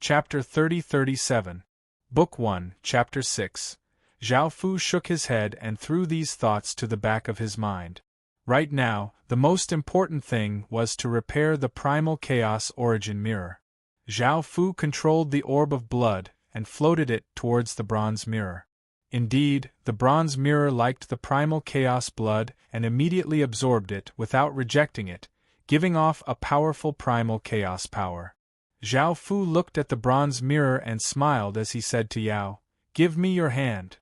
Chapter 30-37. Book 1, Chapter 6. Zhao Fu shook his head and threw these thoughts to the back of his mind. Right now, the most important thing was to repair the primal chaos origin mirror. Zhao Fu controlled the orb of blood and floated it towards the bronze mirror. Indeed, the bronze mirror liked the primal chaos blood and immediately absorbed it without rejecting it, giving off a powerful primal chaos power. Zhao Fu looked at the bronze mirror and smiled as he said to Yao, "Give me your hand."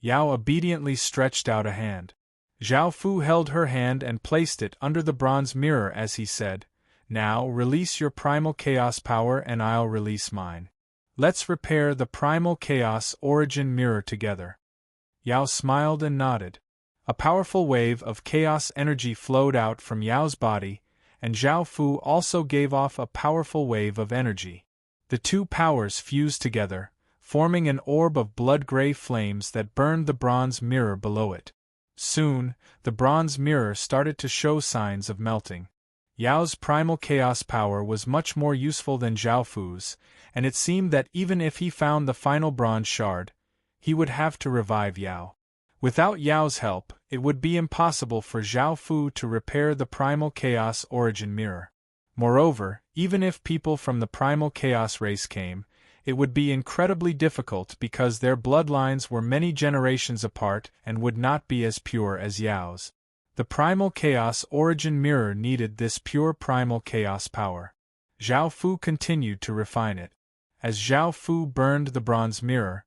Yao obediently stretched out a hand. Zhao Fu held her hand and placed it under the bronze mirror as he said, "Now release your primal chaos power and I'll release mine. Let's repair the primal chaos origin mirror together." Yao smiled and nodded. A powerful wave of chaos energy flowed out from Yao's body, and Zhao Fu also gave off a powerful wave of energy. The two powers fused together, forming an orb of blood-gray flames that burned the bronze mirror below it. Soon, the bronze mirror started to show signs of melting. Yao's primal chaos power was much more useful than Zhao Fu's, and it seemed that even if he found the final bronze shard, he would have to revive Yao. Without Yao's help, it would be impossible for Zhao Fu to repair the primal chaos origin mirror. Moreover, even if people from the primal chaos race came, it would be incredibly difficult because their bloodlines were many generations apart and would not be as pure as Yao's. The primal chaos origin mirror needed this pure primal chaos power. Zhao Fu continued to refine it. As Zhao Fu burned the bronze mirror,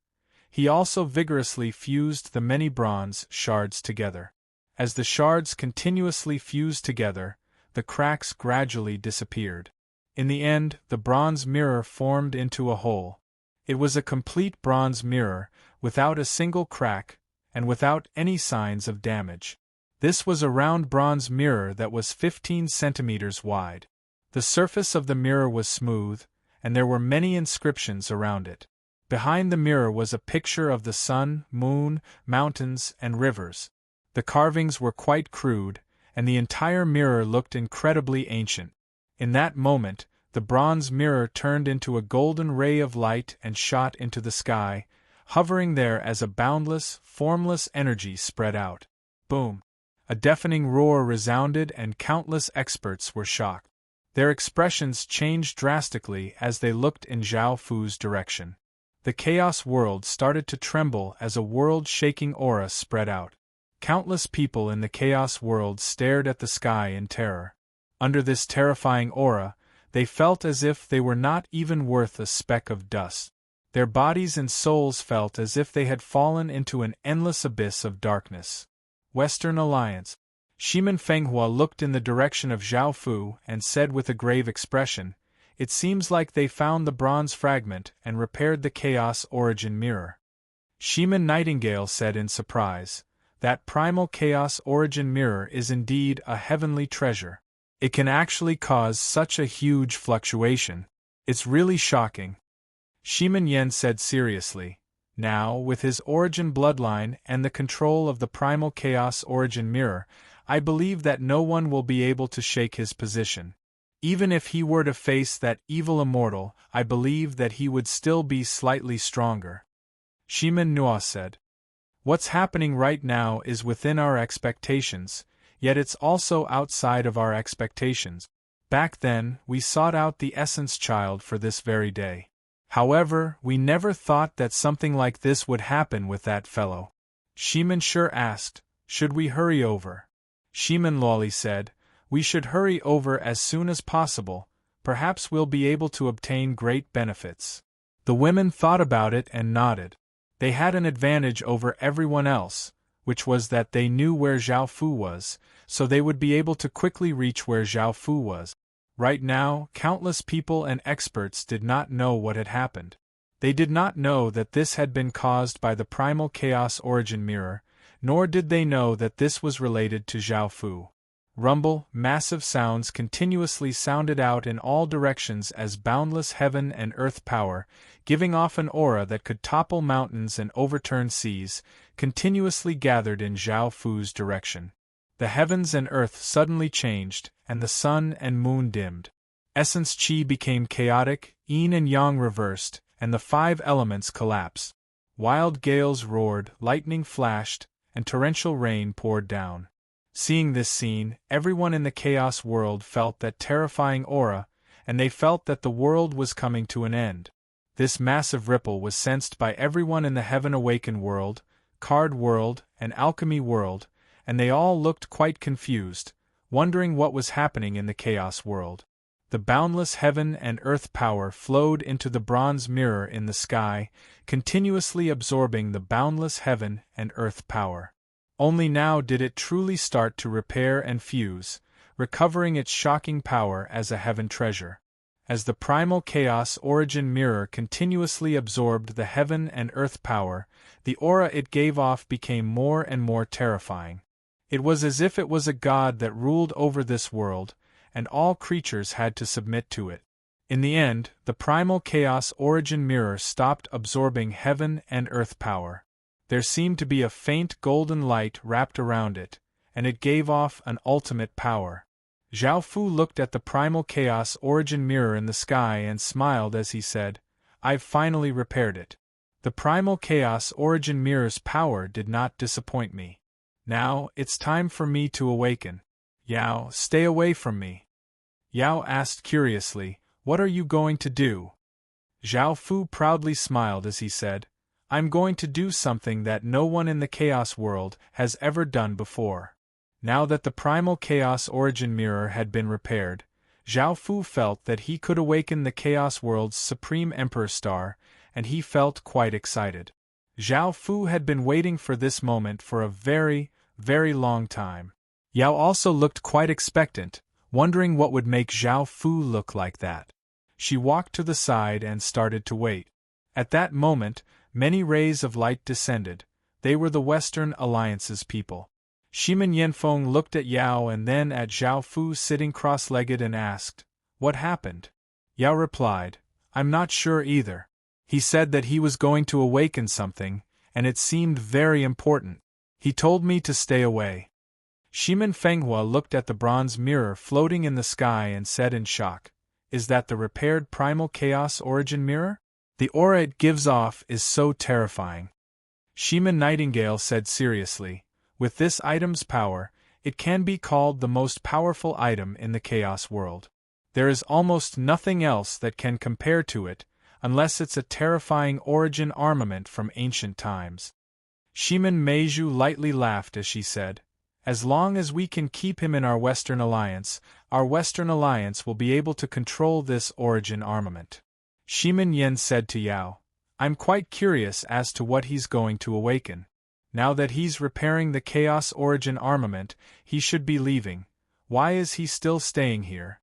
he also vigorously fused the many bronze shards together. As the shards continuously fused together, the cracks gradually disappeared. In the end, the bronze mirror formed into a whole. It was a complete bronze mirror, without a single crack, and without any signs of damage. This was a round bronze mirror that was 15 centimeters wide. The surface of the mirror was smooth, and there were many inscriptions around it. Behind the mirror was a picture of the sun, moon, mountains, and rivers. The carvings were quite crude, and the entire mirror looked incredibly ancient. In that moment, the bronze mirror turned into a golden ray of light and shot into the sky, hovering there as a boundless, formless energy spread out. Boom! A deafening roar resounded and countless experts were shocked. Their expressions changed drastically as they looked in Zhao Fu's direction. The chaos world started to tremble as a world-shaking aura spread out. Countless people in the chaos world stared at the sky in terror. Under this terrifying aura, they felt as if they were not even worth a speck of dust. Their bodies and souls felt as if they had fallen into an endless abyss of darkness. Western Alliance. Shimin Fenghua looked in the direction of Zhao Fu and said with a grave expression, "It seems like they found the bronze fragment and repaired the chaos origin mirror." Shimin Nightingale said in surprise, "That primal chaos origin mirror is indeed a heavenly treasure. It can actually cause such a huge fluctuation. It's really shocking." Shimin Yen said seriously, "Now, with his origin bloodline and the control of the primal chaos origin mirror, I believe that no one will be able to shake his position. Even if he were to face that evil immortal, I believe that he would still be slightly stronger." Shimin Nua said, "What's happening right now is within our expectations, yet it's also outside of our expectations. Back then, we sought out the Essence Child for this very day. However, we never thought that something like this would happen with that fellow." Shimin Shur asked, "Should we hurry over?" Shimin Lawley said, "We should hurry over as soon as possible, perhaps we'll be able to obtain great benefits." The women thought about it and nodded. They had an advantage over everyone else, which was that they knew where Zhao Fu was, so they would be able to quickly reach where Zhao Fu was. Right now, countless people and experts did not know what had happened. They did not know that this had been caused by the primal chaos origin mirror, nor did they know that this was related to Zhao Fu. Rumble, massive sounds continuously sounded out in all directions as boundless heaven and earth power, giving off an aura that could topple mountains and overturn seas, continuously gathered in Zhao Fu's direction. The heavens and earth suddenly changed, and the sun and moon dimmed. Essence chi became chaotic, yin and yang reversed, and the five elements collapsed. Wild gales roared, lightning flashed, and torrential rain poured down. Seeing this scene, everyone in the chaos world felt that terrifying aura, and they felt that the world was coming to an end. This massive ripple was sensed by everyone in the Heaven Awaken world, Card world, and Alchemy world, and they all looked quite confused, wondering what was happening in the chaos world. The boundless heaven and earth power flowed into the bronze mirror in the sky, continuously absorbing the boundless heaven and earth power. Only now did it truly start to repair and fuse, recovering its shocking power as a heaven treasure. As the primal chaos origin mirror continuously absorbed the heaven and earth power, the aura it gave off became more and more terrifying. It was as if it was a god that ruled over this world, and all creatures had to submit to it. In the end, the primal chaos origin mirror stopped absorbing heaven and earth power. There seemed to be a faint golden light wrapped around it, and it gave off an ultimate power. Zhao Fu looked at the primal chaos origin mirror in the sky and smiled as he said, "I've finally repaired it. The primal chaos origin mirror's power did not disappoint me. Now, it's time for me to awaken." "Yao, stay away from me." Yao asked curiously, "What are you going to do?" Zhao Fu proudly smiled as he said, "I'm going to do something that no one in the chaos world has ever done before." Now that the primal chaos origin mirror had been repaired, Zhao Fu felt that he could awaken the chaos world's supreme emperor star, and he felt quite excited. Zhao Fu had been waiting for this moment for a very, very long time. Yao also looked quite expectant, wondering what would make Zhao Fu look like that. She walked to the side and started to wait. At that moment, many rays of light descended. They were the Western Alliance's people. Shimin Yanfeng looked at Yao and then at Zhao Fu sitting cross-legged and asked, "What happened?" Yao replied, "I'm not sure either. He said that he was going to awaken something, and it seemed very important. He told me to stay away." Shimin Fenghua looked at the bronze mirror floating in the sky and said in shock, "Is that the repaired primal chaos origin mirror? The aura it gives off is so terrifying." Shimin Nightingale said seriously, "With this item's power, it can be called the most powerful item in the chaos world. There is almost nothing else that can compare to it, unless it's a terrifying origin armament from ancient times." Shimin Meiju lightly laughed as she said, "As long as we can keep him in our Western Alliance will be able to control this origin armament." Shimin Yen said to Yao, "I'm quite curious as to what he's going to awaken. Now that he's repairing the Chaos Origin armament, he should be leaving. Why is he still staying here?"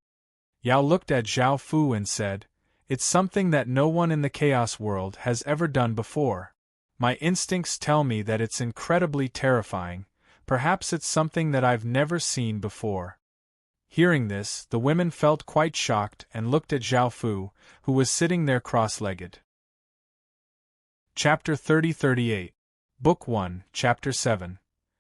Yao looked at Zhao Fu and said, "It's something that no one in the Chaos world has ever done before. My instincts tell me that it's incredibly terrifying. Perhaps it's something that I've never seen before." Hearing this, the women felt quite shocked and looked at Zhao Fu, who was sitting there cross-legged. Chapter 30-38. Book 1, Chapter 7.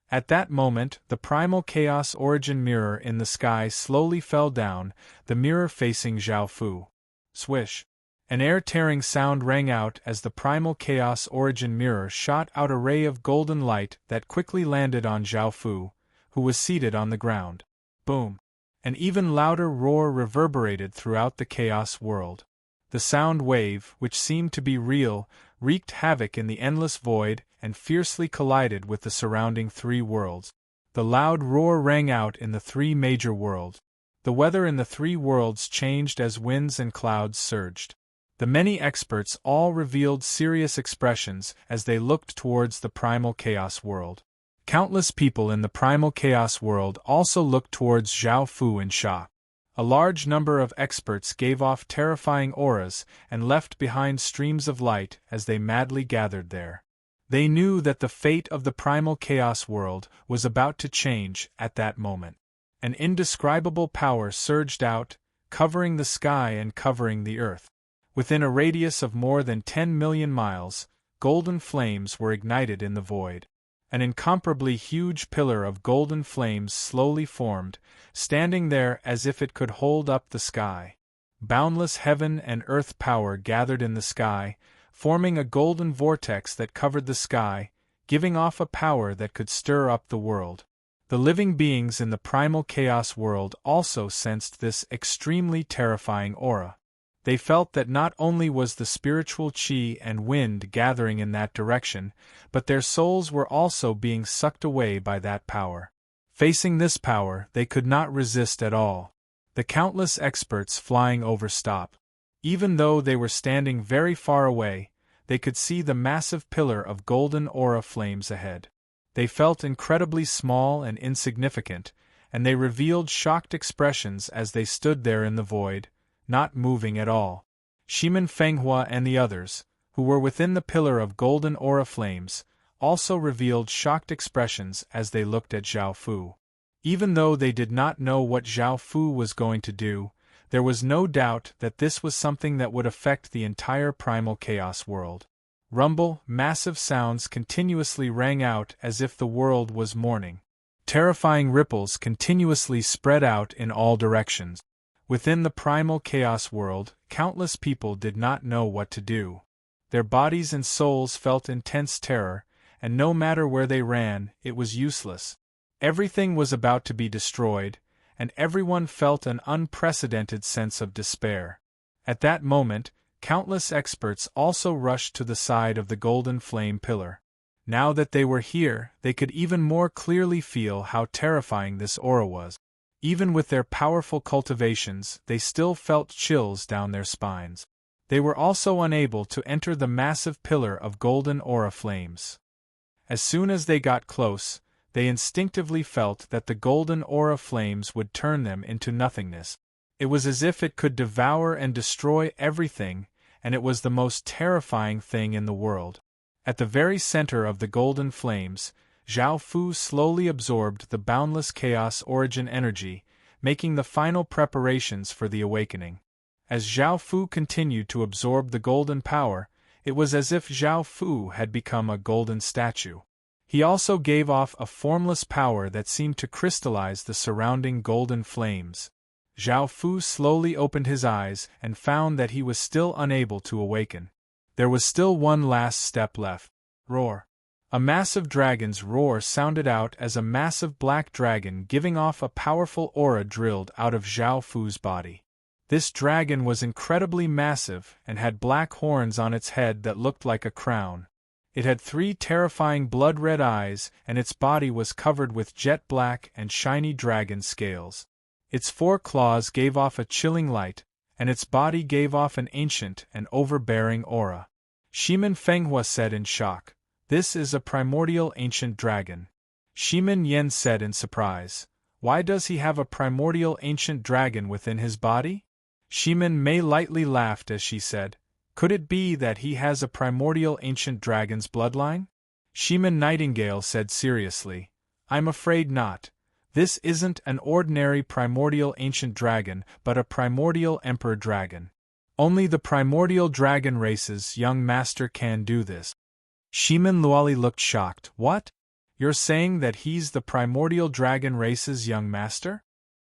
At that moment, the primal chaos origin mirror in the sky slowly fell down, the mirror facing Zhao Fu. Swish! An air-tearing sound rang out as the primal chaos origin mirror shot out a ray of golden light that quickly landed on Zhao Fu, who was seated on the ground. Boom! An even louder roar reverberated throughout the chaos world. The sound wave, which seemed to be real, wreaked havoc in the endless void and fiercely collided with the surrounding three worlds. The loud roar rang out in the three major worlds. The weather in the three worlds changed as winds and clouds surged. The many experts all revealed serious expressions as they looked towards the primal chaos world. Countless people in the primal chaos world also looked towards Zhao Fu in shock. A large number of experts gave off terrifying auras and left behind streams of light as they madly gathered there. They knew that the fate of the primal chaos world was about to change at that moment. An indescribable power surged out, covering the sky and covering the earth. Within a radius of more than 10 million miles, golden flames were ignited in the void. An incomparably huge pillar of golden flames slowly formed, standing there as if it could hold up the sky. Boundless heaven and earth power gathered in the sky, forming a golden vortex that covered the sky, giving off a power that could stir up the world. The living beings in the primal chaos world also sensed this extremely terrifying aura. They felt that not only was the spiritual chi and wind gathering in that direction, but their souls were also being sucked away by that power. Facing this power, they could not resist at all. The countless experts flying over stopped. Even though they were standing very far away, they could see the massive pillar of golden aura flames ahead. They felt incredibly small and insignificant, and they revealed shocked expressions as they stood there in the void, not moving at all. Shimin Fenghua and the others, who were within the pillar of golden aura flames, also revealed shocked expressions as they looked at Zhao Fu. Even though they did not know what Zhao Fu was going to do, there was no doubt that this was something that would affect the entire primal chaos world. Rumble, massive sounds continuously rang out as if the world was mourning. Terrifying ripples continuously spread out in all directions. Within the primal chaos world, countless people did not know what to do. Their bodies and souls felt intense terror, and no matter where they ran, it was useless. Everything was about to be destroyed, and everyone felt an unprecedented sense of despair. At that moment, countless experts also rushed to the side of the golden flame pillar. Now that they were here, they could even more clearly feel how terrifying this aura was. Even with their powerful cultivations, they still felt chills down their spines. They were also unable to enter the massive pillar of golden aura flames. As soon as they got close, they instinctively felt that the golden aura flames would turn them into nothingness. It was as if it could devour and destroy everything, and it was the most terrifying thing in the world. At the very center of the golden flames, Zhao Fu slowly absorbed the boundless chaos origin energy, making the final preparations for the awakening. As Zhao Fu continued to absorb the golden power, it was as if Zhao Fu had become a golden statue. He also gave off a formless power that seemed to crystallize the surrounding golden flames. Zhao Fu slowly opened his eyes and found that he was still unable to awaken. There was still one last step left. Roar. A massive dragon's roar sounded out as a massive black dragon giving off a powerful aura drilled out of Zhao Fu's body. This dragon was incredibly massive and had black horns on its head that looked like a crown. It had 3 terrifying blood-red eyes, and its body was covered with jet black and shiny dragon scales. Its 4 claws gave off a chilling light, and its body gave off an ancient and overbearing aura. Shimin Fenghua said in shock, "This is a primordial ancient dragon." Shimin Yen said in surprise, "Why does he have a primordial ancient dragon within his body?" Shimin Mei lightly laughed as she said, "Could it be that he has a primordial ancient dragon's bloodline?" Shimin Nightingale said seriously, "I'm afraid not. This isn't an ordinary primordial ancient dragon, but a primordial emperor dragon. Only the primordial dragon race's young master can do this." Shimin Luali looked shocked. "What? You're saying that he's the primordial dragon race's young master?"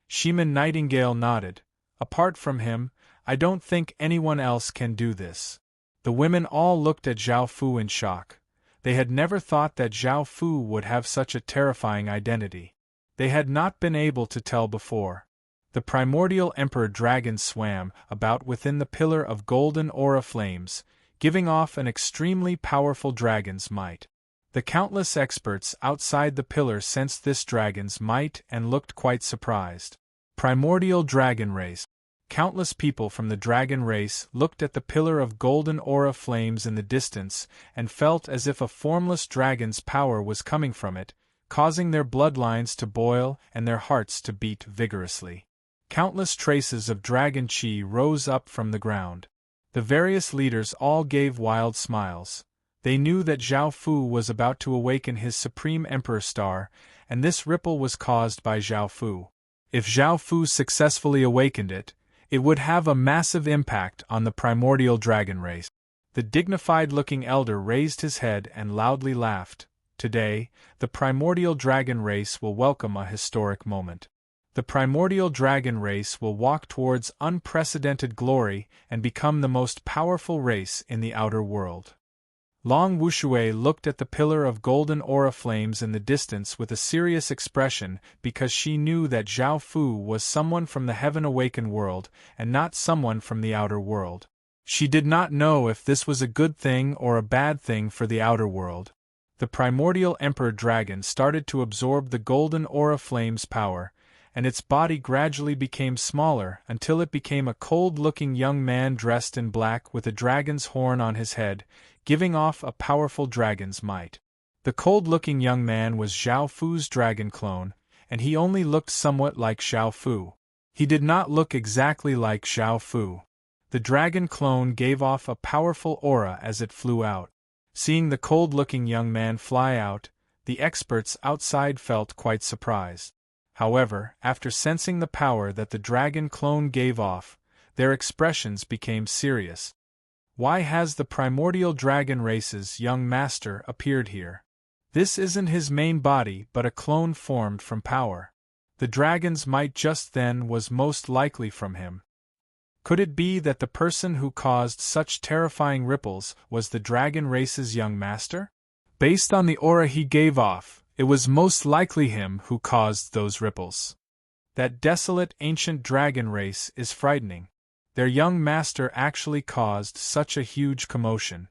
Shimin Nightingale nodded. "Apart from him, I don't think anyone else can do this." The women all looked at Zhao Fu in shock. They had never thought that Zhao Fu would have such a terrifying identity. They had not been able to tell before. The primordial emperor dragon swam about within the pillar of golden aura flames, giving off an extremely powerful dragon's might. The countless experts outside the pillar sensed this dragon's might and looked quite surprised. Primordial dragon race. Countless people from the dragon race looked at the pillar of golden aura flames in the distance and felt as if a formless dragon's power was coming from it, causing their bloodlines to boil and their hearts to beat vigorously. Countless traces of dragon chi rose up from the ground. The various leaders all gave wild smiles. They knew that Zhao Fu was about to awaken his supreme emperor star, and this ripple was caused by Zhao Fu. If Zhao Fu successfully awakened it, it would have a massive impact on the primordial dragon race. The dignified-looking elder raised his head and loudly laughed. Today, the primordial dragon race will welcome a historic moment. The primordial dragon race will walk towards unprecedented glory and become the most powerful race in the outer world. Long Wushui looked at the pillar of golden aura flames in the distance with a serious expression because she knew that Zhao Fu was someone from the heaven-awakened world and not someone from the outer world. She did not know if this was a good thing or a bad thing for the outer world. The primordial emperor dragon started to absorb the golden aura flame's power, and its body gradually became smaller until it became a cold-looking young man dressed in black with a dragon's horn on his head, giving off a powerful dragon's might. The cold-looking young man was Zhao Fu's dragon clone, and he only looked somewhat like Zhao Fu. He did not look exactly like Zhao Fu. The dragon clone gave off a powerful aura as it flew out. Seeing the cold-looking young man fly out, the experts outside felt quite surprised. However, after sensing the power that the dragon clone gave off, their expressions became serious. Why has the primordial dragon race's young master appeared here? This isn't his main body but a clone formed from power. The dragon's might just then was most likely from him. Could it be that the person who caused such terrifying ripples was the dragon race's young master? Based on the aura he gave off, it was most likely him who caused those ripples. That desolate ancient dragon race is frightening. Their young master actually caused such a huge commotion.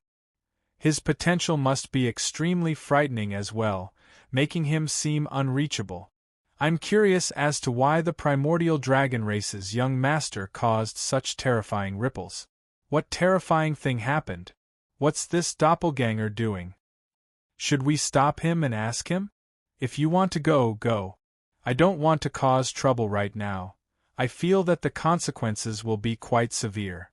His potential must be extremely frightening as well, making him seem unreachable. I'm curious as to why the primordial dragon race's young master caused such terrifying ripples. What terrifying thing happened? What's this doppelganger doing? Should we stop him and ask him? If you want to go, go. I don't want to cause trouble right now. I feel that the consequences will be quite severe.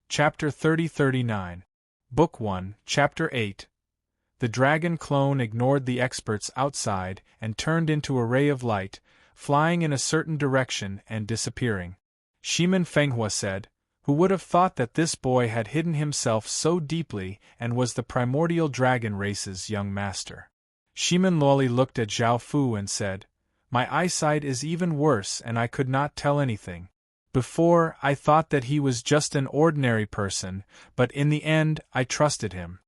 Chapter 30-39. Book 1, Chapter 8. The dragon clone ignored the experts outside and turned into a ray of light, flying in a certain direction and disappearing. Shimin Fenghua said, "Who would have thought that this boy had hidden himself so deeply and was the primordial dragon race's young master?" Shimin Luoli looked at Zhao Fu and said, "My eyesight is even worse and I could not tell anything. Before, I thought that he was just an ordinary person, but in the end, I trusted him."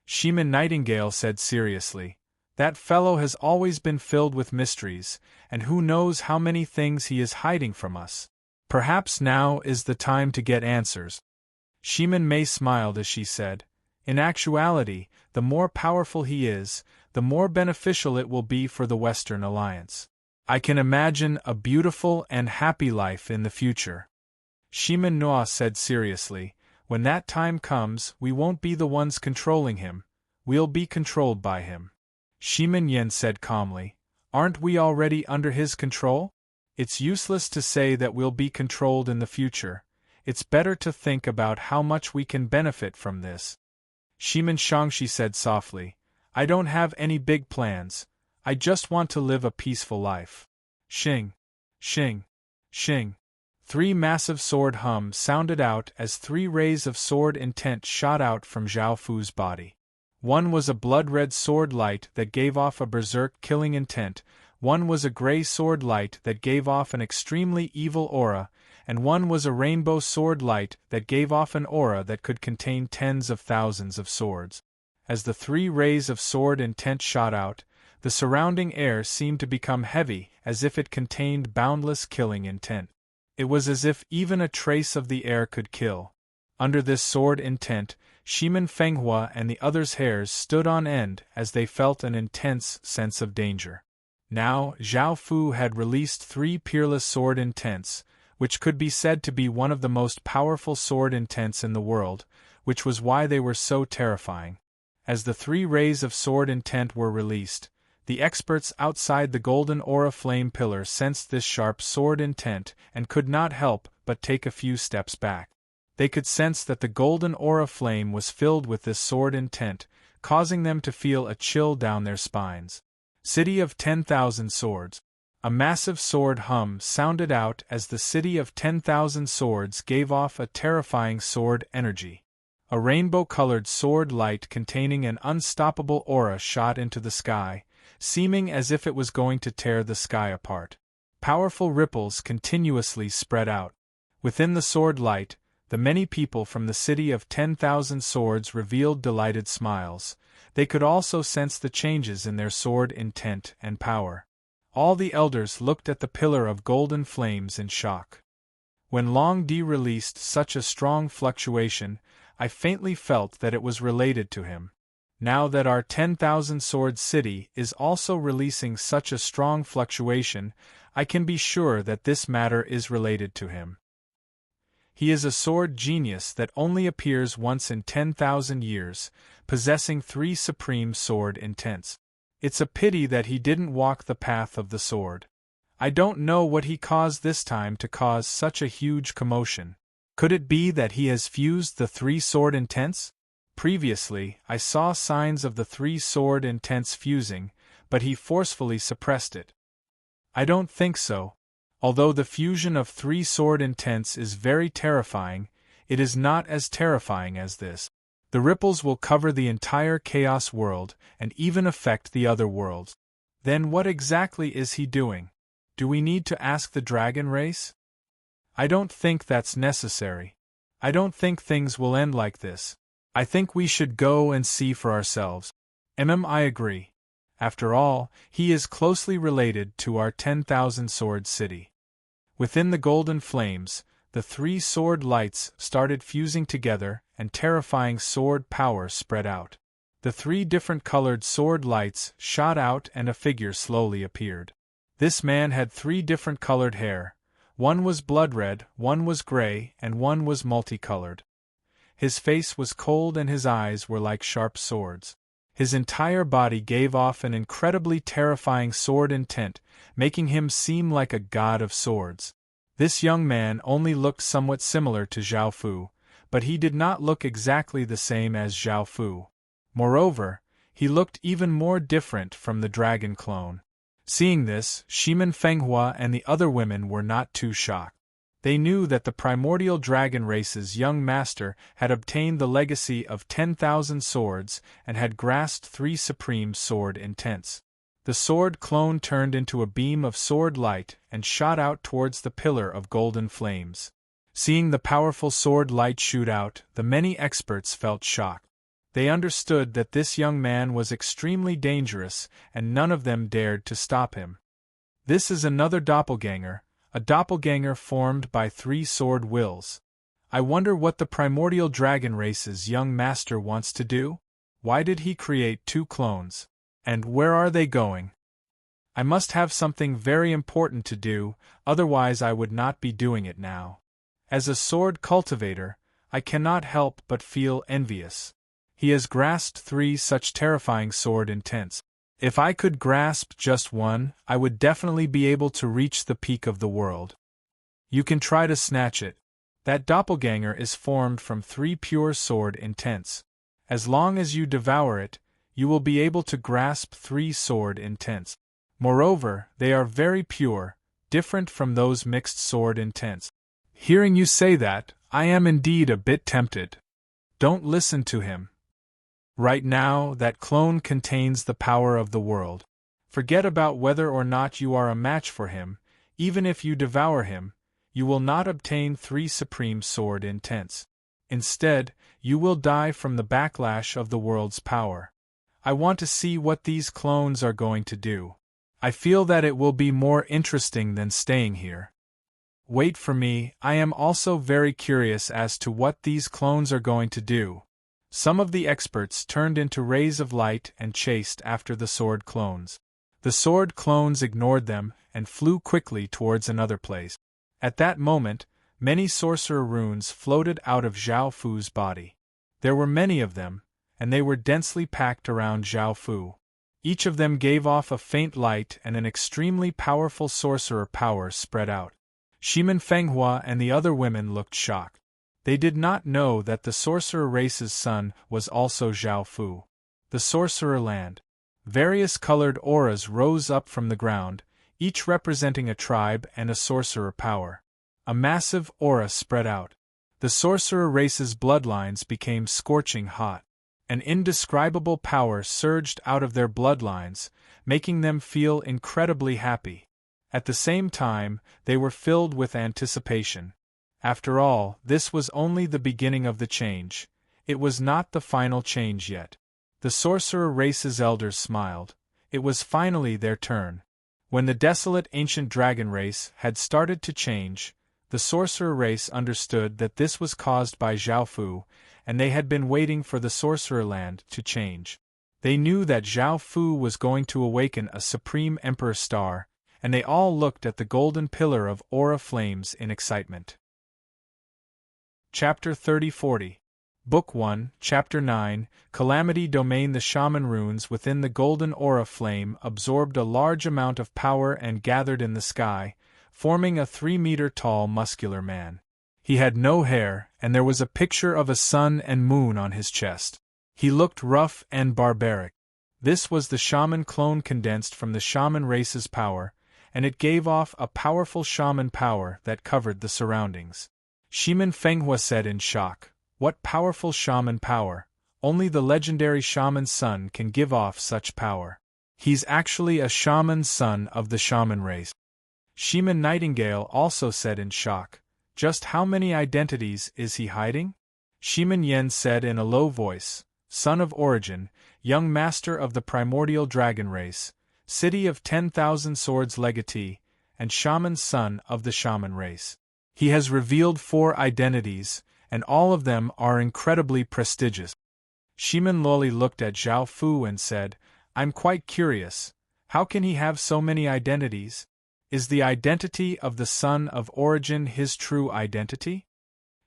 Shimin Nightingale said seriously, "That fellow has always been filled with mysteries, and who knows how many things he is hiding from us. Perhaps now is the time to get answers." Shimin Mei smiled as she said, "In actuality, the more powerful he is, the more beneficial it will be for the Western Alliance. I can imagine a beautiful and happy life in the future." Shimin Noa said seriously, "When that time comes, we won't be the ones controlling him, we'll be controlled by him." Shimin Yen said calmly, "Aren't we already under his control? It's useless to say that we'll be controlled in the future. It's better to think about how much we can benefit from this." Shimin Shangshi said softly, "I don't have any big plans, I just want to live a peaceful life." Shing! Shing! Shing! 3 massive sword hums sounded out as 3 rays of sword intent shot out from Zhao Fu's body. One was a blood-red sword light that gave off a berserk killing intent, one was a gray sword light that gave off an extremely evil aura, and one was a rainbow sword light that gave off an aura that could contain tens of thousands of swords. As the 3 rays of sword intent shot out, the surrounding air seemed to become heavy as if it contained boundless killing intent. It was as if even a trace of the air could kill. Under this sword intent, Shimin Fenghua and the others' hairs stood on end as they felt an intense sense of danger. Now, Zhao Fu had released 3 peerless sword intents, which could be said to be one of the most powerful sword intents in the world, which was why they were so terrifying. As the 3 rays of sword intent were released, the experts outside the golden aura flame pillar sensed this sharp sword intent and could not help but take a few steps back. They could sense that the golden aura flame was filled with this sword intent, causing them to feel a chill down their spines. City of 10,000 Swords. A massive sword hum sounded out as the City of 10,000 Swords gave off a terrifying sword energy. A rainbow-colored sword light containing an unstoppable aura shot into the sky, seeming as if it was going to tear the sky apart. Powerful ripples continuously spread out. Within the sword light, the many people from the city of 10,000 swords revealed delighted smiles. They could also sense the changes in their sword intent and power. All the elders looked at the pillar of golden flames in shock. When Long Di released such a strong fluctuation, I faintly felt that it was related to him. Now that our 10,000 sword city is also releasing such a strong fluctuation, I can be sure that this matter is related to him. He is a sword genius that only appears once in 10,000 years, possessing 3 supreme sword intents. It's a pity that he didn't walk the path of the sword. I don't know what he caused this time to cause such a huge commotion. Could it be that he has fused the 3 sword intents? Previously, I saw signs of the 3 sword intents fusing, but he forcefully suppressed it. I don't think so. Although the fusion of 3 sword intents is very terrifying, it is not as terrifying as this. The ripples will cover the entire chaos world and even affect the other worlds. Then what exactly is he doing? Do we need to ask the dragon race? I don't think that's necessary. I don't think things will end like this. I think we should go and see for ourselves. I agree. After all, he is closely related to our 10,000 sword city. Within the golden flames, the 3 sword lights started fusing together and terrifying sword power spread out. The 3 different colored sword lights shot out and a figure slowly appeared. This man had 3 different colored hair. One was blood red, one was gray, and one was multicolored. His face was cold and his eyes were like sharp swords. His entire body gave off an incredibly terrifying sword intent, making him seem like a god of swords. This young man only looked somewhat similar to Zhao Fu, but he did not look exactly the same as Zhao Fu. Moreover, he looked even more different from the dragon clone. Seeing this, Shimen Fenghua and the other women were not too shocked. They knew that the primordial dragon race's young master had obtained the legacy of 10,000 swords and had grasped 3 supreme sword intents. The sword clone turned into a beam of sword light and shot out towards the pillar of golden flames. Seeing the powerful sword light shoot out, the many experts felt shocked. They understood that this young man was extremely dangerous, and none of them dared to stop him. This is another doppelganger, a doppelganger formed by 3 sword wills. I wonder what the primordial dragon race's young master wants to do? Why did he create 2 clones? And where are they going? I must have something very important to do, otherwise I would not be doing it now. As a sword cultivator, I cannot help but feel envious. He has grasped 3 such terrifying sword intents. If I could grasp just one, I would definitely be able to reach the peak of the world. You can try to snatch it. That doppelganger is formed from 3 pure sword intents. As long as you devour it, you will be able to grasp 3 sword intents. Moreover, they are very pure, different from those mixed sword intents. Hearing you say that, I am indeed a bit tempted. Don't listen to him. Right now, that clone contains the power of the world. Forget about whether or not you are a match for him. Even if you devour him, you will not obtain 3 supreme sword intents. Instead, you will die from the backlash of the world's power. I want to see what these clones are going to do. I feel that it will be more interesting than staying here. Wait for me, I am also very curious as to what these clones are going to do. Some of the experts turned into rays of light and chased after the sword clones. The sword clones ignored them and flew quickly towards another place. At that moment, many sorcerer runes floated out of Zhao Fu's body. There were many of them, and they were densely packed around Zhao Fu. Each of them gave off a faint light and an extremely powerful sorcerer power spread out. Shimen Fenghua and the other women looked shocked. They did not know that the sorcerer race's son was also Zhao Fu. The sorcerer land. Various colored auras rose up from the ground, each representing a tribe and a sorcerer power. A massive aura spread out. The sorcerer race's bloodlines became scorching hot. An indescribable power surged out of their bloodlines, making them feel incredibly happy. At the same time, they were filled with anticipation. After all, this was only the beginning of the change. It was not the final change yet. The sorcerer race's elders smiled. It was finally their turn. When the desolate ancient dragon race had started to change, the sorcerer race understood that this was caused by Zhao Fu, and they had been waiting for the sorcerer land to change. They knew that Zhao Fu was going to awaken a supreme emperor star, and they all looked at the golden pillar of aura flames in excitement. Chapter 30-40 Book 1, Chapter 9, Calamity Domain. The shaman runes within the golden aura flame absorbed a large amount of power and gathered in the sky, forming a 3-meter-tall muscular man. He had no hair, and there was a picture of a sun and moon on his chest. He looked rough and barbaric. This was the shaman clone condensed from the shaman race's power, and it gave off a powerful shaman power that covered the surroundings. Shaman Fenghua said in shock, "What powerful shaman power! Only the legendary shaman's son can give off such power. He's actually a shaman's son of the shaman race." Shaman Nightingale also said in shock, "Just how many identities is he hiding?" Shaman Yen said in a low voice, "Son of Origin, young master of the primordial dragon race, city of 10,000 swords legatee, and shaman's son of the shaman race. He has revealed 4 identities, and all of them are incredibly prestigious." Shaman Loli looked at Zhao Fu and said, "I'm quite curious. How can he have so many identities? Is the identity of the son of origin his true identity?"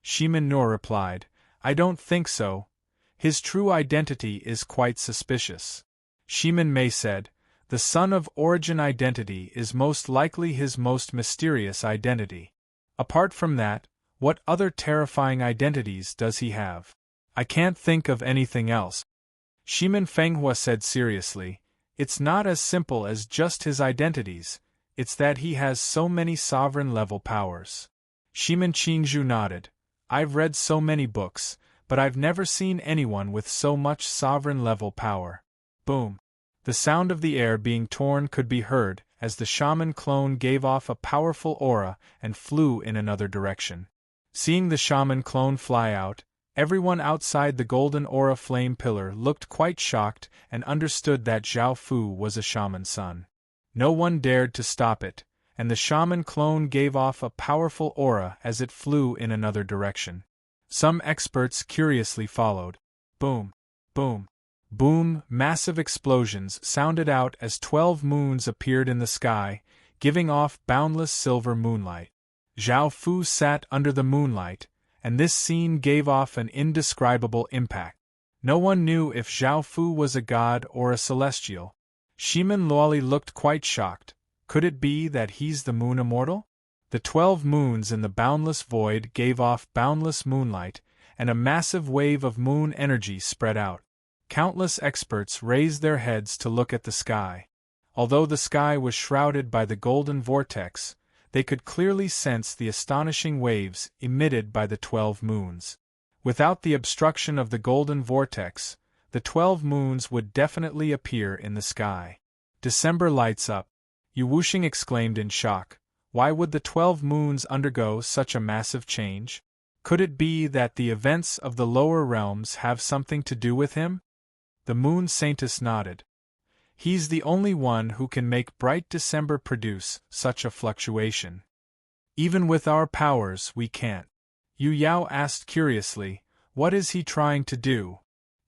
Shaman Nur replied, "I don't think so. His true identity is quite suspicious." Shaman Mei said, "The son of origin identity is most likely his most mysterious identity. Apart from that, what other terrifying identities does he have? I can't think of anything else." Shaman Fenghua said seriously, "It's not as simple as just his identities, it's that he has so many sovereign-level powers." Shaman Qingzhu nodded, "I've read so many books, but I've never seen anyone with so much sovereign-level power." Boom! The sound of the air being torn could be heard as the shaman clone gave off a powerful aura and flew in another direction. Seeing the shaman clone fly out, everyone outside the golden aura flame pillar looked quite shocked and understood that Zhao Fu was a shaman's son. No one dared to stop it, and the shaman clone gave off a powerful aura as it flew in another direction. Some experts curiously followed. Boom! Boom! Boom! Massive explosions sounded out as 12 moons appeared in the sky, giving off boundless silver moonlight. Zhao Fu sat under the moonlight, and this scene gave off an indescribable impact. No one knew if Zhao Fu was a god or a celestial. Shaman Luoli looked quite shocked. Could it be that he's the moon immortal? The 12 moons in the boundless void gave off boundless moonlight, and a massive wave of moon energy spread out. Countless experts raised their heads to look at the sky. Although the sky was shrouded by the golden vortex, they could clearly sense the astonishing waves emitted by the 12 moons. Without the obstruction of the golden vortex, the 12 moons would definitely appear in the sky. December lights up. Yu Wuxing exclaimed in shock. Why would the 12 moons undergo such a massive change? Could it be that the events of the lower realms have something to do with him? The moon saintess nodded. He's the only one who can make bright December produce such a fluctuation. Even with our powers we can't. Yu Yao asked curiously, what is he trying to do?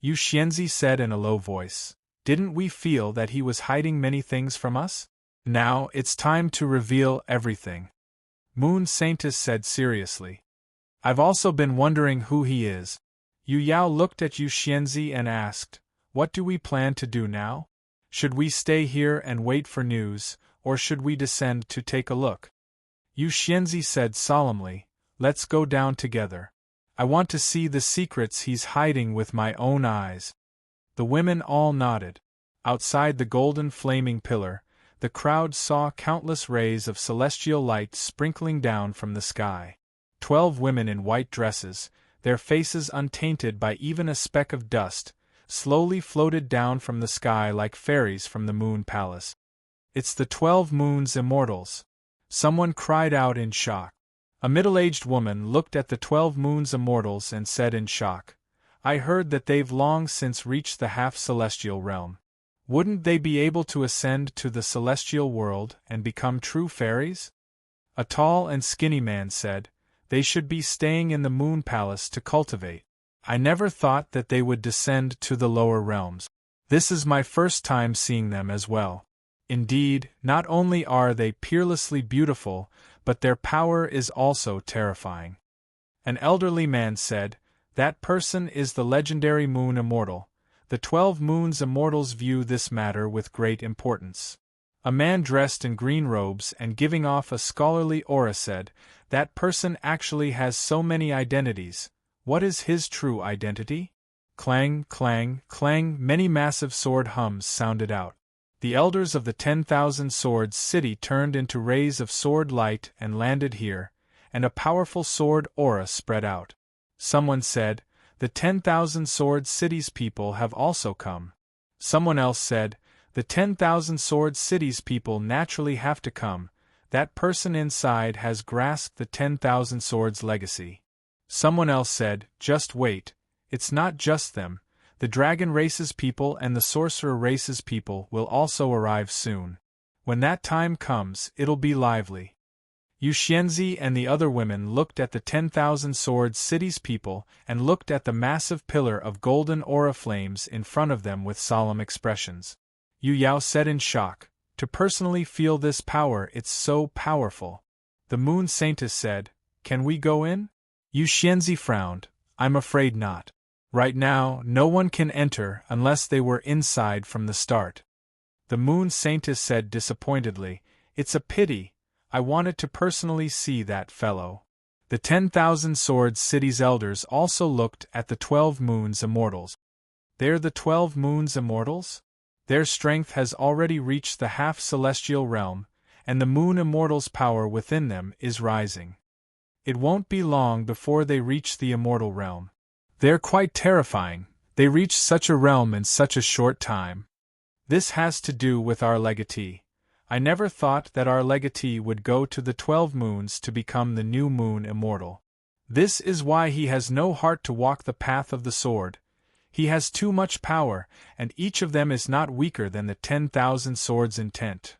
Yu Xianzi said in a low voice, didn't we feel that he was hiding many things from us? Now it's time to reveal everything. Moon saintess said seriously. I've also been wondering who he is. Yu Yao looked at Yu Xianzi and asked, what do we plan to do now? Should we stay here and wait for news, or should we descend to take a look? Yu Xianzi said solemnly, let's go down together. I want to see the secrets he's hiding with my own eyes. The women all nodded. Outside the golden flaming pillar, the crowd saw countless rays of celestial light sprinkling down from the sky. 12 women in white dresses, their faces untainted by even a speck of dust, slowly floated down from the sky like fairies from the moon palace. "It's the 12 Moons Immortals!" someone cried out in shock. A middle-aged woman looked at the 12 Moons Immortals and said in shock, "I heard that they've long since reached the half-celestial realm. Wouldn't they be able to ascend to the celestial world and become true fairies?" A tall and skinny man said, "They should be staying in the moon palace to cultivate. I never thought that they would descend to the lower realms. This is my first time seeing them as well. Indeed, not only are they peerlessly beautiful, but their power is also terrifying." An elderly man said, "That person is the legendary Moon Immortal. The 12 Moons Immortals view this matter with great importance." A man dressed in green robes and giving off a scholarly aura said, "That person actually has so many identities. What is his true identity?" Clang, clang, clang, many massive sword hums sounded out. The elders of the 10,000 Swords City turned into rays of sword light and landed here, and a powerful sword aura spread out. Someone said, "The 10,000 Swords City's people have also come." Someone else said, "The 10,000 Swords City's people naturally have to come. That person inside has grasped the 10,000 Swords legacy." Someone else said, "Just wait, it's not just them. The Dragon Race's people and the Sorcerer Race's people will also arrive soon. When that time comes, it'll be lively." Yu Xianzi and the other women looked at the 10,000 Swords City's people and looked at the massive pillar of golden aura flames in front of them with solemn expressions. Yu Yao said in shock, "To personally feel this power, it's so powerful." The Moon Saintess said, "Can we go in?" Yu Xianzi frowned, "I'm afraid not. Right now, no one can enter unless they were inside from the start." The Moon Saintess said disappointedly, "It's a pity. I wanted to personally see that fellow." The 10,000 Swords City's elders also looked at the 12 Moons Immortals. "They're the 12 Moons Immortals? Their strength has already reached the half-celestial realm, and the Moon Immortals' power within them is rising. It won't be long before they reach the immortal realm. They're quite terrifying. They reach such a realm in such a short time. This has to do with our legatee. I never thought that our legatee would go to the 12 moons to become the new Moon Immortal. This is why he has no heart to walk the path of the sword. He has too much power, and each of them is not weaker than the 10,000 swords intent.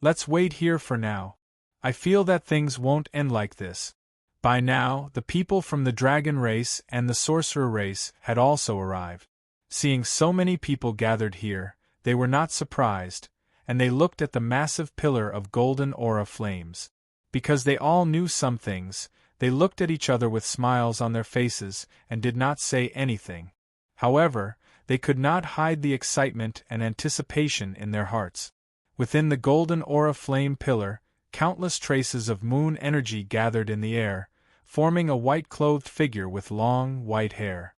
Let's wait here for now. I feel that things won't end like this." By now, the people from the Dragon Race and the Sorcerer Race had also arrived. Seeing so many people gathered here, they were not surprised, and they looked at the massive pillar of golden aura flames. Because they all knew some things, they looked at each other with smiles on their faces and did not say anything. However, they could not hide the excitement and anticipation in their hearts. Within the golden aura flame pillar, countless traces of moon energy gathered in the air, forming a white-clothed figure with long, white hair.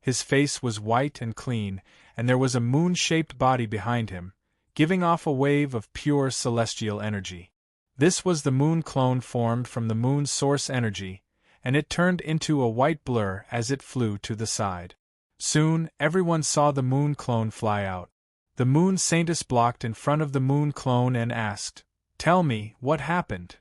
His face was white and clean, and there was a moon-shaped body behind him, giving off a wave of pure celestial energy. This was the moon clone formed from the moon's source energy, and it turned into a white blur as it flew to the side. Soon, everyone saw the moon clone fly out. The Moon Saintess blocked in front of the moon clone and asked, "Tell me, what happened?"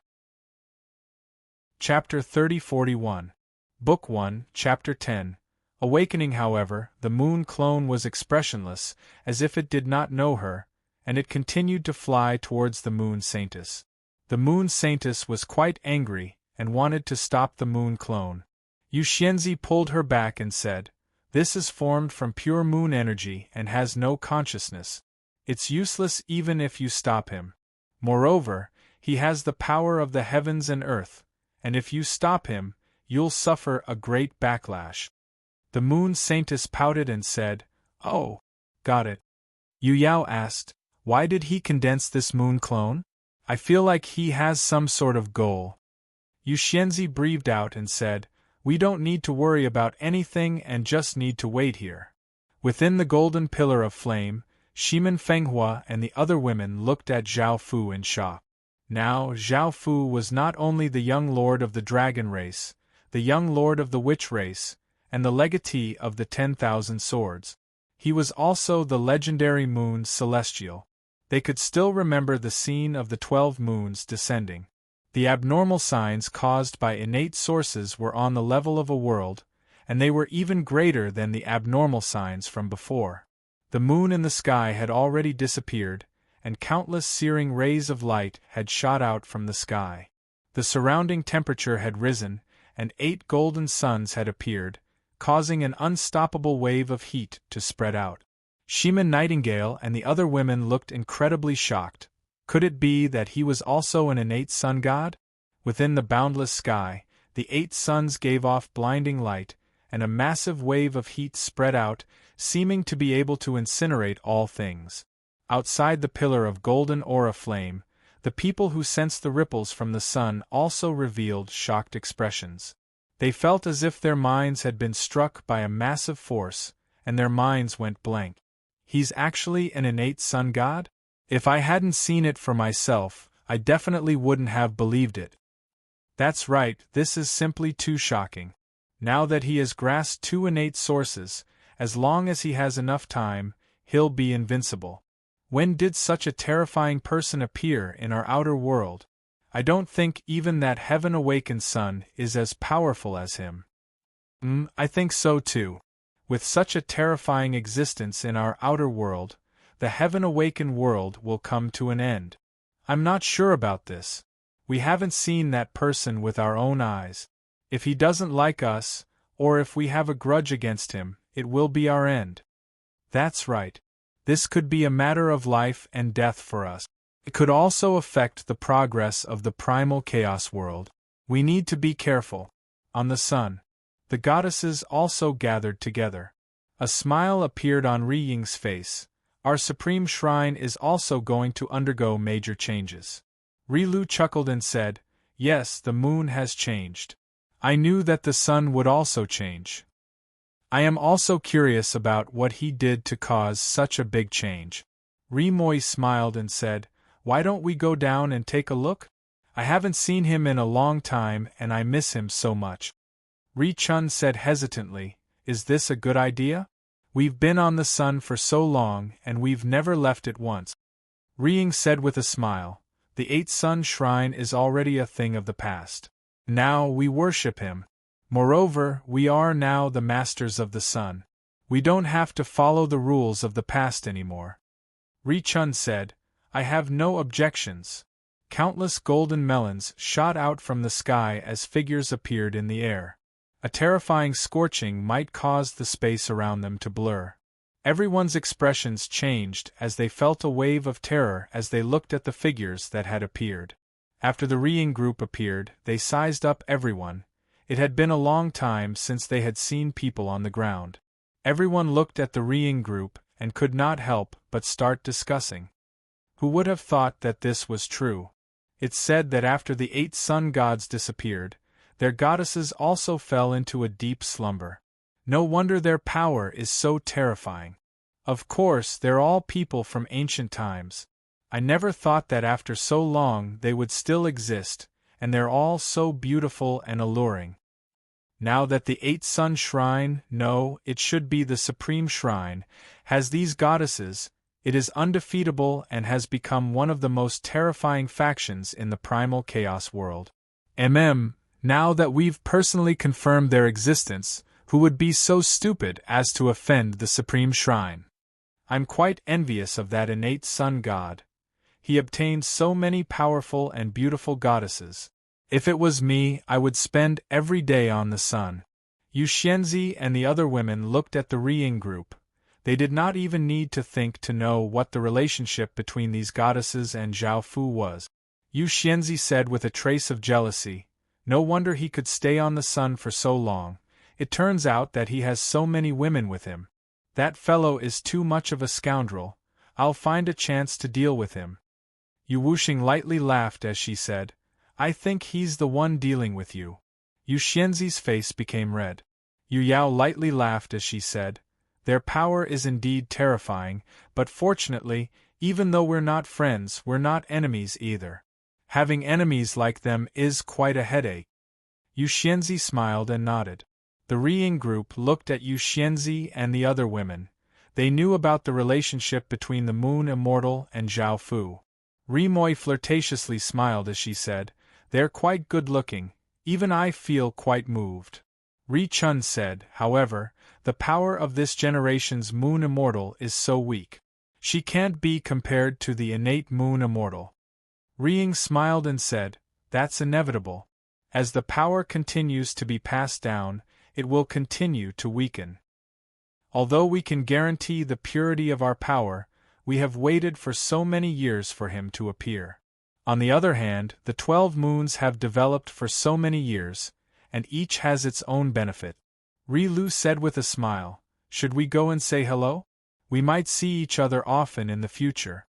Chapter 3041. Book 1, Chapter 10. Awakening. However, the moon clone was expressionless, as if it did not know her, and it continued to fly towards the Moon Saintess. The Moon Saintess was quite angry, and wanted to stop the moon clone. Yu Xianzi pulled her back and said, "This is formed from pure moon energy and has no consciousness. It's useless even if you stop him. Moreover, he has the power of the heavens and earth, and if you stop him, you'll suffer a great backlash." The Moon Saintess pouted and said, "Oh, got it." Yu Yao asked, "Why did he condense this moon clone? I feel like he has some sort of goal." Yu Xianzi breathed out and said, "We don't need to worry about anything and just need to wait here." Within the golden pillar of flame, Shimen Fenghua and the other women looked at Zhao Fu in shock. Now, Zhao Fu was not only the young lord of the dragon race, the young lord of the witch race, and the legatee of the 10,000 swords. He was also the legendary moon celestial. They could still remember the scene of the 12 moons descending. The abnormal signs caused by innate sources were on the level of a world, and they were even greater than the abnormal signs from before. The moon in the sky had already disappeared, and countless searing rays of light had shot out from the sky. The surrounding temperature had risen, and 8 golden suns had appeared, causing an unstoppable wave of heat to spread out. Shima Nightingale and the other women looked incredibly shocked. Could it be that he was also an innate sun god? Within the boundless sky, the 8 suns gave off blinding light, and a massive wave of heat spread out, seeming to be able to incinerate all things. Outside the pillar of golden aura flame, the people who sensed the ripples from the sun also revealed shocked expressions. They felt as if their minds had been struck by a massive force, and their minds went blank. He's actually an innate sun god? If I hadn't seen it for myself, I definitely wouldn't have believed it. That's right, this is simply too shocking. Now that he has grasped 2 innate sources, as long as he has enough time, he'll be invincible. When did such a terrifying person appear in our outer world? I don't think even that heaven-awakened sun is as powerful as him. I think so too. With such a terrifying existence in our outer world, the heaven-awakened world will come to an end. I'm not sure about this. We haven't seen that person with our own eyes. If he doesn't like us, or if we have a grudge against him, it will be our end. That's right. This could be a matter of life and death for us. It could also affect the progress of the primal chaos world. We need to be careful. On the sun, the goddesses also gathered together. A smile appeared on Ri Ying's face. Our supreme shrine is also going to undergo major changes. Ri Lu chuckled and said, "Yes, the moon has changed. I knew that the sun would also change. I am also curious about what he did to cause such a big change." Ri Moi smiled and said, "Why don't we go down and take a look? I haven't seen him in a long time and I miss him so much." Ri Chun said hesitantly, "Is this a good idea? We've been on the sun for so long and we've never left it once." Ri Ying said with a smile, "The 8-sun shrine is already a thing of the past. Now we worship him. Moreover, we are now the masters of the sun. We don't have to follow the rules of the past anymore." Ri Chun said, "I have no objections." Countless golden melons shot out from the sky as figures appeared in the air. A terrifying scorching might cause the space around them to blur. Everyone's expressions changed as they felt a wave of terror as they looked at the figures that had appeared. After the Ri Ying group appeared, they sized up everyone. It had been a long time since they had seen people on the ground. Everyone looked at the Ri Ying group and could not help but start discussing. Who would have thought that this was true? It's said that after the 8 sun gods disappeared, their goddesses also fell into a deep slumber. No wonder their power is so terrifying. Of course, they're all people from ancient times. I never thought that after so long they would still exist, and they're all so beautiful and alluring. Now that the 8-sun shrine, no, it should be the supreme shrine, has these goddesses, it is undefeatable and has become one of the most terrifying factions in the primal chaos world. Now that we've personally confirmed their existence, who would be so stupid as to offend the supreme shrine? I'm quite envious of that innate sun god. He obtained so many powerful and beautiful goddesses. If it was me, I would spend every day on the sun. Yu Xianzi and the other women looked at the Ri Ying group. They did not even need to think to know what the relationship between these goddesses and Zhao Fu was. Yu Xianzi said with a trace of jealousy, "No wonder he could stay on the sun for so long. It turns out that he has so many women with him. That fellow is too much of a scoundrel. I'll find a chance to deal with him." Yu Wuxing lightly laughed as she said, "I think he's the one dealing with you." Yu Xianzi's face became red. Yu Yao lightly laughed as she said, "Their power is indeed terrifying, but fortunately, even though we're not friends, we're not enemies either. Having enemies like them is quite a headache." Yu Xianzi smiled and nodded. The Ri Ying group looked at Yu Xianzi and the other women. They knew about the relationship between the Moon Immortal and Zhao Fu. Ri Moi flirtatiously smiled as she said, "They're quite good-looking, even I feel quite moved." Ri Chun said, "However, the power of this generation's Moon Immortal is so weak. She can't be compared to the innate Moon Immortal." Ri Ying smiled and said, "That's inevitable. As the power continues to be passed down, it will continue to weaken. Although we can guarantee the purity of our power, we have waited for so many years for him to appear. On the other hand, the 12 moons have developed for so many years, and each has its own benefit." Ri Lu said with a smile, "Should we go and say hello? We might see each other often in the future."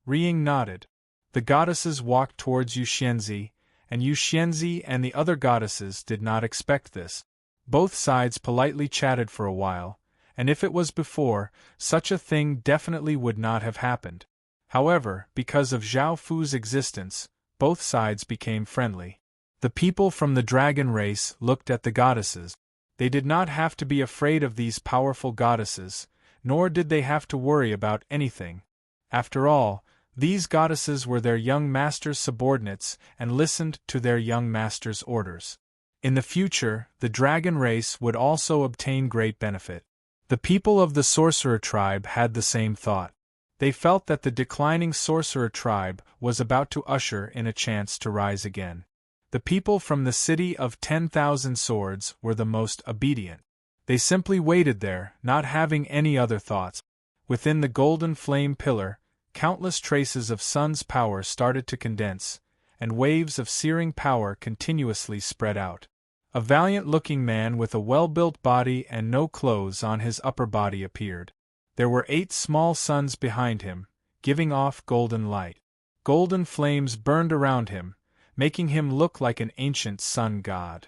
Ri Ying nodded. The goddesses walked towards Yuxianzi, and Yuxianzi and the other goddesses did not expect this. Both sides politely chatted for a while, and if it was before, such a thing definitely would not have happened. However, because of Zhao Fu's existence, both sides became friendly. The people from the dragon race looked at the goddesses. They did not have to be afraid of these powerful goddesses, nor did they have to worry about anything. After all, these goddesses were their young master's subordinates and listened to their young master's orders. In the future, the dragon race would also obtain great benefit. The people of the sorcerer tribe had the same thought. They felt that the declining sorcerer tribe was about to usher in a chance to rise again. The people from the city of 10,000 swords were the most obedient. They simply waited there, not having any other thoughts. Within the golden flame pillar, countless traces of sun's power started to condense, and waves of searing power continuously spread out. A valiant-looking man with a well-built body and no clothes on his upper body appeared. There were 8 small suns behind him, giving off golden light. Golden flames burned around him, making him look like an ancient sun god.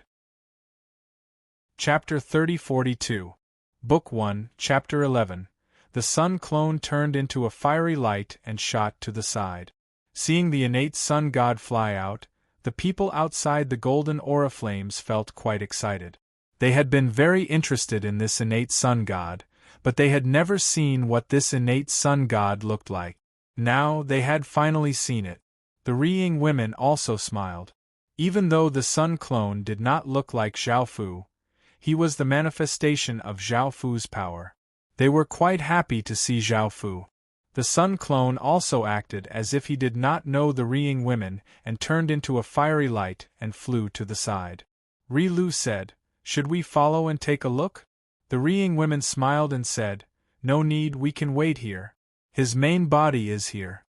Chapter 3042. Book 1, Chapter 11. The sun clone turned into a fiery light and shot to the side. Seeing the innate sun god fly out, the people outside the golden aura flames felt quite excited. They had been very interested in this innate sun god, but they had never seen what this innate sun god looked like. Now they had finally seen it. The Ri Ying women also smiled. Even though the sun clone did not look like Zhao Fu, he was the manifestation of Zhao Fu's power. They were quite happy to see Zhao Fu. The sun clone also acted as if he did not know the Ri Ying women and turned into a fiery light and flew to the side. Ri Lu said, "Should we follow and take a look?" The Ri Ying women smiled and said, "No need, we can wait here. His main body is here."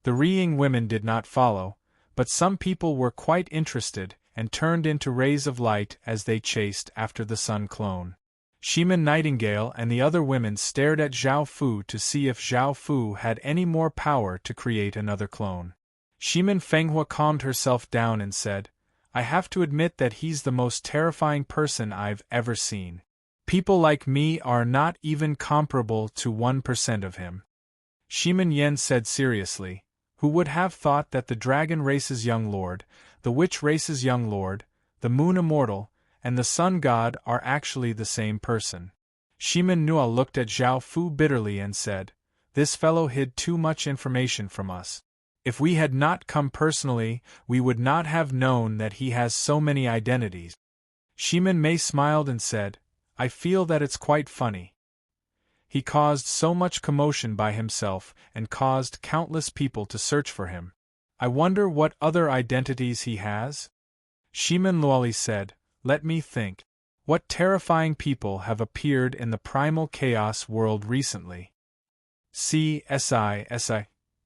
The Ri Ying women did not follow, but some people were quite interested and turned into rays of light as they chased after the sun clone. Shimin Nightingale and the other women stared at Zhao Fu to see if Zhao Fu had any more power to create another clone. Shimin Fenghua calmed herself down and said, "I have to admit that he's the most terrifying person I've ever seen. People like me are not even comparable to 1% of him." Shimin Yen said seriously, "Who would have thought that the dragon race's young lord, the witch race's young lord, the moon immortal, and the sun god are actually the same person?" Shimin Nua looked at Zhao Fu bitterly and said, "This fellow hid too much information from us. If we had not come personally, we would not have known that he has so many identities." Shimin Mei smiled and said, "I feel that it's quite funny. He caused so much commotion by himself and caused countless people to search for him. I wonder what other identities he has?" Shimin Luoli said, "Let me think. What terrifying people have appeared in the primal chaos world recently?" Si.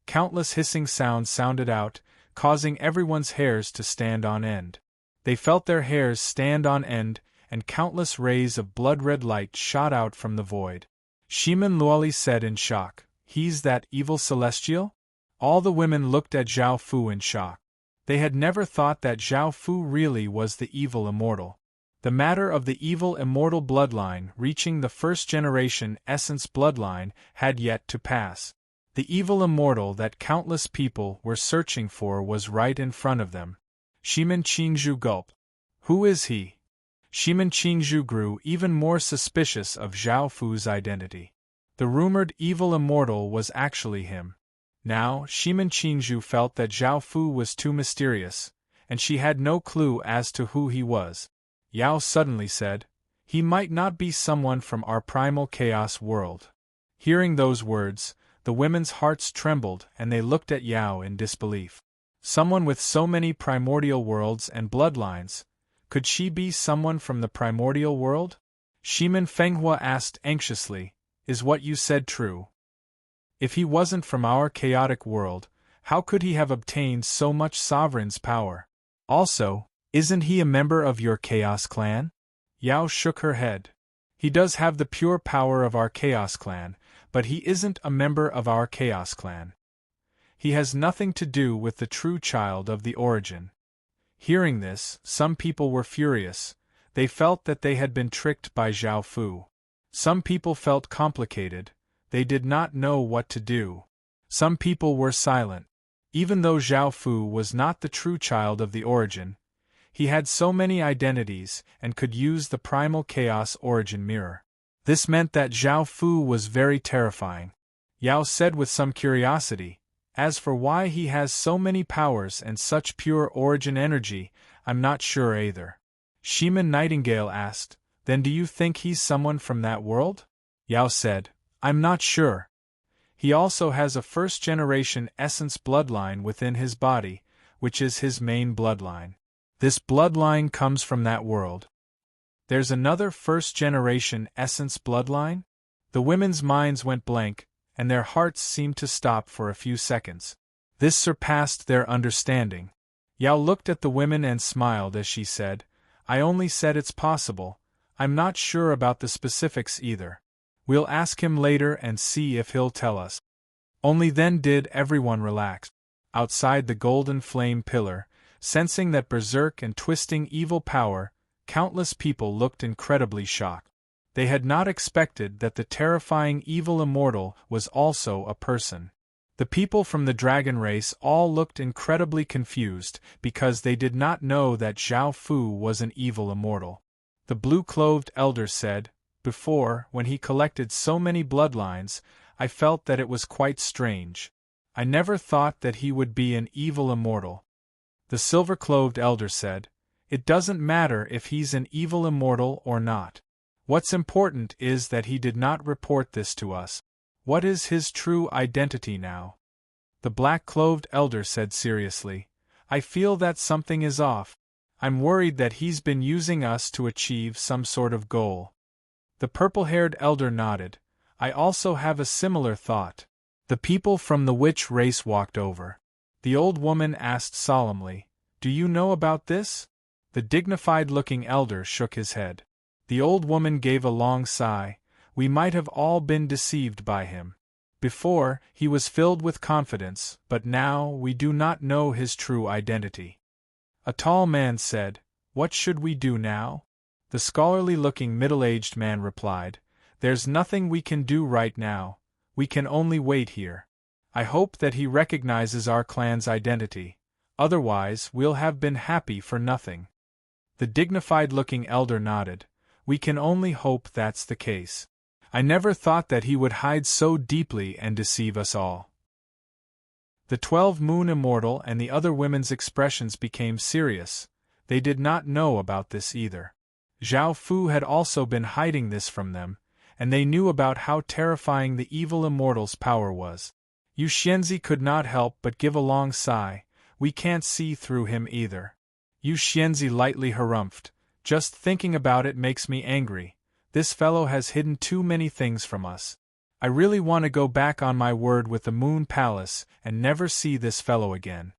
Countless hissing sounds sounded out, causing everyone's hairs to stand on end. They felt their hairs stand on end, and countless rays of blood-red light shot out from the void. Shimin Luoli said in shock, "He's that evil celestial?" All the women looked at Zhao Fu in shock. They had never thought that Zhao Fu really was the evil immortal. The matter of the evil immortal bloodline reaching the first-generation essence bloodline had yet to pass. The evil immortal that countless people were searching for was right in front of them. Shimin Qingzhu gulped. "Who is he?" Shimin Qingzhu grew even more suspicious of Zhao Fu's identity. The rumored evil immortal was actually him. Now, Shimin Qingzhu felt that Zhao Fu was too mysterious, and she had no clue as to who he was. Yao suddenly said, "He might not be someone from our primal chaos world." Hearing those words, the women's hearts trembled and they looked at Yao in disbelief. Someone with so many primordial worlds and bloodlines, could she be someone from the primordial world? Shimin Fenghua asked anxiously, "Is what you said true? If he wasn't from our chaotic world, how could he have obtained so much sovereign's power? Also, isn't he a member of your Chaos Clan?" Yao shook her head. "He does have the pure power of our Chaos Clan, but he isn't a member of our Chaos Clan. He has nothing to do with the true child of the origin." Hearing this, some people were furious. They felt that they had been tricked by Zhao Fu. Some people felt complicated. They did not know what to do. Some people were silent. Even though Zhao Fu was not the true child of the origin, he had so many identities and could use the primal chaos origin mirror. This meant that Zhao Fu was very terrifying. Yao said with some curiosity, "As for why he has so many powers and such pure origin energy, I'm not sure either." Shimin Nightingale asked, "Then do you think he's someone from that world?" Yao said, "I'm not sure. He also has a first-generation essence bloodline within his body, which is his main bloodline. This bloodline comes from that world." "There's another first-generation essence bloodline?" The women's minds went blank, and their hearts seemed to stop for a few seconds. This surpassed their understanding. Yao looked at the women and smiled as she said, "I only said it's possible. I'm not sure about the specifics either. We'll ask him later and see if he'll tell us." Only then did everyone relax. Outside the golden flame pillar, sensing that berserk and twisting evil power, countless people looked incredibly shocked. They had not expected that the terrifying evil immortal was also a person. The people from the dragon race all looked incredibly confused because they did not know that Zhao Fu was an evil immortal. The blue-clothed elder said, "Before, when he collected so many bloodlines, I felt that it was quite strange. I never thought that he would be an evil immortal." The silver-clothed elder said, "It doesn't matter if he's an evil immortal or not. What's important is that he did not report this to us. What is his true identity now?" The black-clothed elder said seriously, "I feel that something is off. I'm worried that he's been using us to achieve some sort of goal." The purple-haired elder nodded. "I also have a similar thought." The people from the witch race walked over. The old woman asked solemnly, "Do you know about this?" The dignified-looking elder shook his head. The old woman gave a long sigh. "We might have all been deceived by him. Before, he was filled with confidence, but now we do not know his true identity." A tall man said, "What should we do now?" The scholarly-looking middle-aged man replied, "There's nothing we can do right now. We can only wait here. I hope that he recognizes our clan's identity. Otherwise, we'll have been happy for nothing." The dignified-looking elder nodded. "We can only hope that's the case. I never thought that he would hide so deeply and deceive us all." The 12-moon immortal and the other women's expressions became serious. They did not know about this either. Zhao Fu had also been hiding this from them, and they knew about how terrifying the evil immortal's power was. Yu Xianzi could not help but give a long sigh. "We can't see through him either." Yu Xianzi lightly harumphed. "Just thinking about it makes me angry. This fellow has hidden too many things from us. I really want to go back on my word with the Moon Palace and never see this fellow again."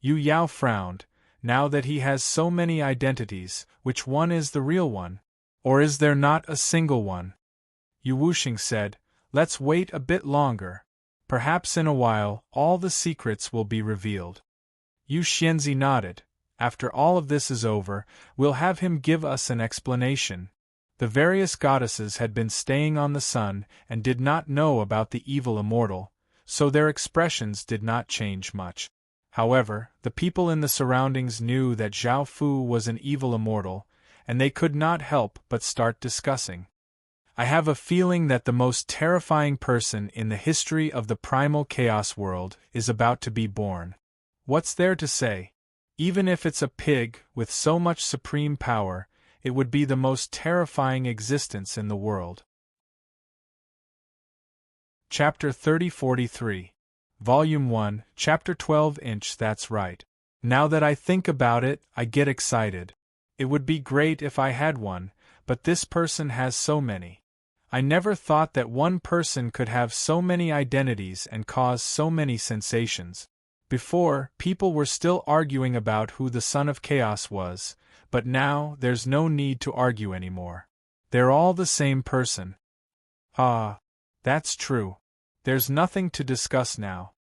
Yu Yao frowned. "Now that he has so many identities, which one is the real one? Or is there not a single one?" Yu Wuxing said, "Let's wait a bit longer. Perhaps in a while all the secrets will be revealed." Yu Xianzi nodded. "After all of this is over, we'll have him give us an explanation." The various goddesses had been staying on the sun and did not know about the evil immortal, so their expressions did not change much. However, the people in the surroundings knew that Zhao Fu was an evil immortal, and they could not help but start discussing. I have a feeling that the most terrifying person in the history of the primal chaos world is about to be born. What's there to say? Even if it's a pig with so much supreme power, it would be the most terrifying existence in the world. Chapter 3043. Volume 1, Chapter 12 Inch. That's right. Now that I think about it, I get excited. It would be great if I had one, but this person has so many. I never thought that one person could have so many identities and cause so many sensations. Before, people were still arguing about who the Son of Chaos was, but now there's no need to argue anymore. They're all the same person. Ah, that's true. There's nothing to discuss now.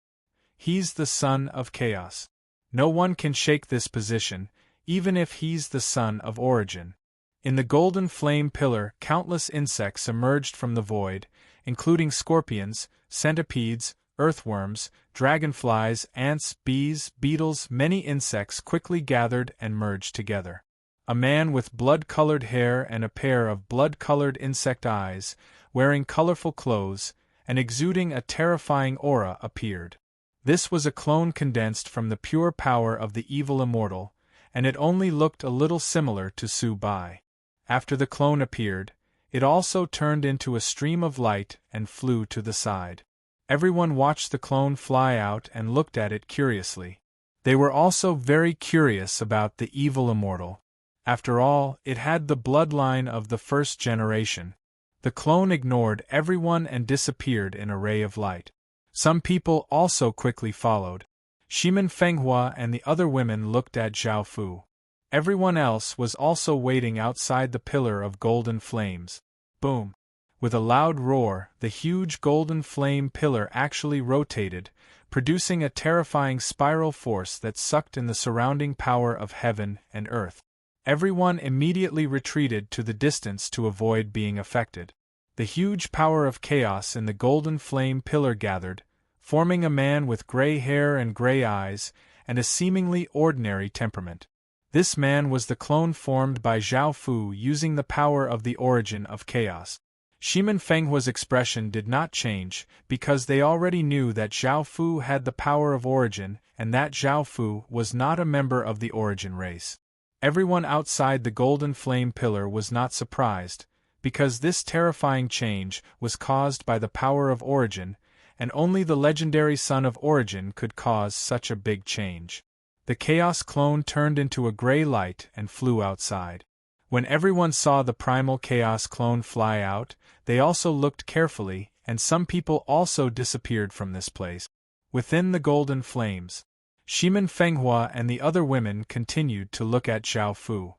He's the Son of Chaos. No one can shake this position, even if he's the Son of Origin. In the golden flame pillar, countless insects emerged from the void, including scorpions, centipedes, earthworms, dragonflies, ants, bees, beetles. Many insects quickly gathered and merged together. A man with blood-colored hair and a pair of blood-colored insect eyes, wearing colorful clothes, and exuding a terrifying aura appeared. This was a clone condensed from the pure power of the evil immortal, and it only looked a little similar to Su Bai. After the clone appeared, it also turned into a stream of light and flew to the side. Everyone watched the clone fly out and looked at it curiously. They were also very curious about the evil immortal. After all, it had the bloodline of the first generation. The clone ignored everyone and disappeared in a ray of light. Some people also quickly followed. Shimin Fenghua and the other women looked at Zhao Fu. Everyone else was also waiting outside the pillar of golden flames. Boom! With a loud roar, the huge golden flame pillar actually rotated, producing a terrifying spiral force that sucked in the surrounding power of heaven and earth. Everyone immediately retreated to the distance to avoid being affected. The huge power of chaos in the golden flame pillar gathered, forming a man with gray hair and gray eyes, and a seemingly ordinary temperament. This man was the clone formed by Zhao Fu using the power of the origin of chaos. Shimin Fenghua's expression did not change, because they already knew that Zhao Fu had the power of origin and that Zhao Fu was not a member of the origin race. Everyone outside the golden flame pillar was not surprised, because this terrifying change was caused by the power of origin, and only the legendary Son of Origin could cause such a big change. The Chaos clone turned into a gray light and flew outside. When everyone saw the primal Chaos clone fly out, they also looked carefully, and some people also disappeared from this place. Within the golden flames, Shimin Fenghua and the other women continued to look at Zhao Fu.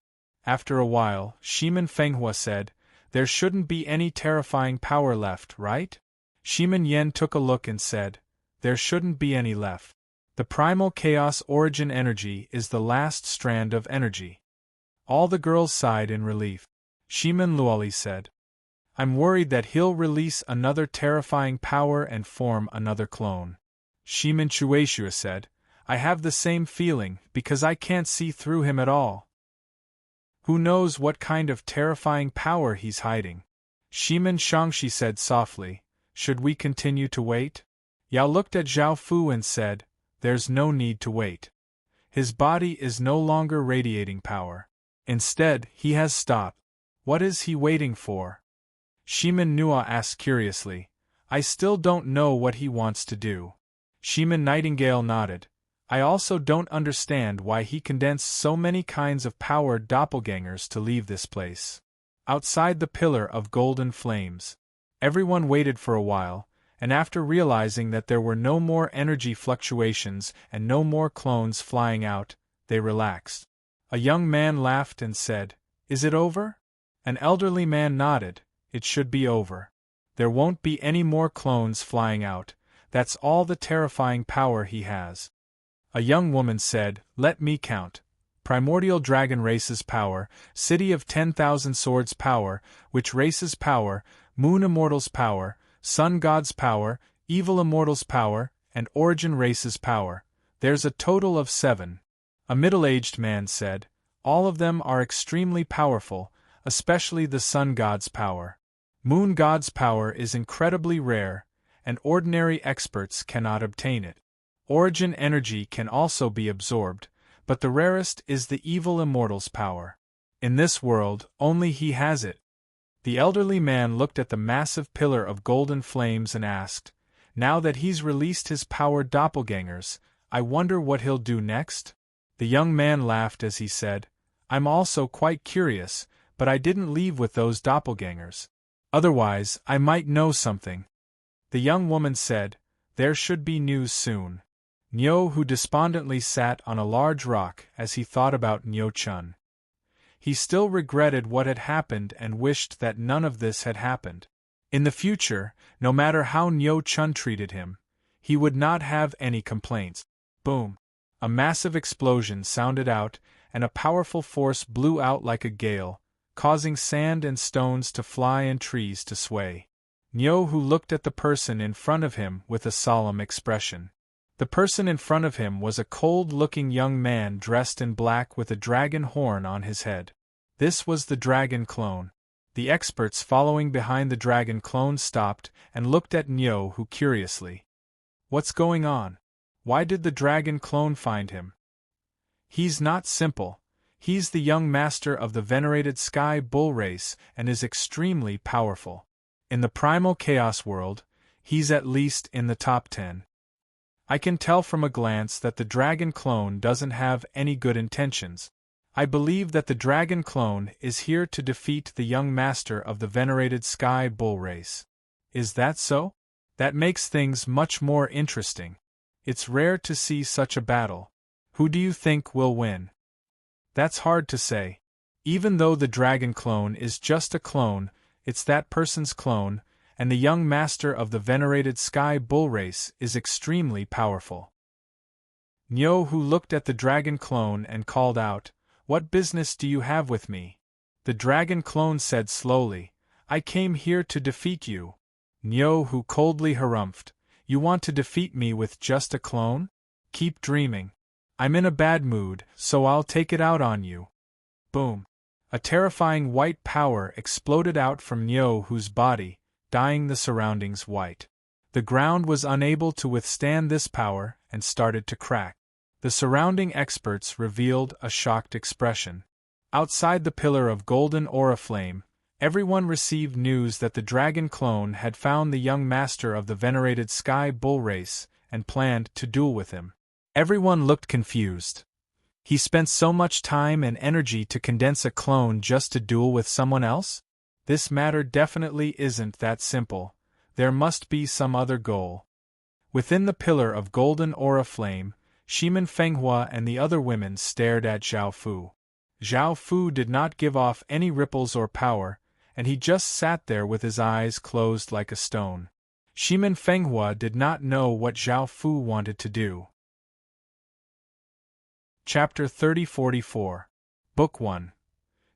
After a while, Shimin Fenghua said, "There shouldn't be any terrifying power left, right?" Shimin Yen took a look and said, "There shouldn't be any left. The primal chaos origin energy is the last strand of energy." All the girls sighed in relief. Shimin Luoli said, "I'm worried that he'll release another terrifying power and form another clone." Shimin Chueshua said, "I have the same feeling, because I can't see through him at all. Who knows what kind of terrifying power he's hiding?" Shimin Shangshi said softly, "Should we continue to wait?" Yao looked at Zhao Fu and said, "There's no need to wait. His body is no longer radiating power. Instead, he has stopped. What is he waiting for?" Shimin Nua asked curiously, "I still don't know what he wants to do." Shimin Nightingale nodded. "I also don't understand why he condensed so many kinds of powered doppelgangers to leave this place." Outside the pillar of golden flames, everyone waited for a while, and after realizing that there were no more energy fluctuations and no more clones flying out, they relaxed. A young man laughed and said, "Is it over?" An elderly man nodded, "It should be over. There won't be any more clones flying out, that's all the terrifying power he has." A young woman said, "Let me count. Primordial Dragon Race's power, City of 10,000 Swords power, Witch Race's power, Moon Immortal's power, Sun God's power, Evil Immortal's power, and Origin Race's power. There's a total of 7. A middle-aged man said, "All of them are extremely powerful, especially the Sun God's power." Moon God's power is incredibly rare, and ordinary experts cannot obtain it. Origin energy can also be absorbed, but the rarest is the evil immortal's power. In this world, only he has it. The elderly man looked at the massive pillar of golden flames and asked, "Now that he's released his power doppelgangers, I wonder what he'll do next?" The young man laughed as he said, "I'm also quite curious, but I didn't leave with those doppelgangers. Otherwise, I might know something." The young woman said, "There should be news soon." Nyo, who despondently sat on a large rock as he thought about Nyo-chun. He still regretted what had happened and wished that none of this had happened. In the future, no matter how Nyo-chun treated him, he would not have any complaints. Boom! A massive explosion sounded out, and a powerful force blew out like a gale, causing sand and stones to fly and trees to sway. Nyo, who looked at the person in front of him with a solemn expression. The person in front of him was a cold-looking young man dressed in black with a dragon horn on his head. This was the dragon clone. The experts following behind the dragon clone stopped and looked at Nyo, who curiously. "What's going on? Why did the dragon clone find him?" "He's not simple. He's the young master of the venerated Sky Bull race and is extremely powerful. In the primal chaos world, he's at least in the top 10. I can tell from a glance that the dragon clone doesn't have any good intentions. I believe that the dragon clone is here to defeat the young master of the venerated Sky Bull race." "Is that so? That makes things much more interesting. It's rare to see such a battle. Who do you think will win?" "That's hard to say. Even though the dragon clone is just a clone, it's that person's clone, and the young master of the venerated Sky Bull race is extremely powerful." Nyo, who looked at the dragon clone and called out, "What business do you have with me?" The dragon clone said slowly, "I came here to defeat you." Nyo, who coldly harumphed, "You want to defeat me with just a clone? Keep dreaming. I'm in a bad mood, so I'll take it out on you." Boom! A terrifying white power exploded out from Nyo, whose body, dyeing the surroundings white. The ground was unable to withstand this power and started to crack. The surrounding experts revealed a shocked expression. Outside the pillar of golden aura flame, everyone received news that the dragon clone had found the young master of the venerated Sky Bull race and planned to duel with him. Everyone looked confused. He spent so much time and energy to condense a clone just to duel with someone else? This matter definitely isn't that simple. There must be some other goal. Within the pillar of golden aura flame, Shimin Fenghua and the other women stared at Zhao Fu. Zhao Fu did not give off any ripples or power, and he just sat there with his eyes closed like a stone. Shimin Fenghua did not know what Zhao Fu wanted to do. Chapter 3044. Book 1.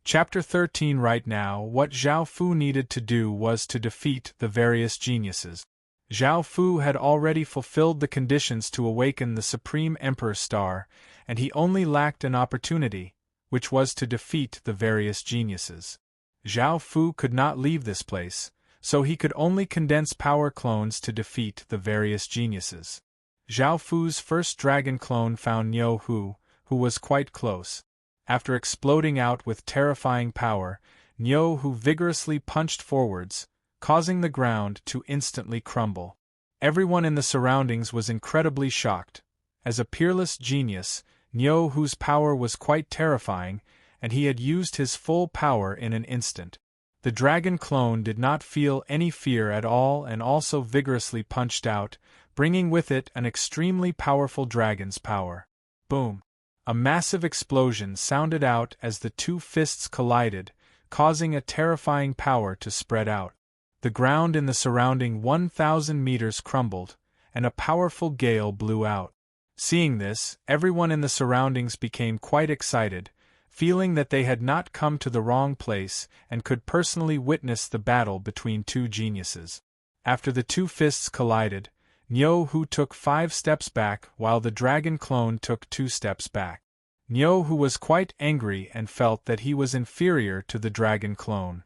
Chapter 13. Right now, what Zhao Fu needed to do was to defeat the various geniuses. Zhao Fu had already fulfilled the conditions to awaken the Supreme Emperor Star, and he only lacked an opportunity, which was to defeat the various geniuses. Zhao Fu could not leave this place, so he could only condense power clones to defeat the various geniuses. Zhao Fu's first dragon clone found Nyo Hu, who was quite close. After exploding out with terrifying power, Nyo Hu vigorously punched forwards, causing the ground to instantly crumble. Everyone in the surroundings was incredibly shocked. As a peerless genius, Nyo Hu's power was quite terrifying, and he had used his full power in an instant. The dragon clone did not feel any fear at all and also vigorously punched out, bringing with it an extremely powerful dragon's power. Boom! A massive explosion sounded out as the two fists collided, causing a terrifying power to spread out. The ground in the surrounding 1,000 meters crumbled, and a powerful gale blew out. Seeing this, everyone in the surroundings became quite excited, feeling that they had not come to the wrong place and could personally witness the battle between two geniuses. After the two fists collided, Nyo Hu took 5 steps back while the dragon clone took 2 steps back. Nyo Hu was quite angry and felt that he was inferior to the dragon clone.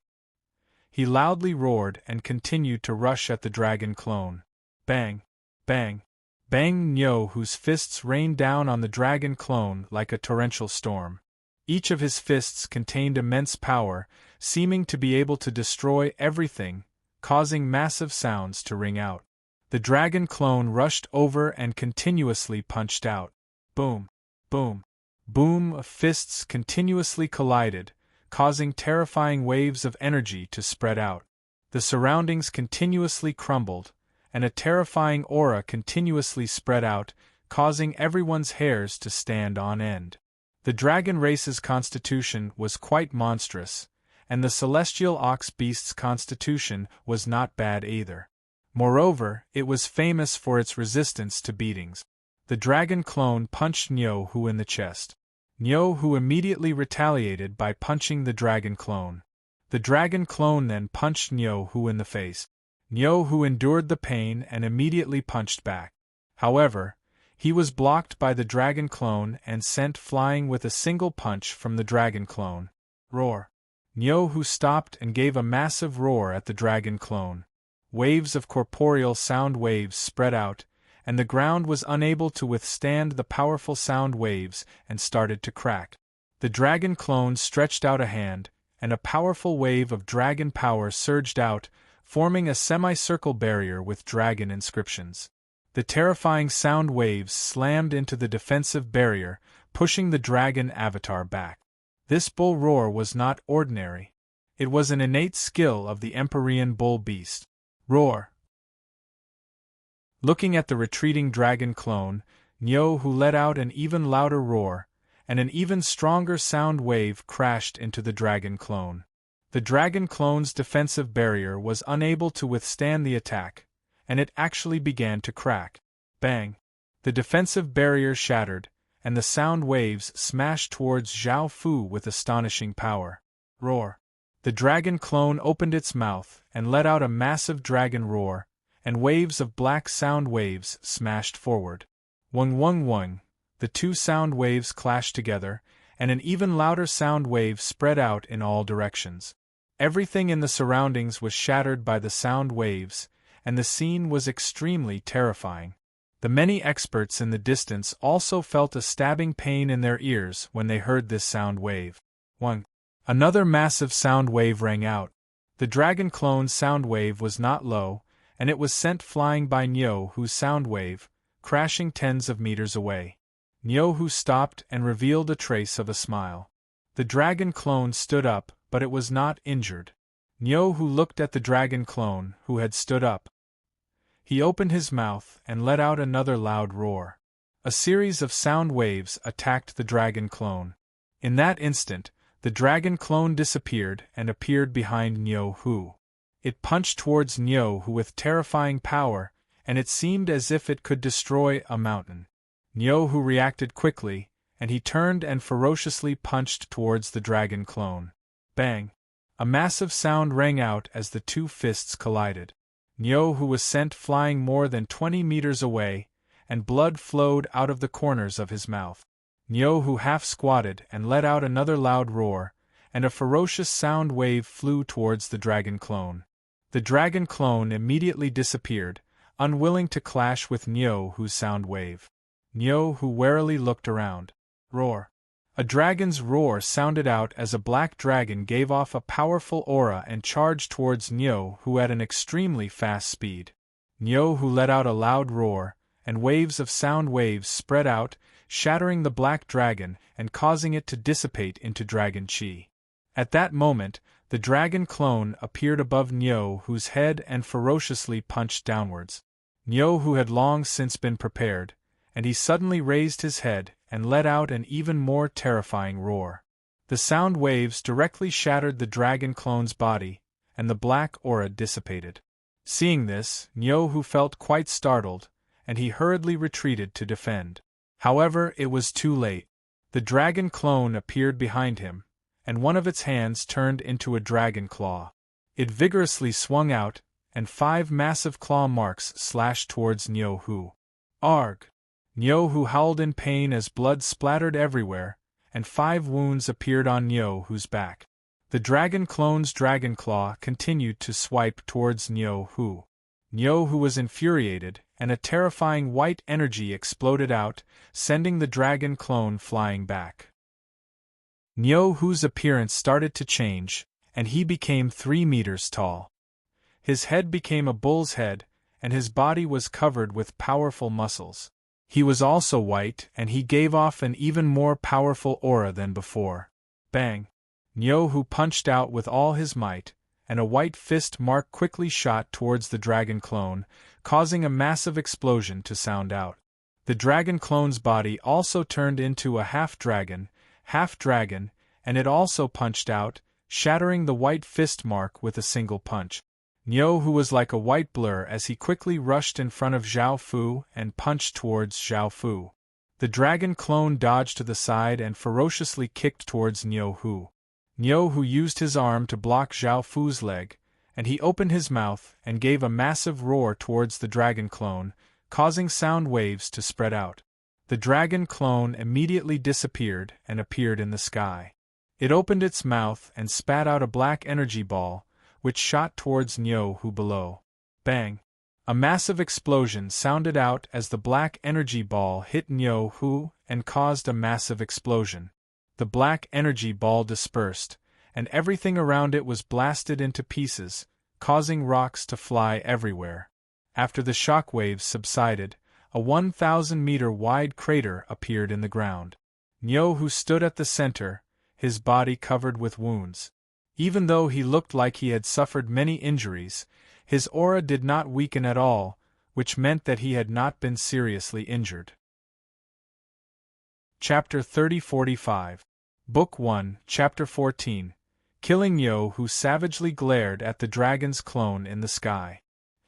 he loudly roared and continued to rush at the dragon clone. Bang! Bang! Bang! Nyohu's fists rained down on the dragon clone like a torrential storm. Each of his fists contained immense power, seeming to be able to destroy everything, causing massive sounds to ring out. The dragon clone rushed over and continuously punched out. Boom! Boom! Boom! Fists continuously collided, causing terrifying waves of energy to spread out. The surroundings continuously crumbled, and a terrifying aura continuously spread out, causing everyone's hairs to stand on end. The dragon race's constitution was quite monstrous, and the celestial ox beast's constitution was not bad either. Moreover, it was famous for its resistance to beatings. The dragon clone punched Nyohu in the chest. Nyohu immediately retaliated by punching the dragon clone. The dragon clone then punched Nyohu in the face. Nyohu endured the pain and immediately punched back. However, he was blocked by the dragon clone and sent flying with a single punch from the dragon clone. Roar! Nyohu stopped and gave a massive roar at the dragon clone. Waves of corporeal sound waves spread out, and the ground was unable to withstand the powerful sound waves and started to crack. The dragon clone stretched out a hand, and a powerful wave of dragon power surged out, forming a semicircle barrier with dragon inscriptions. The terrifying sound waves slammed into the defensive barrier, pushing the dragon avatar back. This bull roar was not ordinary. It was an innate skill of the Empyrean bull beast. Roar! Looking at the retreating dragon clone, Nyohu let out an even louder roar, and an even stronger sound wave crashed into the dragon clone. The dragon clone's defensive barrier was unable to withstand the attack, and it actually began to crack. Bang! The defensive barrier shattered, and the sound waves smashed towards Zhao Fu with astonishing power. Roar! The dragon clone opened its mouth and let out a massive dragon roar, and waves of black sound waves smashed forward. Wung wung wung! The two sound waves clashed together, and an even louder sound wave spread out in all directions. Everything in the surroundings was shattered by the sound waves, and the scene was extremely terrifying. The many experts in the distance also felt a stabbing pain in their ears when they heard this sound wave. Wung! Another massive sound wave rang out. The dragon clone's sound wave was not low, and it was sent flying by Nyohu's sound wave, crashing tens of meters away. Nyohu stopped and revealed a trace of a smile. The dragon clone stood up, but it was not injured. Nyohu looked at the dragon clone, who had stood up. He opened his mouth and let out another loud roar. A series of sound waves attacked the dragon clone. In that instant, the dragon clone disappeared and appeared behind Nyohu. It punched towards Nyohu with terrifying power, and it seemed as if it could destroy a mountain. Nyohu reacted quickly, and he turned and ferociously punched towards the dragon clone. Bang! A massive sound rang out as the two fists collided. Nyohu was sent flying more than 20 meters away, and blood flowed out of the corners of his mouth. Nyohu half squatted and let out another loud roar, and a ferocious sound wave flew towards the dragon clone. The dragon clone immediately disappeared, unwilling to clash with Nyohu's sound wave. Nyohu warily looked around. Roar! A dragon's roar sounded out as a black dragon gave off a powerful aura and charged towards Nyohu at an extremely fast speed. Nyohu let out a loud roar, and waves of sound waves spread out, shattering the black dragon and causing it to dissipate into dragon chi. At that moment, the dragon clone appeared above Nyohu's head and ferociously punched downwards. Nyohu had long since been prepared, and he suddenly raised his head and let out an even more terrifying roar. The sound waves directly shattered the dragon clone's body, and the black aura dissipated. Seeing this, Nyohu felt quite startled, and he hurriedly retreated to defend. However, it was too late. The dragon clone appeared behind him, and one of its hands turned into a dragon claw. It vigorously swung out, and 5 massive claw marks slashed towards Nyohu. Arg! Nyohu howled in pain as blood splattered everywhere, and 5 wounds appeared on Nyohu's back. The dragon clone's dragon claw continued to swipe towards Nyo-Hu. Nyo-Hu was infuriated, and a terrifying white energy exploded out, sending the dragon clone flying back. Nyo-Hu's appearance started to change, and he became 3 meters tall. His head became a bull's head, and his body was covered with powerful muscles. He was also white, and he gave off an even more powerful aura than before. Bang! Nyo-Hu punched out with all his might, and a white fist mark quickly shot towards the dragon clone, causing a massive explosion to sound out. The dragon clone's body also turned into a half-dragon, and it also punched out, shattering the white fist mark with a single punch. Nyo-Hu was like a white blur as he quickly rushed in front of Zhao Fu and punched towards Zhao Fu. The dragon clone dodged to the side and ferociously kicked towards Nyo-Hu. Nyo-Hu used his arm to block Zhao Fu's leg, and he opened his mouth and gave a massive roar towards the dragon clone, causing sound waves to spread out. The dragon clone immediately disappeared and appeared in the sky. It opened its mouth and spat out a black energy ball, which shot towards Nyo-Hu below. Bang! A massive explosion sounded out as the black energy ball hit Nyo-Hu and caused a massive explosion. The black energy ball dispersed, and everything around it was blasted into pieces, causing rocks to fly everywhere. After the shock waves subsided, a 1,000-meter-wide crater appeared in the ground. Nyo-Hu stood at the center, his body covered with wounds. Even though he looked like he had suffered many injuries, his aura did not weaken at all, which meant that he had not been seriously injured. Chapter 30-45. Book 1, Chapter 14. Killing Nyo-Hu savagely glared at the dragon's clone in the sky.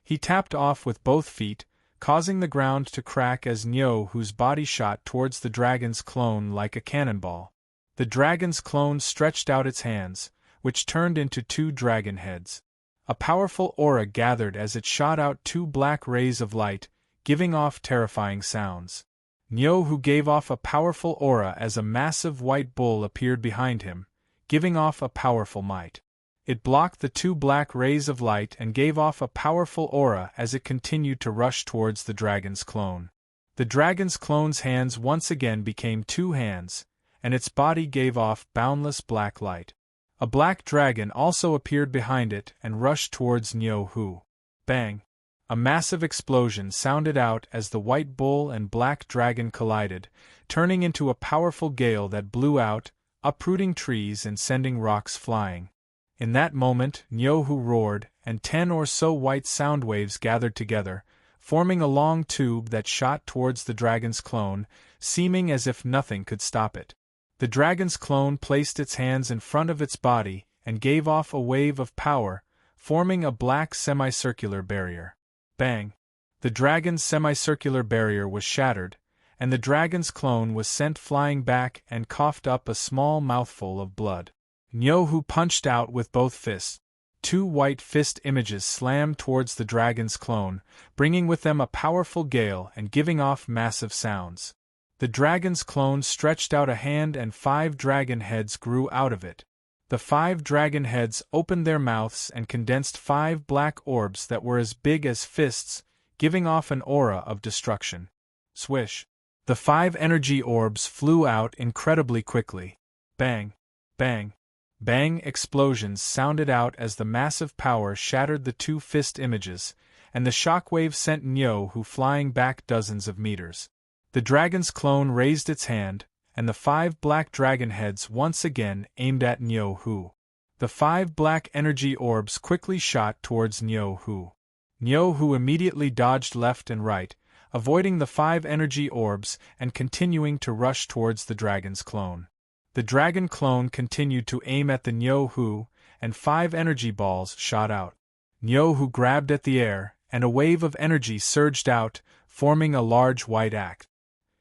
He tapped off with both feet, causing the ground to crack as Nyo-Hu's body shot towards the dragon's clone like a cannonball. The dragon's clone stretched out its hands, which turned into 2 dragon heads. A powerful aura gathered as it shot out 2 black rays of light, giving off terrifying sounds. Nyo-Hu gave off a powerful aura as a massive white bull appeared behind him, giving off a powerful might. It blocked the 2 black rays of light and gave off a powerful aura as it continued to rush towards the dragon's clone. The dragon's clone's hands once again became 2 hands, and its body gave off boundless black light. A black dragon also appeared behind it and rushed towards Nyo-Hu. Bang! A massive explosion sounded out as the white bull and black dragon collided, turning into a powerful gale that blew out, uprooting trees and sending rocks flying. In that moment, Nyo-Hu roared, and 10 or so white sound waves gathered together, forming a long tube that shot towards the dragon's clone, seeming as if nothing could stop it. The dragon's clone placed its hands in front of its body and gave off a wave of power, forming a black semicircular barrier. Bang! The dragon's semicircular barrier was shattered, and the dragon's clone was sent flying back and coughed up a small mouthful of blood. Nyo-Hu punched out with both fists. 2 white fist images slammed towards the dragon's clone, bringing with them a powerful gale and giving off massive sounds. The dragon's clone stretched out a hand and 5 dragon heads grew out of it. The 5 dragon heads opened their mouths and condensed 5 black orbs that were as big as fists, giving off an aura of destruction. Swish! The 5 energy orbs flew out incredibly quickly. Bang! Bang! Bang! Explosions sounded out as the massive power shattered the 2 fist images, and the shockwave sent Nyo-Hu flying back dozens of meters. The dragon's clone raised its hand, and the 5 black dragon heads once again aimed at Nyo-Hu. The 5 black energy orbs quickly shot towards Nyo-Hu. Nyo-Hu immediately dodged left and right, avoiding the 5 energy orbs and continuing to rush towards the dragon's clone. The dragon clone continued to aim at the Nyo-Hu, and 5 energy balls shot out. Nyo-Hu grabbed at the air, and a wave of energy surged out, forming a large white axe.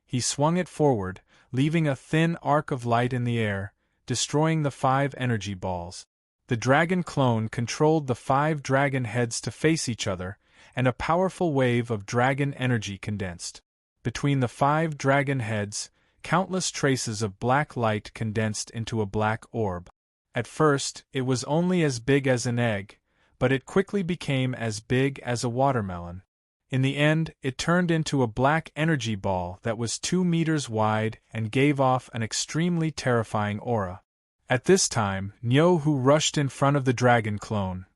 He swung it forward, leaving a thin arc of light in the air, destroying the 5 energy balls. The dragon clone controlled the 5 dragon heads to face each other, and a powerful wave of dragon energy condensed. Between the 5 dragon heads, countless traces of black light condensed into a black orb. At first, it was only as big as an egg, but it quickly became as big as a watermelon. In the end, it turned into a black energy ball that was 2 meters wide and gave off an extremely terrifying aura. At this time, Nyohu rushed in front of the dragon clone.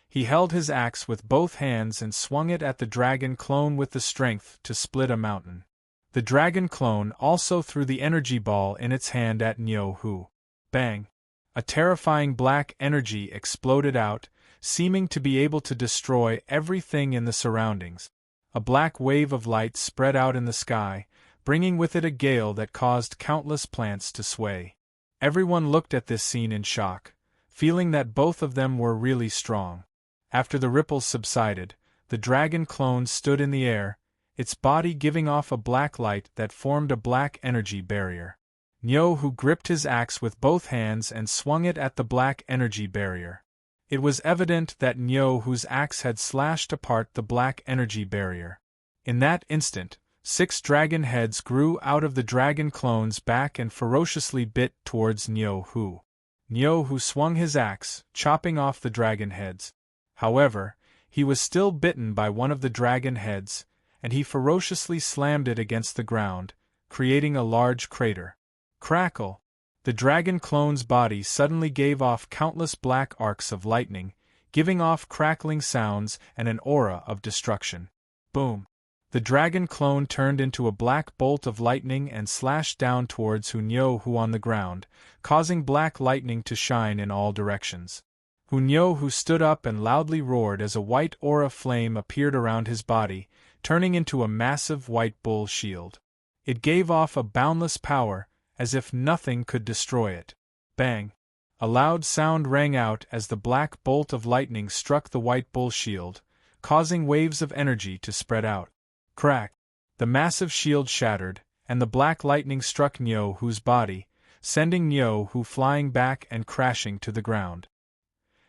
He held his axe with both hands and swung it at the dragon clone with the strength to split a mountain. The dragon clone also threw the energy ball in its hand at Nyohu. Bang! A terrifying black energy exploded out, seeming to be able to destroy everything in the surroundings. A black wave of light spread out in the sky, bringing with it a gale that caused countless plants to sway. Everyone looked at this scene in shock, feeling that both of them were really strong. After the ripples subsided, the dragon clone stood in the air, its body giving off a black light that formed a black energy barrier. Nyohu gripped his axe with both hands and swung it at the black energy barrier. It was evident that Nyohu's axe had slashed apart the black energy barrier. In that instant, 6 dragon heads grew out of the dragon clone's back and ferociously bit towards Nyohu. Nyohu swung his axe, chopping off the dragon heads. However, he was still bitten by one of the dragon heads, and he ferociously slammed it against the ground, creating a large crater. Crackle! The dragon clone's body suddenly gave off countless black arcs of lightning, giving off crackling sounds and an aura of destruction. Boom! The dragon clone turned into a black bolt of lightning and slashed down towards Nyohu on the ground, causing black lightning to shine in all directions. Nyohu stood up and loudly roared as a white aura flame appeared around his body, turning into a massive white bull shield. It gave off a boundless power, as if nothing could destroy it. Bang! A loud sound rang out as the black bolt of lightning struck the white bull shield, causing waves of energy to spread out. Crack! The massive shield shattered, and the black lightning struck Nyohu's body, sending Nyohu flying back and crashing to the ground.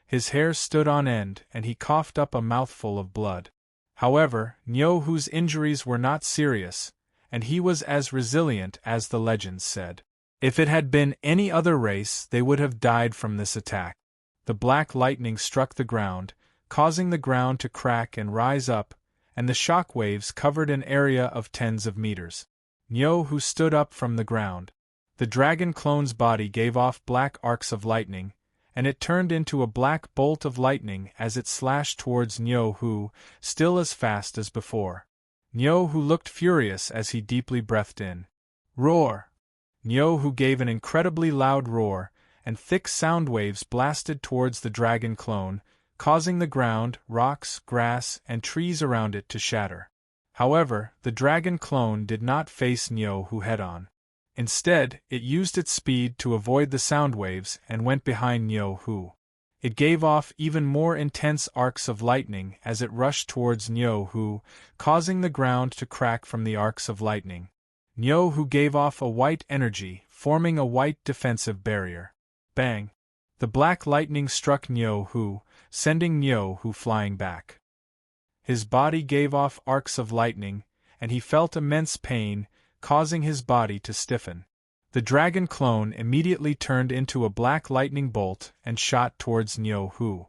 His hair stood on end and he coughed up a mouthful of blood. However, Nyohu's injuries were not serious, and he was as resilient as the legends said. If it had been any other race, they would have died from this attack. The black lightning struck the ground, causing the ground to crack and rise up, and the shock waves covered an area of tens of meters. Nyohu stood up from the ground. The dragon clone's body gave off black arcs of lightning, and it turned into a black bolt of lightning as it slashed towards Nyohu, still as fast as before. Nyohu looked furious as he deeply breathed in. Roar! Nyohu gave an incredibly loud roar, and thick sound waves blasted towards the dragon clone, causing the ground, rocks, grass, and trees around it to shatter. However, the dragon clone did not face Nyohu head-on. Instead, it used its speed to avoid the sound waves and went behind Nyohu. It gave off even more intense arcs of lightning as it rushed towards Nyohu, causing the ground to crack from the arcs of lightning. Nyohu gave off a white energy, forming a white defensive barrier. Bang! The black lightning struck Nyohu, sending Nyohu flying back. His body gave off arcs of lightning, and he felt immense pain, causing his body to stiffen. The dragon clone immediately turned into a black lightning bolt and shot towards Nyohu.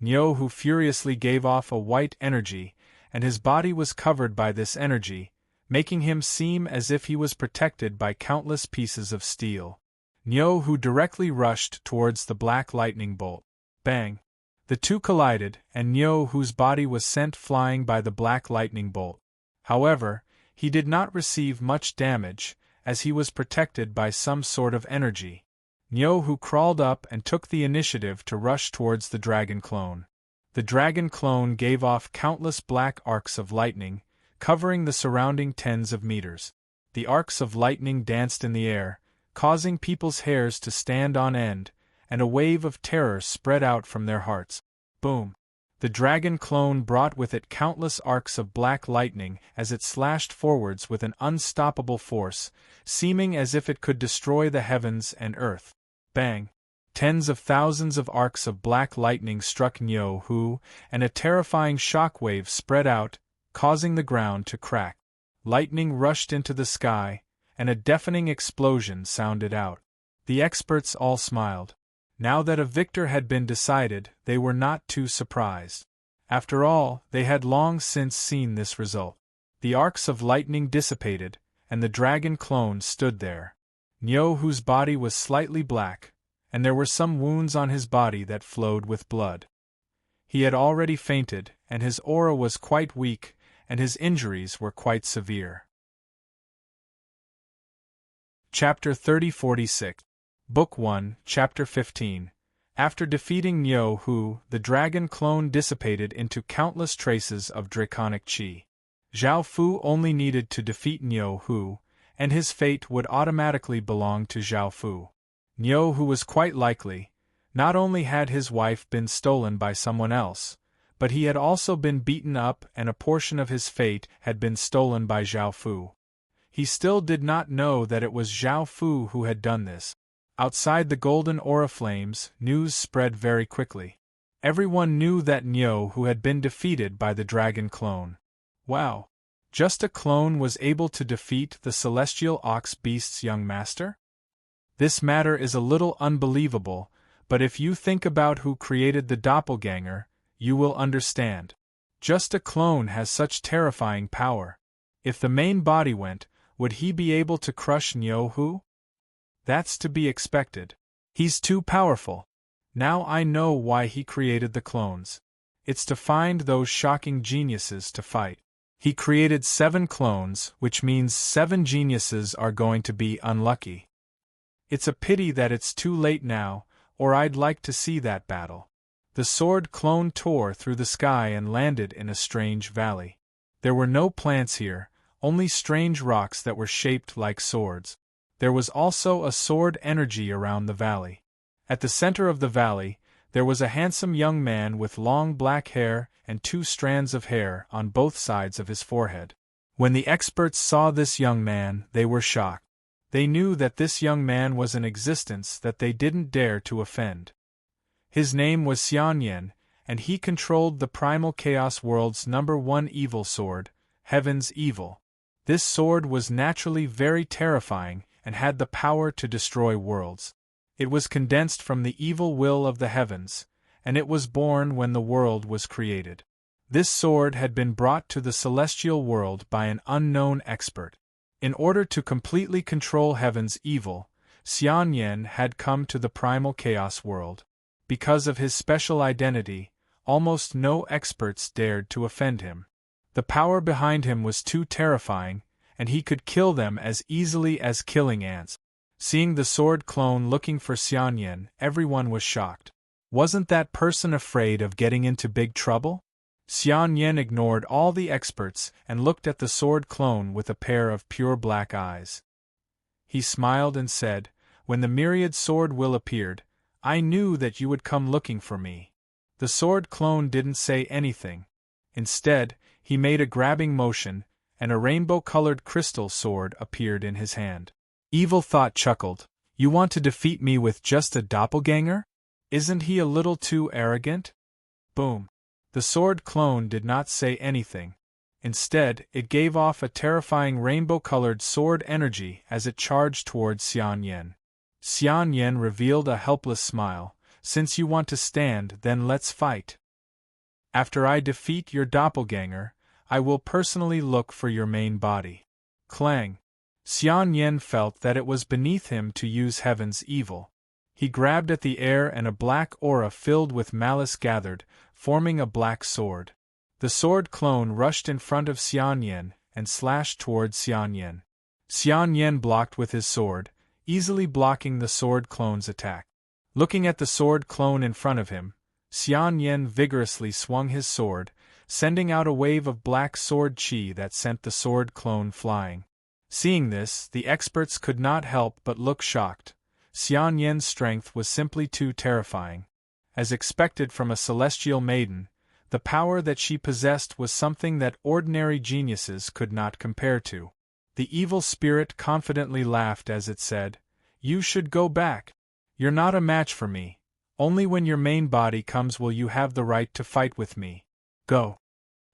Nyohu furiously gave off a white energy, and his body was covered by this energy, making him seem as if he was protected by countless pieces of steel. Nyohu directly rushed towards the black lightning bolt. Bang! The two collided, and Nyohu's body was sent flying by the black lightning bolt. However, he did not receive much damage, as he was protected by some sort of energy. Nyohu crawled up and took the initiative to rush towards the dragon clone. The dragon clone gave off countless black arcs of lightning, covering the surrounding tens of meters. The arcs of lightning danced in the air, causing people's hairs to stand on end, and a wave of terror spread out from their hearts. Boom! The dragon clone brought with it countless arcs of black lightning as it slashed forwards with an unstoppable force, seeming as if it could destroy the heavens and earth. Bang! Tens of thousands of arcs of black lightning struck Nyohu, and a terrifying shock wave spread out, causing the ground to crack. Lightning rushed into the sky, and a deafening explosion sounded out. The experts all smiled. Now that a victor had been decided, they were not too surprised. After all, they had long since seen this result. The arcs of lightning dissipated, and the dragon clone stood there. Nyo, whose body was slightly black, and there were some wounds on his body that flowed with blood. He had already fainted, and his aura was quite weak, and his injuries were quite severe. Chapter 3046. Book 1, Chapter 15. After defeating Nyo, who, the dragon clone dissipated into countless traces of draconic chi. Zhao Fu only needed to defeat Nyo, who, and his fate would automatically belong to Zhao Fu. Nyo, who was quite likely, not only had his wife been stolen by someone else, but he had also been beaten up and a portion of his fate had been stolen by Zhao Fu. He still did not know that it was Zhao Fu who had done this. Outside the golden aura flames, news spread very quickly. Everyone knew that Nyo, who had been defeated by the dragon clone. Wow! Just a clone was able to defeat the celestial ox beast's young master? This matter is a little unbelievable, but if you think about who created the doppelganger, you will understand. Just a clone has such terrifying power. If the main body went, would he be able to crush Nyo Hu? That's to be expected. He's too powerful. Now I know why he created the clones. It's to find those shocking geniuses to fight. He created 7 clones, which means 7 geniuses are going to be unlucky. It's a pity that it's too late now, or I'd like to see that battle. The sword clone tore through the sky and landed in a strange valley. There were no plants here, only strange rocks that were shaped like swords. There was also a sword energy around the valley. At the center of the valley, there was a handsome young man with long black hair and 2 strands of hair on both sides of his forehead. When the experts saw this young man, they were shocked. They knew that this young man was an existence that they didn't dare to offend. His name was Xianyan, and he controlled the primal chaos world's #1 evil sword, Heaven's Evil. This sword was naturally very terrifying and had the power to destroy worlds. It was condensed from the evil will of the heavens, and it was born when the world was created. This sword had been brought to the celestial world by an unknown expert. In order to completely control Heaven's evil, Xianyan had come to the primal chaos world. Because of his special identity, almost no experts dared to offend him. The power behind him was too terrifying, and he could kill them as easily as killing ants. Seeing the sword clone looking for Xianyan, everyone was shocked. Wasn't that person afraid of getting into big trouble? Xianyan ignored all the experts and looked at the sword clone with a pair of pure black eyes. He smiled and said, "When the myriad sword will appeared, I knew that you would come looking for me." The sword clone didn't say anything. Instead, he made a grabbing motion, and a rainbow-colored crystal sword appeared in his hand. Evil Thought chuckled, "You want to defeat me with just a doppelganger? Isn't he a little too arrogant?" Boom. The sword clone did not say anything. Instead, it gave off a terrifying rainbow-colored sword energy as it charged towards Xianyan. Xianyan revealed a helpless smile. "Since you want to stand, then let's fight. After I defeat your doppelganger, I will personally look for your main body." Clang! Xianyan felt that it was beneath him to use Heaven's evil. He grabbed at the air and a black aura filled with malice gathered, forming a black sword. The sword clone rushed in front of Xianyan and slashed towards Xianyan. Xianyan blocked with his sword, easily blocking the sword clone's attack. Looking at the sword clone in front of him, Xianyan vigorously swung his sword, sending out a wave of black sword chi that sent the sword clone flying. Seeing this, the experts could not help but look shocked. Xianyan's strength was simply too terrifying. As expected from a celestial maiden, the power that she possessed was something that ordinary geniuses could not compare to. The evil spirit confidently laughed as it said, "You should go back. You're not a match for me. Only when your main body comes will you have the right to fight with me. Go."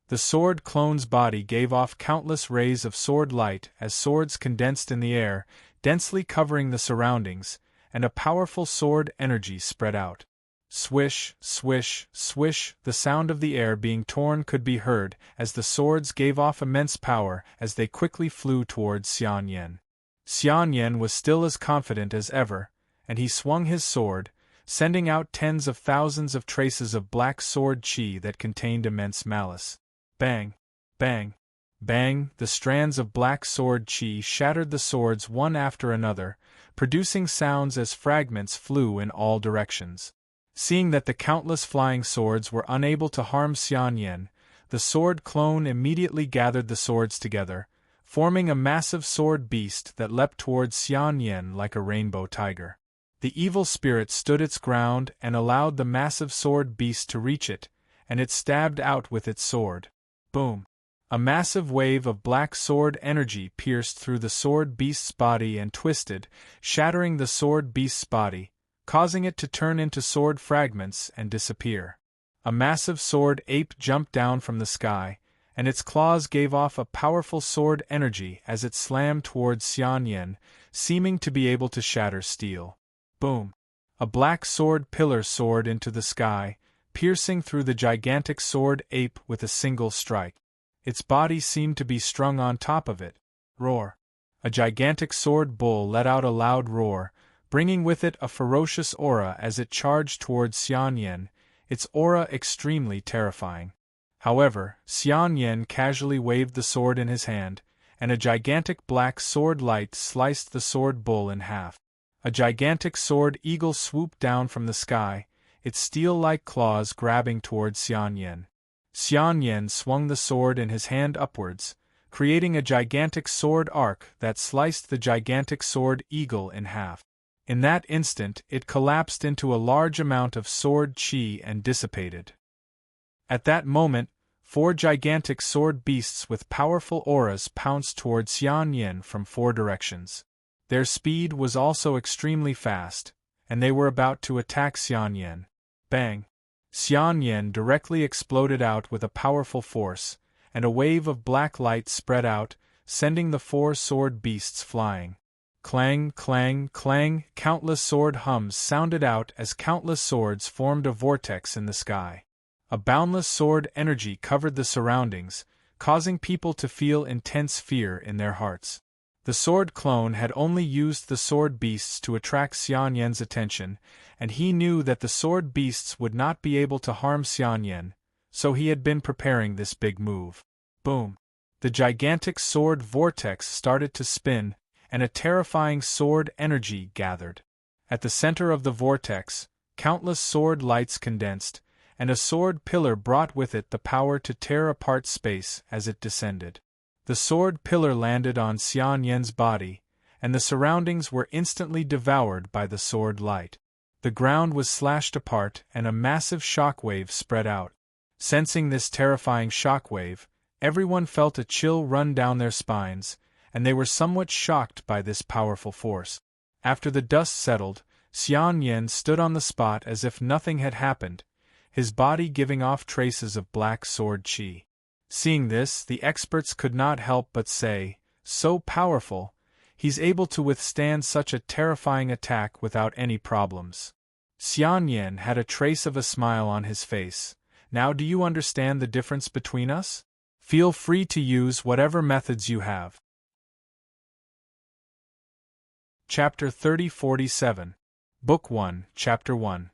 The sword clone's body gave off countless rays of sword light as swords condensed in the air, densely covering the surroundings, and a powerful sword energy spread out. Swish, swish, swish, the sound of the air being torn could be heard as the swords gave off immense power as they quickly flew towards Xian Yan. Xian Yan was still as confident as ever, and he swung his sword, sending out tens of thousands of traces of black sword chi that contained immense malice. Bang! Bang! Bang! The strands of black sword chi shattered the swords one after another, producing sounds as fragments flew in all directions. Seeing that the countless flying swords were unable to harm Xian Yan, the sword clone immediately gathered the swords together, forming a massive sword beast that leapt towards Xian Yan like a rainbow tiger. The evil spirit stood its ground and allowed the massive sword beast to reach it, and it stabbed out with its sword. Boom! A massive wave of black sword energy pierced through the sword beast's body and twisted, shattering the sword beast's body, causing it to turn into sword fragments and disappear. A massive sword ape jumped down from the sky, and its claws gave off a powerful sword energy as it slammed towards Xian Yan, seeming to be able to shatter steel. Boom! A black sword pillar soared into the sky, piercing through the gigantic sword ape with a single strike. Its body seemed to be strung on top of it. Roar! A gigantic sword bull let out a loud roar, bringing with it a ferocious aura as it charged towards Xian Yan, its aura extremely terrifying. However, Xian Yan casually waved the sword in his hand, and a gigantic black sword light sliced the sword bull in half. A gigantic sword eagle swooped down from the sky, its steel-like claws grabbing towards Xian Yan. Xian Yan swung the sword in his hand upwards, creating a gigantic sword arc that sliced the gigantic sword eagle in half. In that instant it collapsed into a large amount of sword chi and dissipated. At that moment, 4 gigantic sword beasts with powerful auras pounced towards Xian Yan from 4 directions. Their speed was also extremely fast, and they were about to attack Xian Yan. Bang! Xian Yan directly exploded out with a powerful force, and a wave of black light spread out, sending the 4 sword beasts flying. Clang, clang, clang, countless sword hums sounded out as countless swords formed a vortex in the sky. A boundless sword energy covered the surroundings, causing people to feel intense fear in their hearts. The sword clone had only used the sword beasts to attract Xian Yan's attention, and he knew that the sword beasts would not be able to harm Xian Yan, so he had been preparing this big move. Boom! The gigantic sword vortex started to spin, and a terrifying sword energy gathered. At the center of the vortex, countless sword lights condensed, and a sword pillar brought with it the power to tear apart space as it descended. The sword pillar landed on Xian Yan's body, and the surroundings were instantly devoured by the sword light. The ground was slashed apart and a massive shockwave spread out. Sensing this terrifying shockwave, everyone felt a chill run down their spines, and they were somewhat shocked by this powerful force. After the dust settled, Xian Yan stood on the spot as if nothing had happened, his body giving off traces of black sword chi. Seeing this, the experts could not help but say, "So powerful, he's able to withstand such a terrifying attack without any problems." Xian Yan had a trace of a smile on his face. "Now do you understand the difference between us? Feel free to use whatever methods you have." Chapter 3047. Book 1, Chapter 1.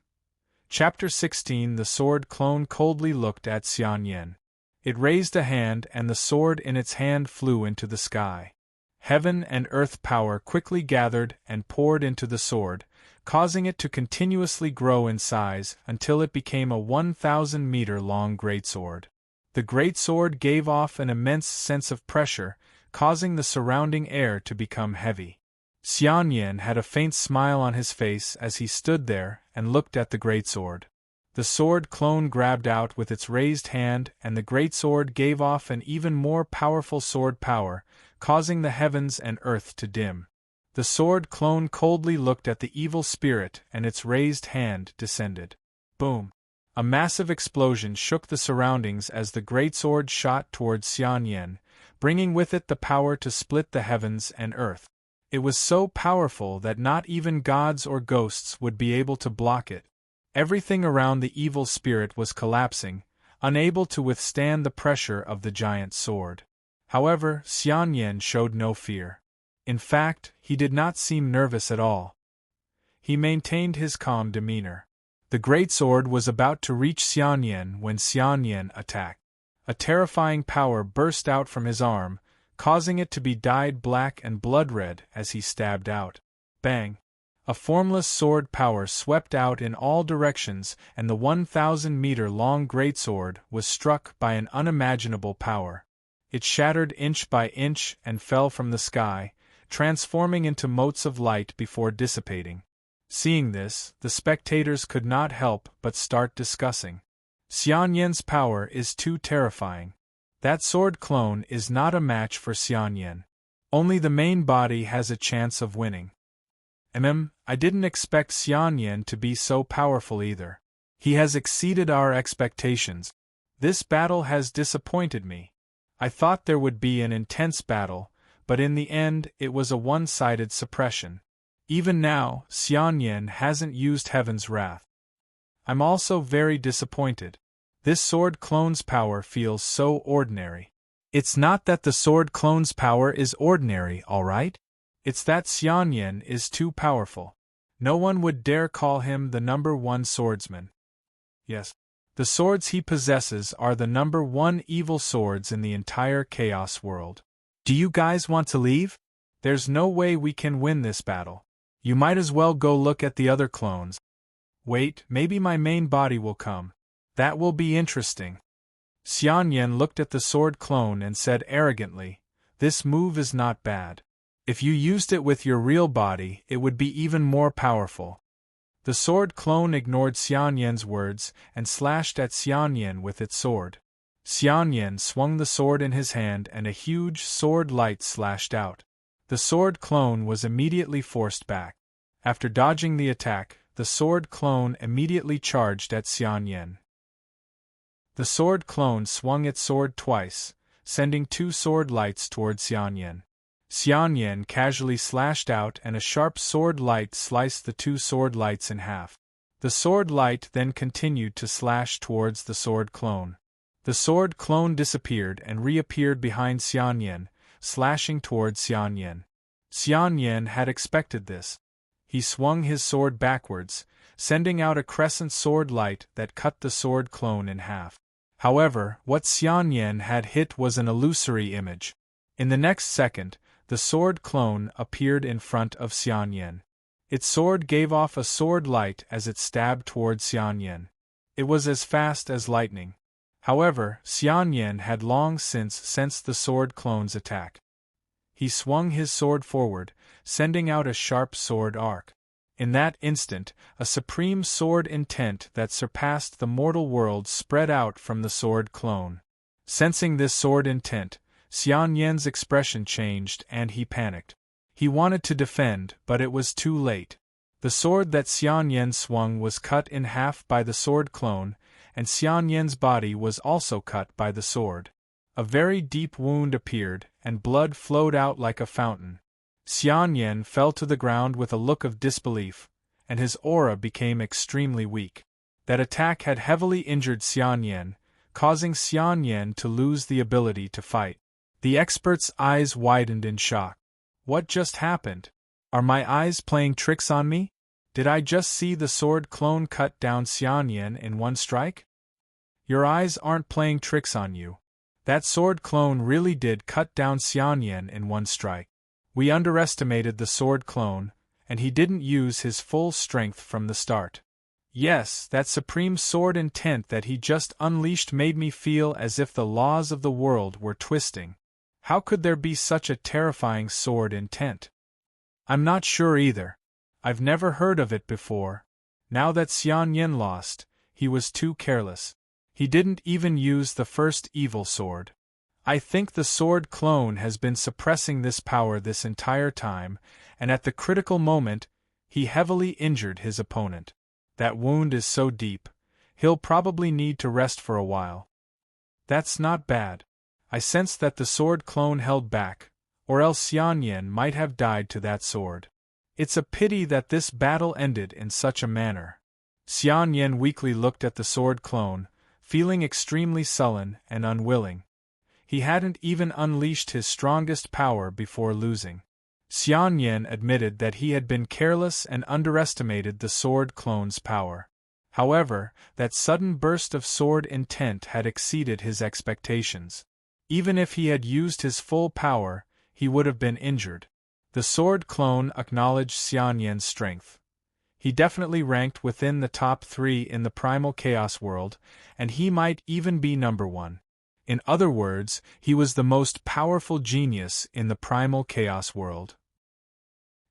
Chapter 16. The sword clone coldly looked at Xian Yan. It raised a hand and the sword in its hand flew into the sky. Heaven and earth power quickly gathered and poured into the sword, causing it to continuously grow in size until it became a 1,000-meter-long greatsword. The greatsword gave off an immense sense of pressure, causing the surrounding air to become heavy. Xian Yan had a faint smile on his face as he stood there and looked at the greatsword. The sword clone grabbed out with its raised hand and the greatsword gave off an even more powerful sword power, causing the heavens and earth to dim. The sword clone coldly looked at the evil spirit and its raised hand descended. Boom! A massive explosion shook the surroundings as the greatsword shot towards Xian Yan, bringing with it the power to split the heavens and earth. It was so powerful that not even gods or ghosts would be able to block it. Everything around the evil spirit was collapsing, unable to withstand the pressure of the giant sword. However, Xianyan showed no fear. In fact, he did not seem nervous at all. He maintained his calm demeanor. The great sword was about to reach Xianyan when Xianyan attacked. A terrifying power burst out from his arm, causing it to be dyed black and blood-red as he stabbed out. Bang! A formless sword power swept out in all directions, and the 1,000-meter-long greatsword was struck by an unimaginable power. It shattered inch by inch and fell from the sky, transforming into motes of light before dissipating. Seeing this, the spectators could not help but start discussing. Xianyan's power is too terrifying. That sword clone is not a match for Xianyan. Only the main body has a chance of winning. I didn't expect Xianyan to be so powerful either. He has exceeded our expectations. This battle has disappointed me. I thought there would be an intense battle, but in the end it was a one-sided suppression. Even now, Xianyan hasn't used Heaven's wrath. I'm also very disappointed. This sword clone's power feels so ordinary. It's not that the sword clone's power is ordinary, all right? It's that Xianyan is too powerful. No one would dare call him the #1 swordsman. Yes, the swords he possesses are the #1 evil swords in the entire Chaos world. Do you guys want to leave? There's no way we can win this battle. You might as well go look at the other clones. Wait, maybe my main body will come. That will be interesting. Xianyan looked at the sword clone and said arrogantly, "This move is not bad. If you used it with your real body, it would be even more powerful." The sword clone ignored Xianyan's words and slashed at Xianyan with its sword. Xianyan swung the sword in his hand and a huge sword light slashed out. The sword clone was immediately forced back. After dodging the attack, the sword clone immediately charged at Xianyan. The sword clone swung its sword twice, sending 2 sword lights toward Xianyan. Xianyan casually slashed out and a sharp sword light sliced the 2 sword lights in half. The sword light then continued to slash towards the sword clone. The sword clone disappeared and reappeared behind Xianyan, slashing towards Xianyan. Xianyan had expected this. He swung his sword backwards, sending out a crescent sword light that cut the sword clone in half. However, what Xianyan had hit was an illusory image. In the next second, the sword clone appeared in front of Xianyan. Its sword gave off a sword light as it stabbed towards Xianyan. It was as fast as lightning. However, Xianyan had long since sensed the sword clone's attack. He swung his sword forward, sending out a sharp sword arc. In that instant, a supreme sword intent that surpassed the mortal world spread out from the sword clone. Sensing this sword intent, Xianyan's expression changed and he panicked. He wanted to defend, but it was too late. The sword that Xianyan swung was cut in half by the sword clone, and Xianyan's body was also cut by the sword. A very deep wound appeared, and blood flowed out like a fountain. Xianyan fell to the ground with a look of disbelief, and his aura became extremely weak. That attack had heavily injured Xianyan, causing Xianyan to lose the ability to fight. The expert's eyes widened in shock. What just happened? Are my eyes playing tricks on me? Did I just see the sword clone cut down Xianyan in one strike? Your eyes aren't playing tricks on you. That sword clone really did cut down Xianyan in one strike. We underestimated the sword clone, and he didn't use his full strength from the start. Yes, that supreme sword intent that he just unleashed made me feel as if the laws of the world were twisting. How could there be such a terrifying sword intent? I'm not sure either. I've never heard of it before. Now that Xianyan lost, he was too careless. He didn't even use the first evil sword. I think the sword clone has been suppressing this power this entire time, and at the critical moment, he heavily injured his opponent. That wound is so deep, he'll probably need to rest for a while. That's not bad. I sensed that the sword clone held back, or else Xian Yin might have died to that sword. It's a pity that this battle ended in such a manner. Xian Yin weakly looked at the sword clone, feeling extremely sullen and unwilling. He hadn't even unleashed his strongest power before losing. Xian Yin admitted that he had been careless and underestimated the sword clone's power. However, that sudden burst of sword intent had exceeded his expectations. Even if he had used his full power, he would have been injured. The sword clone acknowledged Xian Yin's strength. He definitely ranked within the top 3 in the primal chaos world, and he might even be number 1. In other words, he was the most powerful genius in the primal chaos world.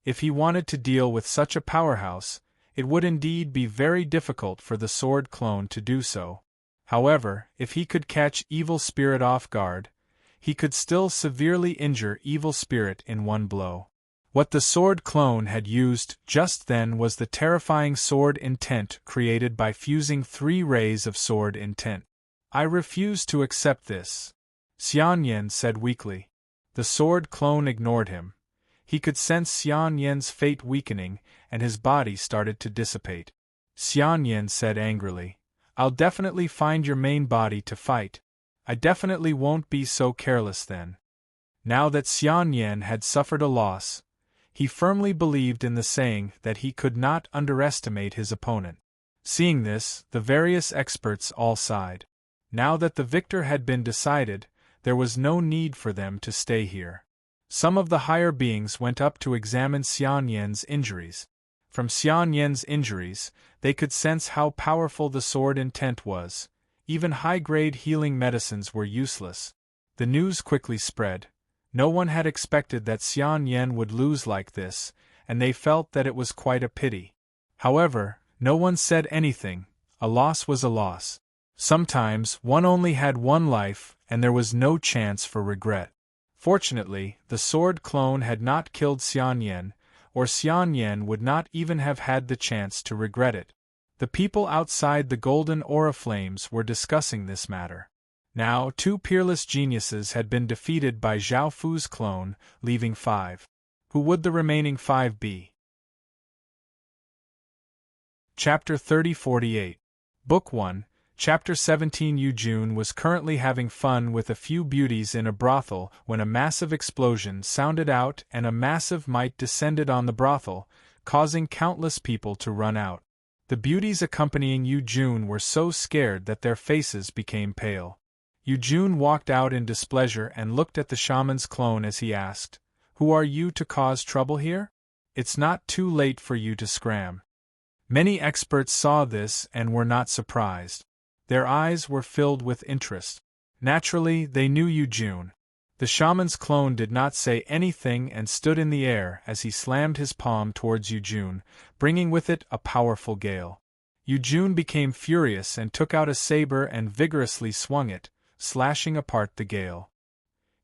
If he wanted to deal with such a powerhouse, it would indeed be very difficult for the sword clone to do so. However, if he could catch Evil Spirit off guard, he could still severely injure Evil Spirit in one blow. What the sword clone had used just then was the terrifying sword intent created by fusing 3 rays of sword intent. I refuse to accept this, Xian Yin said weakly. The sword clone ignored him. He could sense Xian Yin's fate weakening, and his body started to dissipate. Xian Yin said angrily, I'll definitely find your main body to fight. I definitely won't be so careless then. Now that Xian Yin had suffered a loss, he firmly believed in the saying that he could not underestimate his opponent. Seeing this, the various experts all sighed. Now that the victor had been decided, there was no need for them to stay here. Some of the higher beings went up to examine Xian Yin's injuries. From Xian Yin's injuries, they could sense how powerful the sword intent was. Even high-grade healing medicines were useless. The news quickly spread. No one had expected that Xian Yin would lose like this, and they felt that it was quite a pity. However, no one said anything. A loss was a loss. Sometimes one only had one life, and there was no chance for regret. Fortunately, the sword clone had not killed Xian Yin, or Xian Yin would not even have had the chance to regret it. The people outside the golden aura flames were discussing this matter. Now 2 peerless geniuses had been defeated by Zhao Fu's clone, leaving 5. Who would the remaining 5 be? Chapter 30-48. Book 1, Chapter 17. Yu Jun was currently having fun with a few beauties in a brothel when a massive explosion sounded out and a massive might descended on the brothel, causing countless people to run out. The beauties accompanying Yu Jun were so scared that their faces became pale. Yu Jun walked out in displeasure and looked at the shaman's clone as he asked, Who are you to cause trouble here? It's not too late for you to scram. Many experts saw this and were not surprised. Their eyes were filled with interest. Naturally, they knew Yu Jun. The shaman's clone did not say anything and stood in the air as he slammed his palm towards Yu Jun, bringing with it a powerful gale. Yu Jun became furious and took out a saber and vigorously swung it, slashing apart the gale.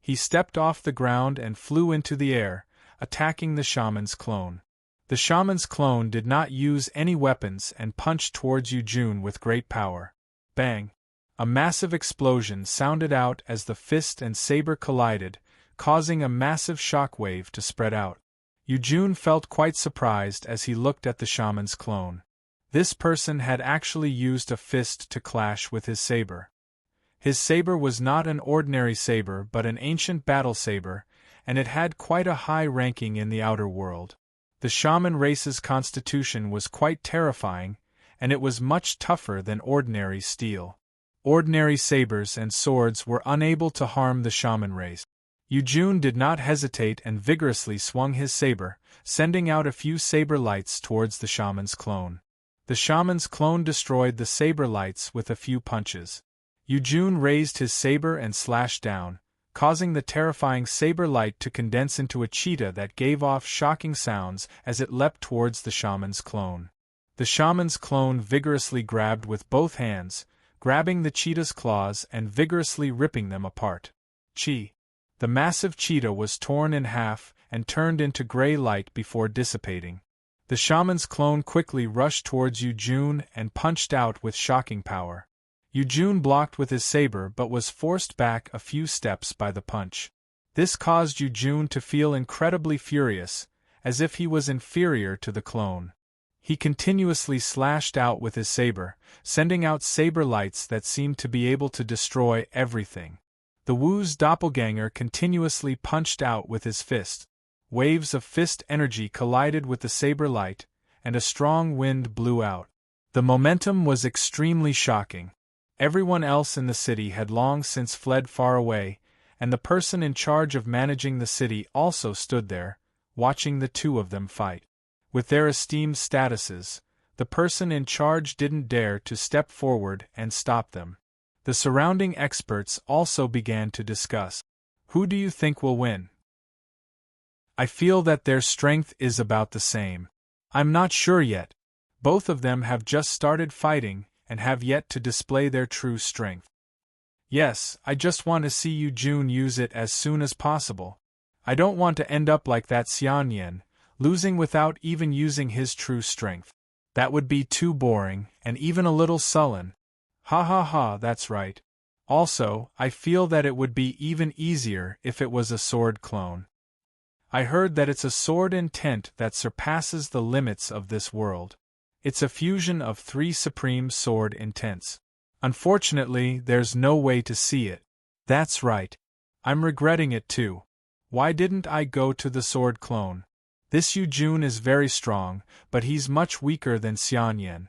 He stepped off the ground and flew into the air, attacking the shaman's clone. The shaman's clone did not use any weapons and punched towards Yu Jun with great power. Bang! A massive explosion sounded out as the fist and saber collided, causing a massive shockwave to spread out. Yu Jun felt quite surprised as he looked at the shaman's clone. This person had actually used a fist to clash with his saber. His saber was not an ordinary saber but an ancient battle saber, and it had quite a high ranking in the outer world. The shaman race's constitution was quite terrifying, and it was much tougher than ordinary steel. Ordinary sabers and swords were unable to harm the shaman race. Yu Jun did not hesitate and vigorously swung his saber, sending out a few saber lights towards the shaman's clone. The shaman's clone destroyed the saber lights with a few punches. Yu Jun raised his saber and slashed down, causing the terrifying saber light to condense into a cheetah that gave off shocking sounds as it leapt towards the shaman's clone. The shaman's clone vigorously grabbed with both hands, grabbing the cheetah's claws and vigorously ripping them apart. Chi! The massive cheetah was torn in half and turned into gray light before dissipating. The shaman's clone quickly rushed towards Yu Jun and punched out with shocking power. Yu Jun blocked with his saber but was forced back a few steps by the punch. This caused Yu-jun to feel incredibly furious, as if he was inferior to the clone. He continuously slashed out with his saber, sending out saber lights that seemed to be able to destroy everything. The Wu's doppelganger continuously punched out with his fist. Waves of fist energy collided with the saber light, and a strong wind blew out. The momentum was extremely shocking. Everyone else in the city had long since fled far away, and the person in charge of managing the city also stood there, watching the two of them fight. With their esteemed statuses, the person in charge didn't dare to step forward and stop them. The surrounding experts also began to discuss. Who do you think will win? I feel that their strength is about the same. I'm not sure yet. Both of them have just started fighting and have yet to display their true strength. Yes, I just want to see Yu-jun use it as soon as possible. I don't want to end up like that Xianyan, losing without even using his true strength. That would be too boring, and even a little sullen. Ha ha ha, that's right. Also, I feel that it would be even easier if it was a sword clone. I heard that it's a sword intent that surpasses the limits of this world. It's a fusion of 3 supreme sword intents. Unfortunately, there's no way to see it. That's right. I'm regretting it too. Why didn't I go to the sword clone? This Yu-jun is very strong, but he's much weaker than Xianyan.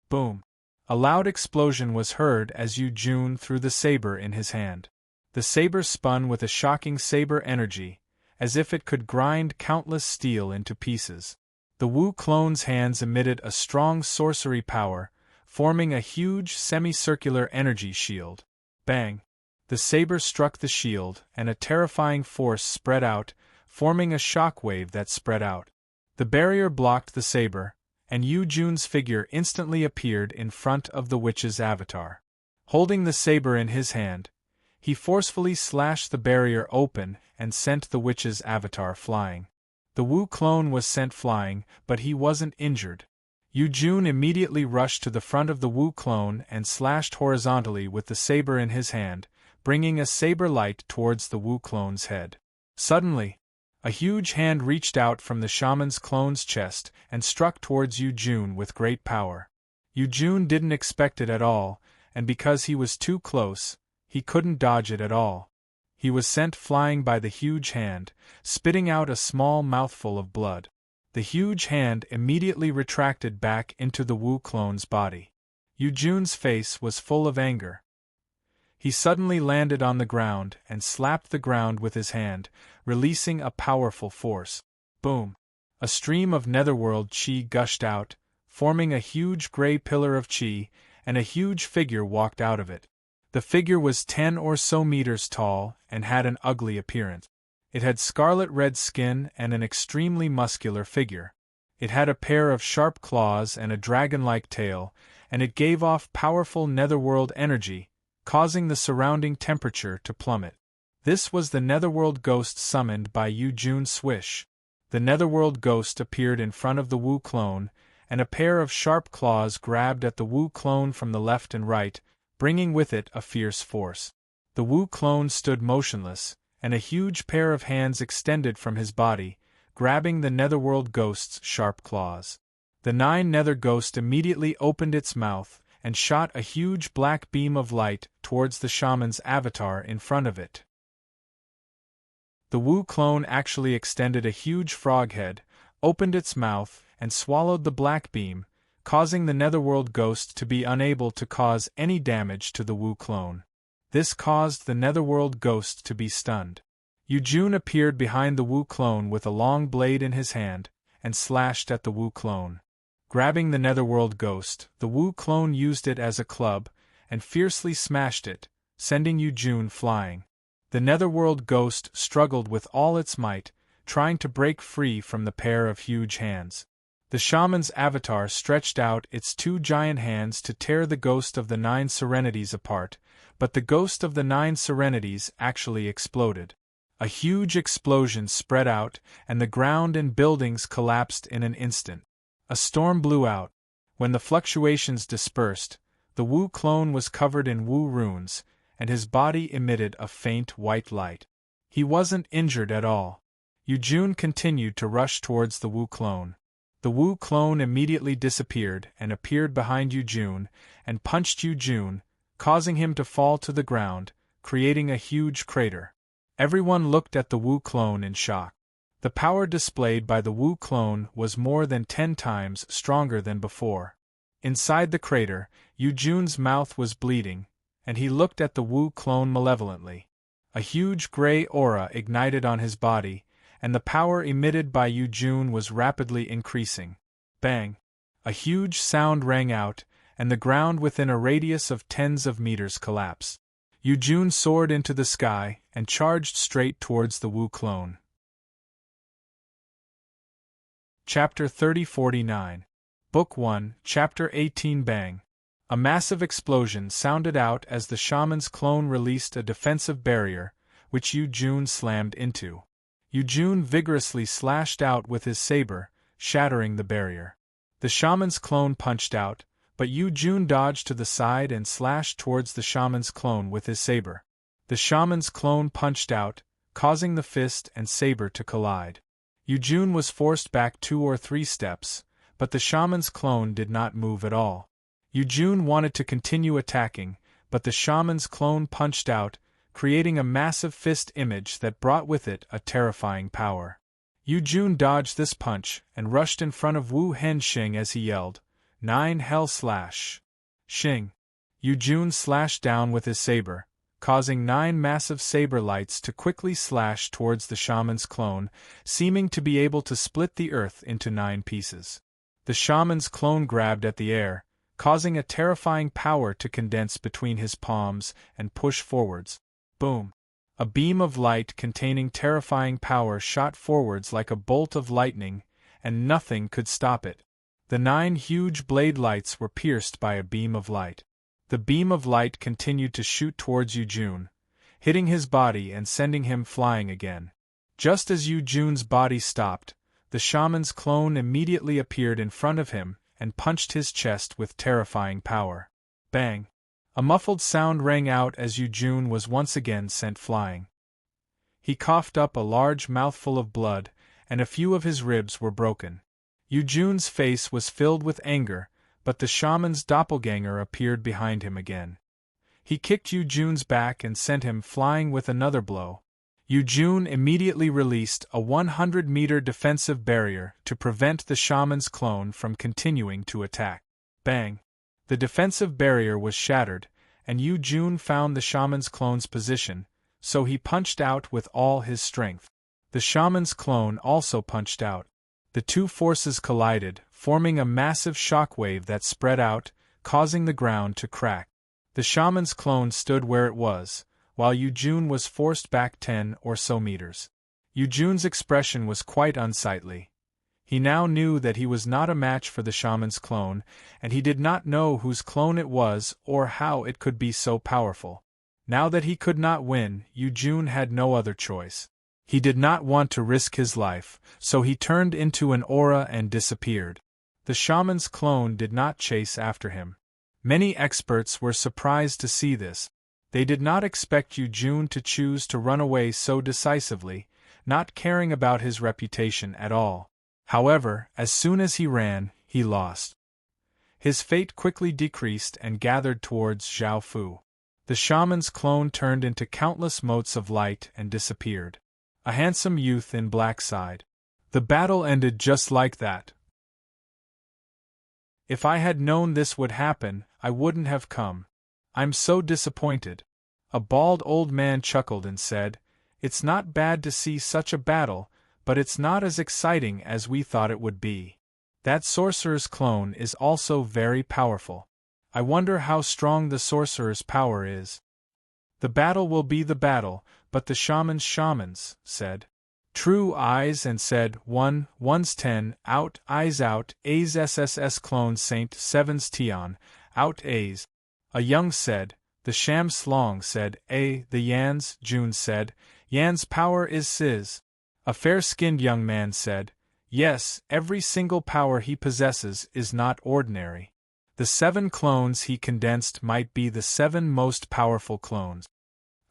Boom. A loud explosion was heard as Yu-jun threw the saber in his hand. The saber spun with a shocking saber energy, as if it could grind countless steel into pieces. The Wu clone's hands emitted a strong sorcery power, forming a huge semicircular energy shield. Bang! The saber struck the shield, and a terrifying force spread out, forming a shockwave that spread out. The barrier blocked the saber, and Yu-jun's figure instantly appeared in front of the witch's avatar. Holding the saber in his hand, he forcefully slashed the barrier open and sent the witch's avatar flying. The Wu clone was sent flying, but he wasn't injured. Yu-jun immediately rushed to the front of the Wu clone and slashed horizontally with the saber in his hand, bringing a saber light towards the Wu clone's head. Suddenly, a huge hand reached out from the shaman's clone's chest and struck towards Yu-jun with great power. Yu-jun didn't expect it at all, and because he was too close, he couldn't dodge it at all. He was sent flying by the huge hand, spitting out a small mouthful of blood. The huge hand immediately retracted back into the Wu clone's body. Yu-jun's face was full of anger. He suddenly landed on the ground and slapped the ground with his hand, releasing a powerful force. Boom! A stream of netherworld chi gushed out, forming a huge gray pillar of chi, and a huge figure walked out of it. The figure was 10 or so meters tall and had an ugly appearance. It had scarlet-red skin and an extremely muscular figure. It had a pair of sharp claws and a dragon-like tail, and it gave off powerful netherworld energy, causing the surrounding temperature to plummet. This was the netherworld ghost summoned by Yu-jun Swish. The netherworld ghost appeared in front of the Wu clone, and a pair of sharp claws grabbed at the Wu clone from the left and right, bringing with it a fierce force. The Wu clone stood motionless, and a huge pair of hands extended from his body, grabbing the netherworld ghost's sharp claws. The 9 nether ghost immediately opened its mouth and shot a huge black beam of light towards the shaman's avatar in front of it. The Wu clone actually extended a huge frog head, opened its mouth, and swallowed the black beam, causing the netherworld ghost to be unable to cause any damage to the Wu clone. This caused the netherworld ghost to be stunned. Yu-jun appeared behind the Wu clone with a long blade in his hand, and slashed at the Wu clone. Grabbing the netherworld ghost, the Wu clone used it as a club, and fiercely smashed it, sending Yu-jun flying. The netherworld ghost struggled with all its might, trying to break free from the pair of huge hands. The shaman's avatar stretched out its 2 giant hands to tear the ghost of the 9 serenities apart, but the ghost of the 9 serenities actually exploded. A huge explosion spread out, and the ground and buildings collapsed in an instant. A storm blew out. When the fluctuations dispersed, the Wu clone was covered in Wu runes, and his body emitted a faint white light. He wasn't injured at all. Yujun continued to rush towards the Wu clone. The Wu clone immediately disappeared and appeared behind Yujun and punched Yujun, causing him to fall to the ground, creating a huge crater. Everyone looked at the Wu clone in shock. The power displayed by the Wu clone was more than 10 times stronger than before. Inside the crater, Yujun's mouth was bleeding, and he looked at the Wu clone malevolently. A huge gray aura ignited on his body, and the power emitted by Yujun was rapidly increasing. Bang! A huge sound rang out, and the ground within a radius of tens of meters collapsed. Yujun soared into the sky and charged straight towards the Wu clone. Chapter 3049. Book 1, Chapter 18. Bang! A massive explosion sounded out as the shaman's clone released a defensive barrier, which Yujun slammed into. Yujun vigorously slashed out with his saber, shattering the barrier. The shaman's clone punched out, but Yujun dodged to the side and slashed towards the shaman's clone with his saber. The shaman's clone punched out, causing the fist and saber to collide. Yujun was forced back 2 or 3 steps, but the shaman's clone did not move at all. Yujun wanted to continue attacking, but the shaman's clone punched out, creating a massive fist image that brought with it a terrifying power. Yujun dodged this punch and rushed in front of Wu Henxing as he yelled, 9 hell slash! Xing! Yujun slashed down with his saber, causing 9 massive saber lights to quickly slash towards the shaman's clone, seeming to be able to split the earth into 9 pieces. The shaman's clone grabbed at the air, causing a terrifying power to condense between his palms and push forwards. Boom! A beam of light containing terrifying power shot forwards like a bolt of lightning, and nothing could stop it. The 9 huge blade lights were pierced by a beam of light. The beam of light continued to shoot towards Yujun, hitting his body and sending him flying again. Just as Yujun's body stopped, the shaman's clone immediately appeared in front of him and punched his chest with terrifying power. Bang! A muffled sound rang out as Yujun was once again sent flying. He coughed up a large mouthful of blood, and a few of his ribs were broken. Yujun's face was filled with anger, but the shaman's doppelganger appeared behind him again. He kicked Yujun's back and sent him flying with another blow. Yujun immediately released a 100-meter defensive barrier to prevent the shaman's clone from continuing to attack. Bang! The defensive barrier was shattered, and Yujun found the shaman's clone's position, so he punched out with all his strength. The shaman's clone also punched out. The 2 forces collided, forming a massive shockwave that spread out, causing the ground to crack. The shaman's clone stood where it was, while Yujun was forced back 10 or so meters. Yujun's expression was quite unsightly. He now knew that he was not a match for the shaman's clone, and he did not know whose clone it was or how it could be so powerful. Now that he could not win, Yujun had no other choice. He did not want to risk his life, so he turned into an aura and disappeared. The shaman's clone did not chase after him. Many experts were surprised to see this. They did not expect Yujun to choose to run away so decisively, not caring about his reputation at all. However, as soon as he ran, he lost. His fate quickly decreased and gathered towards Zhao Fu. The shaman's clone turned into countless motes of light and disappeared. A handsome youth in black sighed. The battle ended just like that. If I had known this would happen, I wouldn't have come. I'm so disappointed. A bald old man chuckled and said, "It's not bad to see such a battle, but it's not as exciting as we thought it would be. That sorcerer's clone is also very powerful. I wonder how strong the sorcerer's power is." "The battle will be the battle, but the shamans said. True eyes and said, 1's 10, out, eyes out, A's SSS clone Saint 7's Tian, out A's. A young said, the sham slong said, the Yan's, June said, Yan's power is Sis. A fair-skinned young man said, yes, every single power he possesses is not ordinary. The 7 clones he condensed might be the 7 most powerful clones.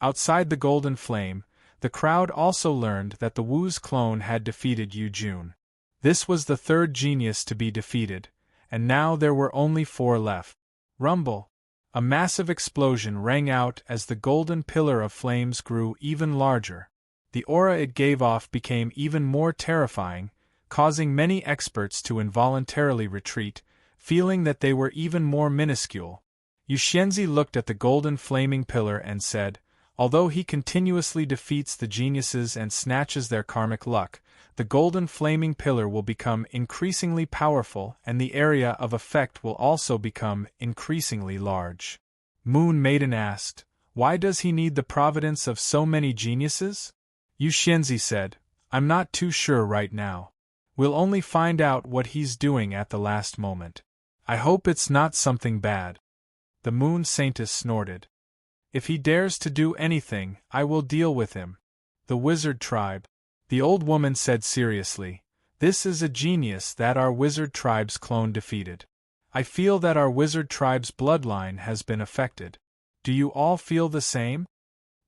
Outside the golden flame, The crowd also learned that the Wu's clone had defeated Yu Jun. This was the third genius to be defeated, and now there were only 4 left. Rumble! A massive explosion rang out as the golden pillar of flames grew even larger. The aura it gave off became even more terrifying, causing many experts to involuntarily retreat, feeling that they were even more minuscule. Yuxianzi looked at the golden flaming pillar and said, "Although he continuously defeats the geniuses and snatches their karmic luck, the golden flaming pillar will become increasingly powerful and the area of effect will also become increasingly large." Moon Maiden asked, "Why does he need the providence of so many geniuses?" Yuxianzi said, "I'm not too sure right now. We'll only find out what he's doing at the last moment. I hope it's not something bad." The Moon Saintess snorted. "If he dares to do anything, I will deal with him." The wizard tribe. The old woman said seriously, "This is a genius that our wizard tribe's clone defeated. I feel that our wizard tribe's bloodline has been affected. Do you all feel the same?"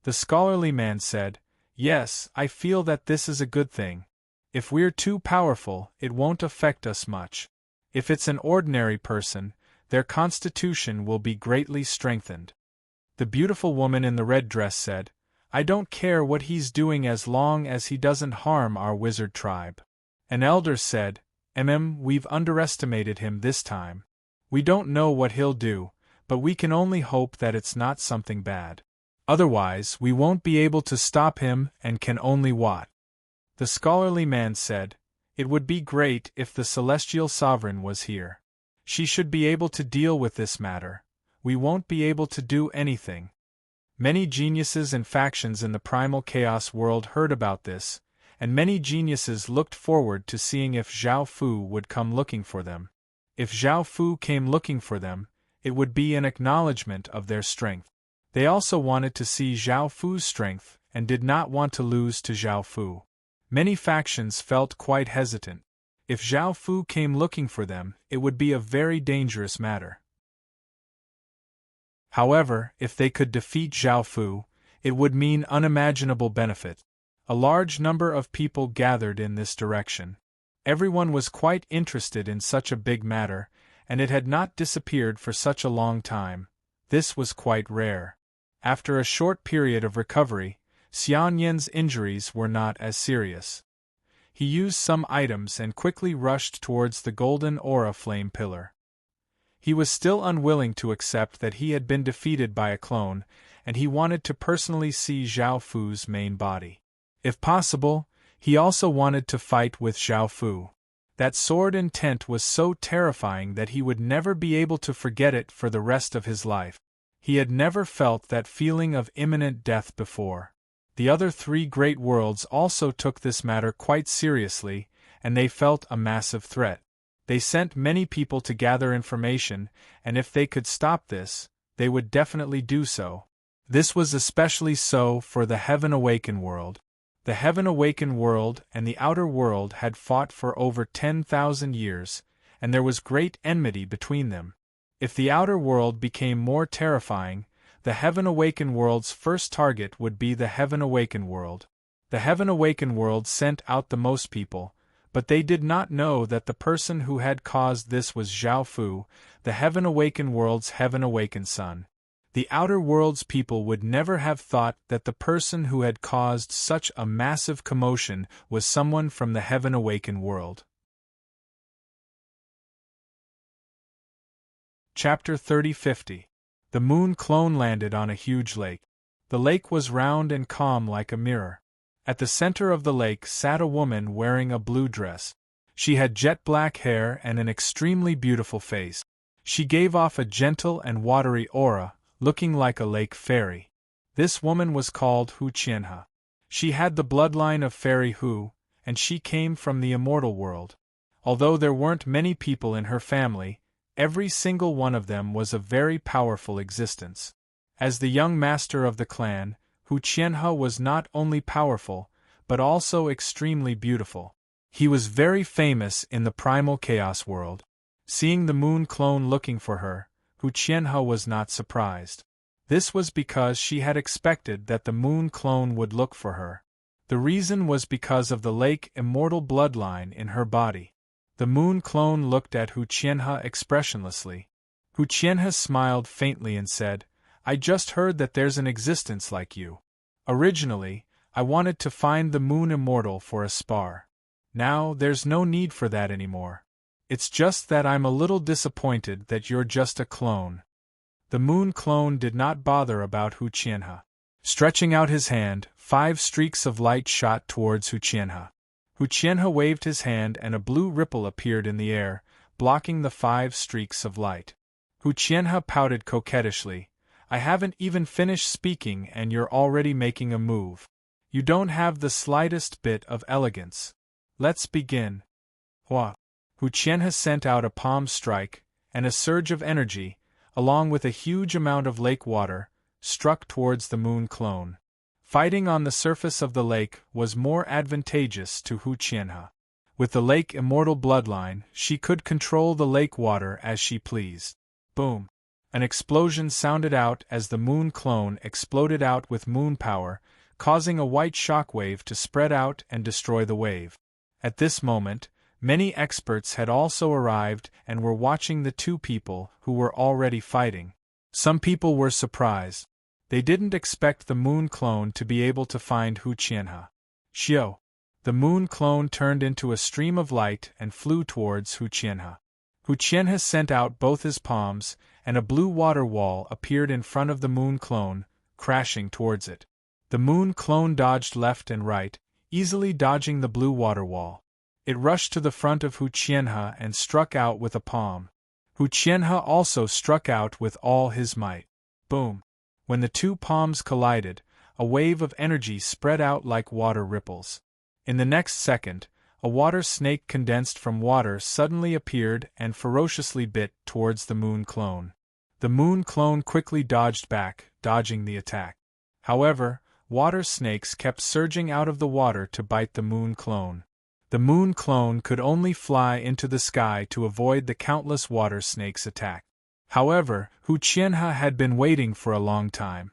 The scholarly man said, "Yes, I feel that this is a good thing. If we're too powerful, it won't affect us much. If it's an ordinary person, their constitution will be greatly strengthened." The beautiful woman in the red dress said, "I don't care what he's doing as long as he doesn't harm our wizard tribe." An elder said, We've underestimated him this time. We don't know what he'll do, but we can only hope that it's not something bad. Otherwise, we won't be able to stop him and can only watch." The scholarly man said, "It would be great if the celestial sovereign was here. She should be able to deal with this matter. We won't be able to do anything." Many geniuses and factions in the primal chaos world heard about this, and many geniuses looked forward to seeing if Zhao Fu would come looking for them. If Zhao Fu came looking for them, it would be an acknowledgement of their strength. They also wanted to see Zhao Fu's strength and did not want to lose to Zhao Fu. Many factions felt quite hesitant. If Zhao Fu came looking for them, it would be a very dangerous matter. However, if they could defeat Zhao Fu, it would mean unimaginable benefit. A large number of people gathered in this direction. Everyone was quite interested in such a big matter, and it had not disappeared for such a long time. This was quite rare. After a short period of recovery, Xian Yan's injuries were not as serious. He used some items and quickly rushed towards the golden aura flame pillar. He was still unwilling to accept that he had been defeated by a clone, and he wanted to personally see Zhao Fu's main body. If possible, he also wanted to fight with Zhao Fu. That sword intent was so terrifying that he would never be able to forget it for the rest of his life. He had never felt that feeling of imminent death before. The other 3 great worlds also took this matter quite seriously, and they felt a massive threat. They sent many people to gather information, and if they could stop this, they would definitely do so. This was especially so for the Heaven Awaken world. The Heaven Awaken world and the Outer world had fought for over 10,000 years, and there was great enmity between them. If the Outer world became more terrifying, the Heaven Awaken world's first target would be the Heaven Awaken world. The Heaven Awaken world sent out the most people, but they did not know that the person who had caused this was Zhao Fu, the Heaven Awaken world's Heaven Awaken son. The Outer world's people would never have thought that the person who had caused such a massive commotion was someone from the Heaven Awaken world. Chapter 30-50. The Moon Clone landed on a huge lake. The lake was round and calm like a mirror. At the center of the lake sat a woman wearing a blue dress. She had jet black hair and an extremely beautiful face. She gave off a gentle and watery aura, looking like a lake fairy. This woman was called Hu Qianhe. She had the bloodline of Fairy Hu, and she came from the immortal world. Although there weren't many people in her family, every single one of them was a very powerful existence. As the young master of the clan, Hu Qianhe was not only powerful, but also extremely beautiful. He was very famous in the primal chaos world. Seeing the moon clone looking for her, Hu Qianhe was not surprised. This was because she had expected that the moon clone would look for her. The reason was because of the lake immortal bloodline in her body. The moon clone looked at Hu Qianhe expressionlessly. Hu Qianhe smiled faintly and said, "I just heard that there's an existence like you. Originally, I wanted to find the moon immortal for a spar. Now, there's no need for that anymore. It's just that I'm a little disappointed that you're just a clone." The moon clone did not bother about Hu Qianhe. Stretching out his hand, 5 streaks of light shot towards Hu Qianhe. Hu Qianhe waved his hand and a blue ripple appeared in the air, blocking the 5 streaks of light. Hu Qianhe pouted coquettishly, "I haven't even finished speaking and you're already making a move. You don't have the slightest bit of elegance. Let's begin." Hua! Hu Qianhe sent out a palm strike, and a surge of energy, along with a huge amount of lake water, struck towards the moon clone. Fighting on the surface of the lake was more advantageous to Hu Qianhe. With the lake immortal bloodline, she could control the lake water as she pleased. Boom! An explosion sounded out as the moon clone exploded out with moon power, causing a white shockwave to spread out and destroy the wave. At this moment, many experts had also arrived and were watching the two people who were already fighting. Some people were surprised. They didn't expect the moon clone to be able to find Hu Qianhe. Xiao! The moon clone turned into a stream of light and flew towards Hu Qianhe. Hu Qianhe sent out both his palms, and a blue water wall appeared in front of the moon clone, crashing towards it. The moon clone dodged left and right, easily dodging the blue water wall. It rushed to the front of Hu Qianhe and struck out with a palm. Hu Qianhe also struck out with all his might. Boom! When the two palms collided, a wave of energy spread out like water ripples. In the next second, a water snake condensed from water suddenly appeared and ferociously bit towards the moon clone. The moon clone quickly dodged back, dodging the attack. However, water snakes kept surging out of the water to bite the moon clone. The moon clone could only fly into the sky to avoid the countless water snakes' attack. However, Hu Qianhe had been waiting for a long time.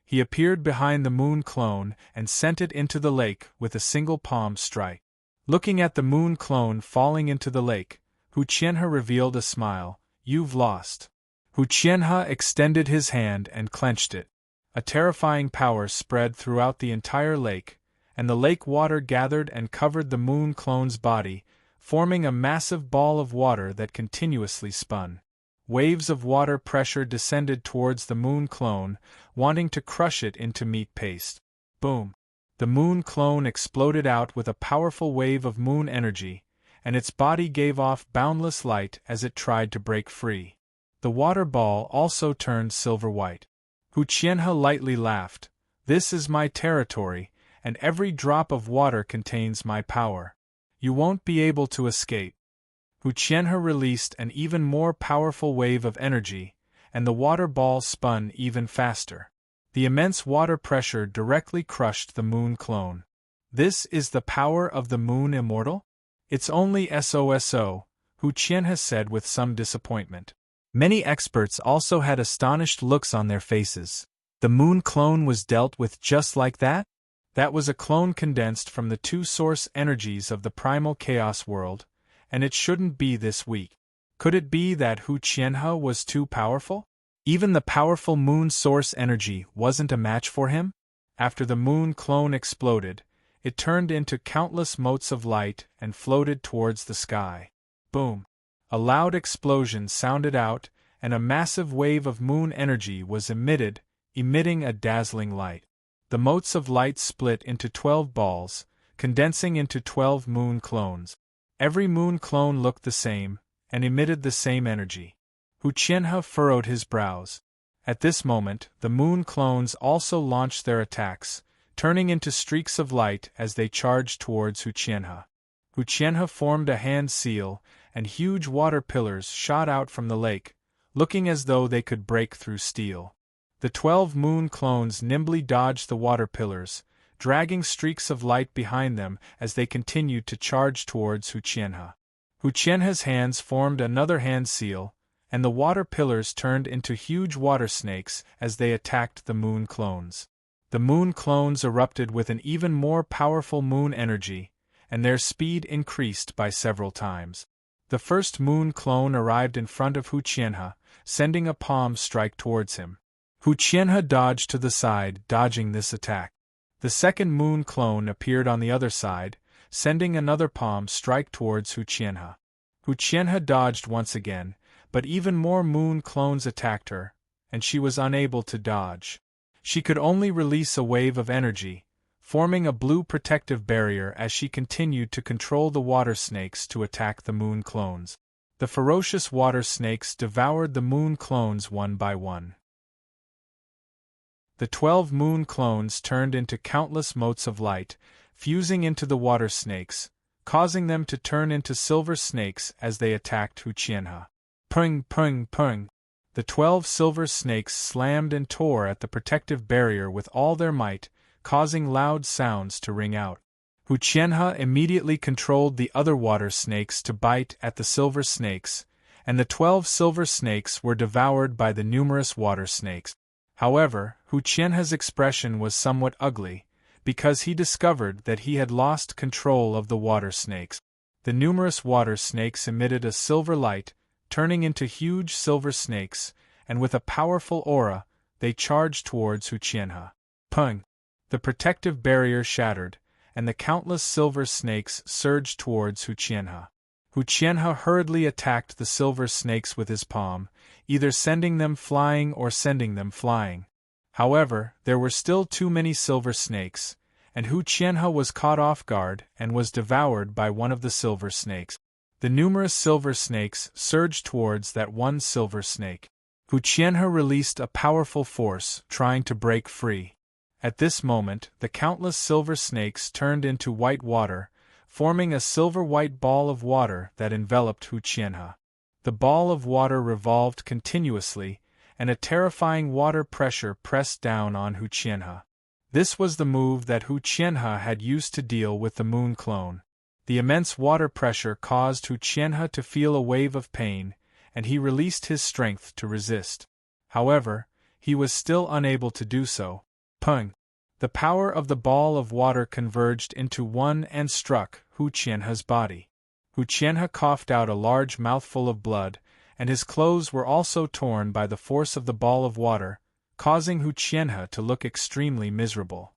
He appeared behind the moon clone and sent it into the lake with a single palm strike. Looking at the moon clone falling into the lake, Hu Qianhe revealed a smile. "You've lost." Hu Qianhe extended his hand and clenched it. A terrifying power spread throughout the entire lake, and the lake water gathered and covered the moon clone's body, forming a massive ball of water that continuously spun. Waves of water pressure descended towards the moon clone, wanting to crush it into meat paste. Boom! The moon clone exploded out with a powerful wave of moon energy, and its body gave off boundless light as it tried to break free. The water ball also turned silver white. Hu Qianhe lightly laughed. "This is my territory, and every drop of water contains my power. You won't be able to escape." Hu Qianhe released an even more powerful wave of energy, and the water ball spun even faster. The immense water pressure directly crushed the moon clone. "This is the power of the moon immortal? It's only SOSO, Hu Qianhe said with some disappointment. Many experts also had astonished looks on their faces. The moon clone was dealt with just like that? That was a clone condensed from the two source energies of the primal chaos world, and it shouldn't be this weak. Could it be that Hu Qianhe was too powerful? Even the powerful moon source energy wasn't a match for him? After the moon clone exploded, it turned into countless motes of light and floated towards the sky. Boom! A loud explosion sounded out, and a massive wave of moon energy was emitting a dazzling light. The motes of light split into 12 balls, condensing into 12 moon clones. Every moon clone looked the same, and emitted the same energy. Hu Qianhe furrowed his brows. At this moment, the moon clones also launched their attacks, turning into streaks of light as they charged towards Hu Qianhe. Hu Qianhe formed a hand seal, and huge water pillars shot out from the lake, looking as though they could break through steel. The 12 moon clones nimbly dodged the water pillars, dragging streaks of light behind them as they continued to charge towards Hu Qianhe. Hu Qianhe's hands formed another hand seal, and the water pillars turned into huge water snakes as they attacked the moon clones. The moon clones erupted with an even more powerful moon energy, and their speed increased by several times. The first moon clone arrived in front of Hu Qianhe, sending a palm strike towards him. Hu Qianhe dodged to the side, dodging this attack. The second moon clone appeared on the other side, sending another palm strike towards Hu Qianhe. Hu Qianhe dodged once again, but even more moon clones attacked her, and she was unable to dodge. She could only release a wave of energy, forming a blue protective barrier as she continued to control the water snakes to attack the moon clones. The ferocious water snakes devoured the moon clones one by one. The 12 moon clones turned into countless motes of light, fusing into the water snakes, causing them to turn into silver snakes as they attacked Hu Qianhe. Pung, pung, pung. The 12 silver snakes slammed and tore at the protective barrier with all their might, causing loud sounds to ring out. Hu Qianhe immediately controlled the other water snakes to bite at the silver snakes, and the 12 silver snakes were devoured by the numerous water snakes. However, Hu Qianhe's expression was somewhat ugly, because he discovered that he had lost control of the water snakes. The numerous water snakes emitted a silver light, turning into huge silver snakes, and with a powerful aura, they charged towards Hu Qianhe. Pung! The protective barrier shattered, and the countless silver snakes surged towards Hu Qianhe. Hu Qianhe hurriedly attacked the silver snakes with his palm, either sending them flying or sending them flying. However, there were still too many silver snakes, and Hu Qianhe was caught off guard and was devoured by one of the silver snakes. The numerous silver snakes surged towards that one silver snake. Hu Qianhe released a powerful force, trying to break free. At this moment, the countless silver snakes turned into white water, forming a silver-white ball of water that enveloped Hu Qianhe. The ball of water revolved continuously, and a terrifying water pressure pressed down on Hu Qianhe. This was the move that Hu Qianhe had used to deal with the moon clone. The immense water pressure caused Hu Qianhe to feel a wave of pain, and he released his strength to resist. However, he was still unable to do so. Pung! The power of the ball of water converged into one and struck Hu Qianhe's body. Hu Qianhe coughed out a large mouthful of blood, and his clothes were also torn by the force of the ball of water, causing Hu Qianhe to look extremely miserable.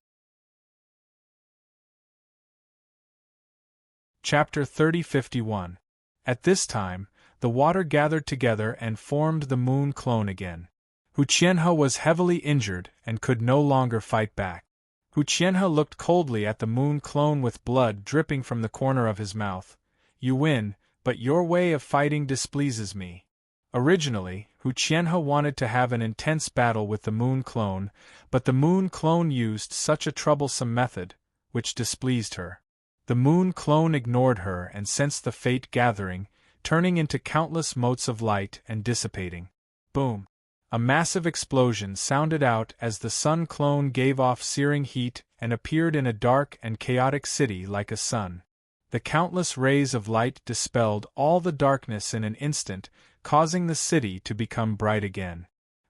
Chapter 30:51. At this time, the water gathered together and formed the moon clone again. Hu Qianhe was heavily injured and could no longer fight back. Hu Qianhe looked coldly at the moon clone with blood dripping from the corner of his mouth. You win, but your way of fighting displeases me. Originally, Hu Qianhe wanted to have an intense battle with the moon clone, but the moon clone used such a troublesome method, which displeased her. The moon clone ignored her and sensed the fate gathering, turning into countless motes of light and dissipating. Boom! A massive explosion sounded out as the sun clone gave off searing heat and appeared in a dark and chaotic city like a sun. The countless rays of light dispelled all the darkness in an instant, causing the city to become bright again.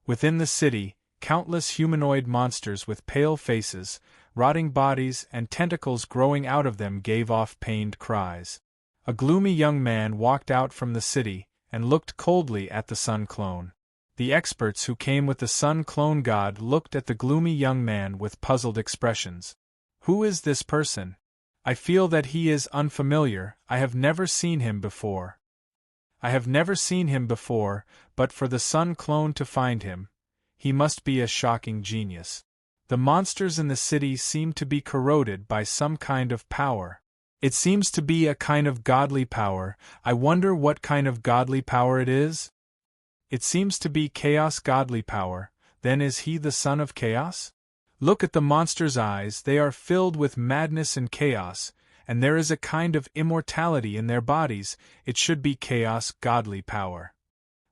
Within the city, countless humanoid monsters with pale faces, rotting bodies and tentacles growing out of them gave off pained cries. A gloomy young man walked out from the city and looked coldly at the sun clone. The experts who came with the sun clone god looked at the gloomy young man with puzzled expressions. Who is this person? I feel that he is unfamiliar. I have never seen him before. But for the sun clone to find him, he must be a shocking genius. The monsters in the city seem to be corroded by some kind of power. It seems to be a kind of godly power. I wonder what kind of godly power it is? It seems to be chaos godly power. Then is he the son of chaos? Look at the monsters' eyes, they are filled with madness and chaos, and there is a kind of immortality in their bodies. It should be chaos godly power.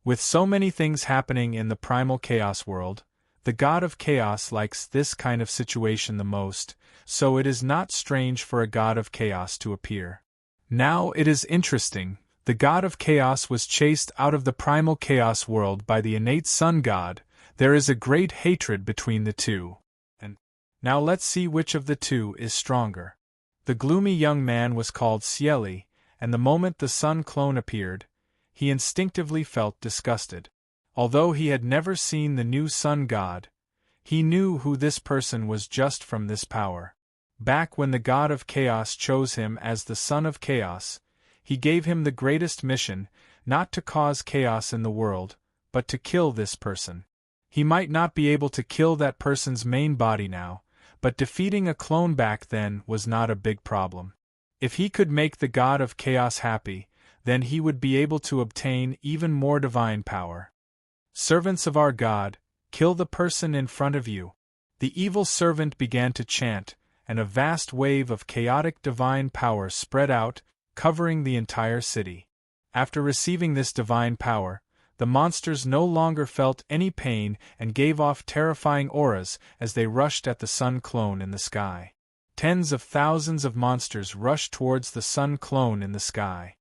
With so many things happening in the primal chaos world, the god of chaos likes this kind of situation the most, so it is not strange for a god of chaos to appear. Now it is interesting, The god of chaos was chased out of the primal chaos world by the innate sun god. There is a great hatred between the two. And now let's see which of the two is stronger. The gloomy young man was called Cieli, and the moment the sun clone appeared, he instinctively felt disgusted. Although he had never seen the new sun god, he knew who this person was just from this power. Back when the god of chaos chose him as the son of chaos, he gave him the greatest mission, not to cause chaos in the world, but to kill this person. He might not be able to kill that person's main body now, but defeating a clone back then was not a big problem. If he could make the god of chaos happy, then he would be able to obtain even more divine power. Servants of our God, kill the person in front of you. The evil servant began to chant, and a vast wave of chaotic divine power spread out, covering the entire city. After receiving this divine power, the monsters no longer felt any pain and gave off terrifying auras as they rushed at the sun clone in the sky. Tens of thousands of monsters rushed towards the sun clone in the sky.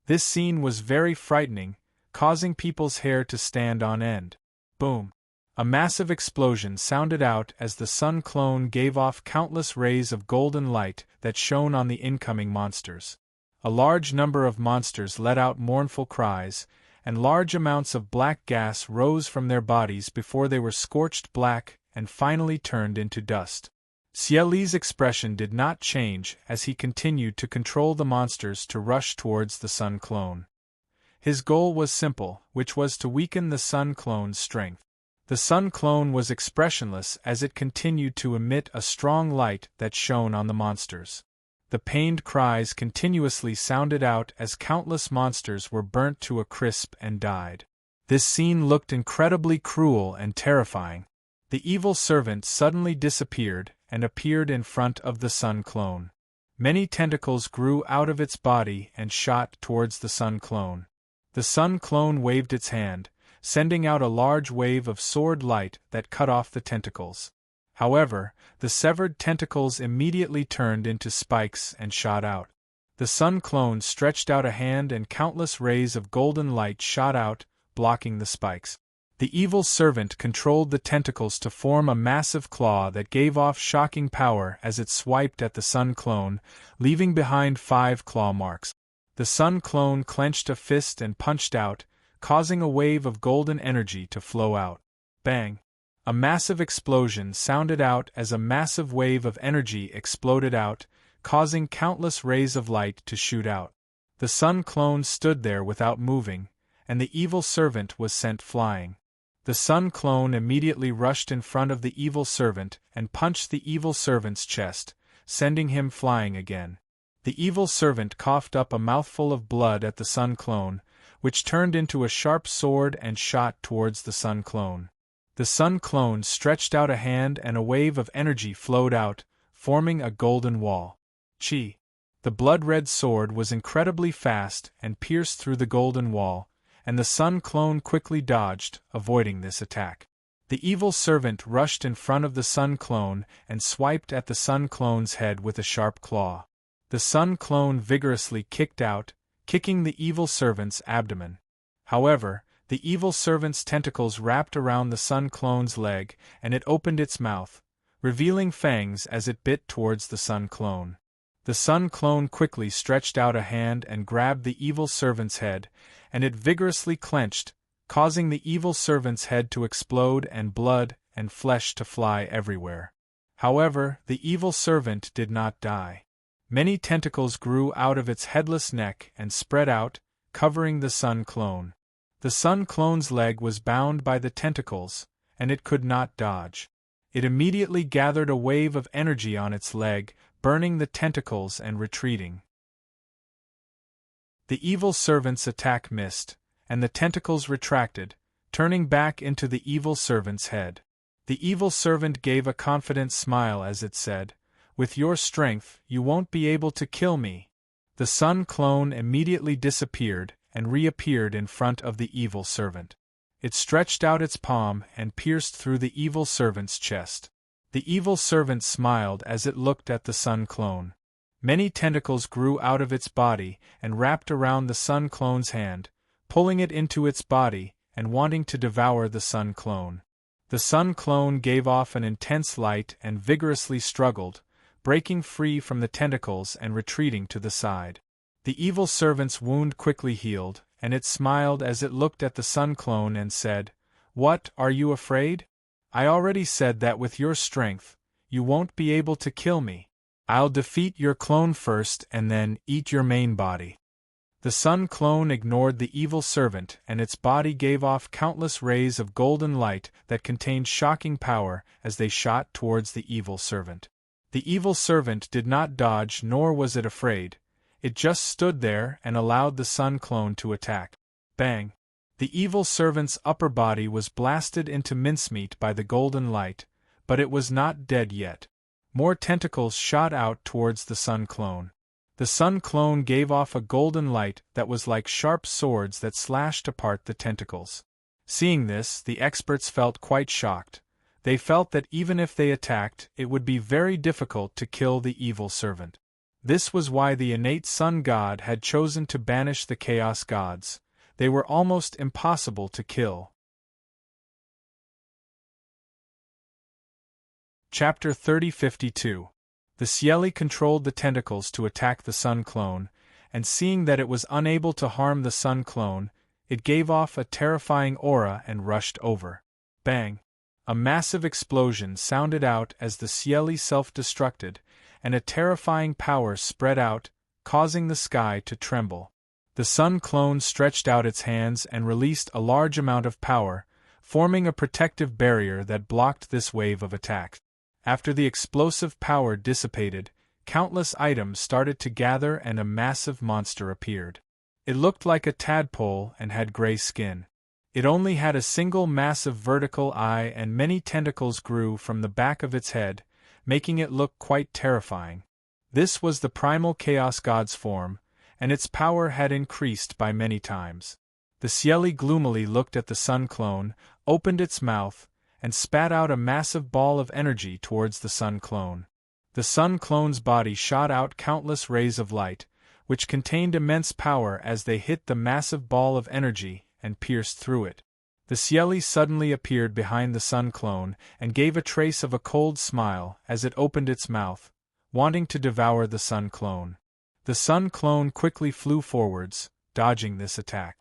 This scene was very frightening, causing people's hair to stand on end. Boom! A massive explosion sounded out as the sun clone gave off countless rays of golden light that shone on the incoming monsters. A large number of monsters let out mournful cries, and large amounts of black gas rose from their bodies before they were scorched black and finally turned into dust. Cieli's expression did not change as he continued to control the monsters to rush towards the sun clone. His goal was simple, which was to weaken the sun clone's strength. The sun clone was expressionless as it continued to emit a strong light that shone on the monsters. The pained cries continuously sounded out as countless monsters were burnt to a crisp and died. This scene looked incredibly cruel and terrifying. The evil servant suddenly disappeared and appeared in front of the sun clone. Many tentacles grew out of its body and shot towards the sun clone. The sun clone waved its hand, sending out a large wave of sword light that cut off the tentacles. However, the severed tentacles immediately turned into spikes and shot out. The sun clone stretched out a hand and countless rays of golden light shot out, blocking the spikes. The evil servant controlled the tentacles to form a massive claw that gave off shocking power as it swiped at the sun clone, leaving behind 5 claw marks. The sun clone clenched a fist and punched out, causing a wave of golden energy to flow out. Bang! A massive explosion sounded out as a massive wave of energy exploded out, causing countless rays of light to shoot out. The sun clone stood there without moving, and the evil servant was sent flying. The sun clone immediately rushed in front of the evil servant and punched the evil servant's chest, sending him flying again. The evil servant coughed up a mouthful of blood at the sun clone, which turned into a sharp sword and shot towards the sun clone. The sun clone stretched out a hand and a wave of energy flowed out, forming a golden wall. Chi! The blood-red sword was incredibly fast and pierced through the golden wall, and the sun clone quickly dodged, avoiding this attack. The evil servant rushed in front of the sun clone and swiped at the sun clone's head with a sharp claw. The sun clone vigorously kicked out, kicking the evil servant's abdomen. However, the evil servant's tentacles wrapped around the sun clone's leg, and it opened its mouth, revealing fangs as it bit towards the sun clone. The sun clone quickly stretched out a hand and grabbed the evil servant's head, and it vigorously clenched, causing the evil servant's head to explode and blood and flesh to fly everywhere. However, the evil servant did not die. Many tentacles grew out of its headless neck and spread out, covering the sun clone. The sun clone's leg was bound by the tentacles, and it could not dodge. It immediately gathered a wave of energy on its leg, burning the tentacles and retreating. The evil servant's attack missed, and the tentacles retracted, turning back into the evil servant's head. The evil servant gave a confident smile as it said, "With your strength, you won't be able to kill me." The sun clone immediately disappeared and reappeared in front of the evil servant. It stretched out its palm and pierced through the evil servant's chest. The evil servant smiled as it looked at the sun clone. Many tentacles grew out of its body and wrapped around the Sun Clone's hand, pulling it into its body and wanting to devour the Sun Clone. The Sun Clone gave off an intense light and vigorously struggled, breaking free from the tentacles and retreating to the side. The evil servant's wound quickly healed, and it smiled as it looked at the Sun Clone and said, "What, are you afraid? I already said that with your strength, you won't be able to kill me. I'll defeat your clone first and then eat your main body." The Sun Clone ignored the evil servant, and its body gave off countless rays of golden light that contained shocking power as they shot towards the evil servant. The evil servant did not dodge, nor was it afraid. It just stood there and allowed the Sun Clone to attack. Bang! The evil servant's upper body was blasted into mincemeat by the golden light, but it was not dead yet. More tentacles shot out towards the Sun Clone. The Sun Clone gave off a golden light that was like sharp swords that slashed apart the tentacles. Seeing this, the experts felt quite shocked. They felt that even if they attacked, it would be very difficult to kill the evil servant. This was why the innate Sun God had chosen to banish the Chaos Gods. They were almost impossible to kill. Chapter 3052. The Cieli controlled the tentacles to attack the Sun Clone, and seeing that it was unable to harm the Sun Clone, it gave off a terrifying aura and rushed over. Bang! A massive explosion sounded out as the Cieli self-destructed, and a terrifying power spread out, causing the sky to tremble. The Sun Clone stretched out its hands and released a large amount of power, forming a protective barrier that blocked this wave of attacks. After the explosive power dissipated, countless items started to gather and a massive monster appeared. It looked like a tadpole and had gray skin. It only had a single massive vertical eye, and many tentacles grew from the back of its head, making it look quite terrifying. This was the primal Chaos God's form, and its power had increased by many times. The Cieli gloomily looked at the Sun Clone, opened its mouth, and spat out a massive ball of energy towards the Sun Clone. The Sun Clone's body shot out countless rays of light, which contained immense power as they hit the massive ball of energy and pierced through it. The Cieli suddenly appeared behind the Sun Clone and gave a trace of a cold smile as it opened its mouth, wanting to devour the Sun Clone. The Sun Clone quickly flew forwards, dodging this attack.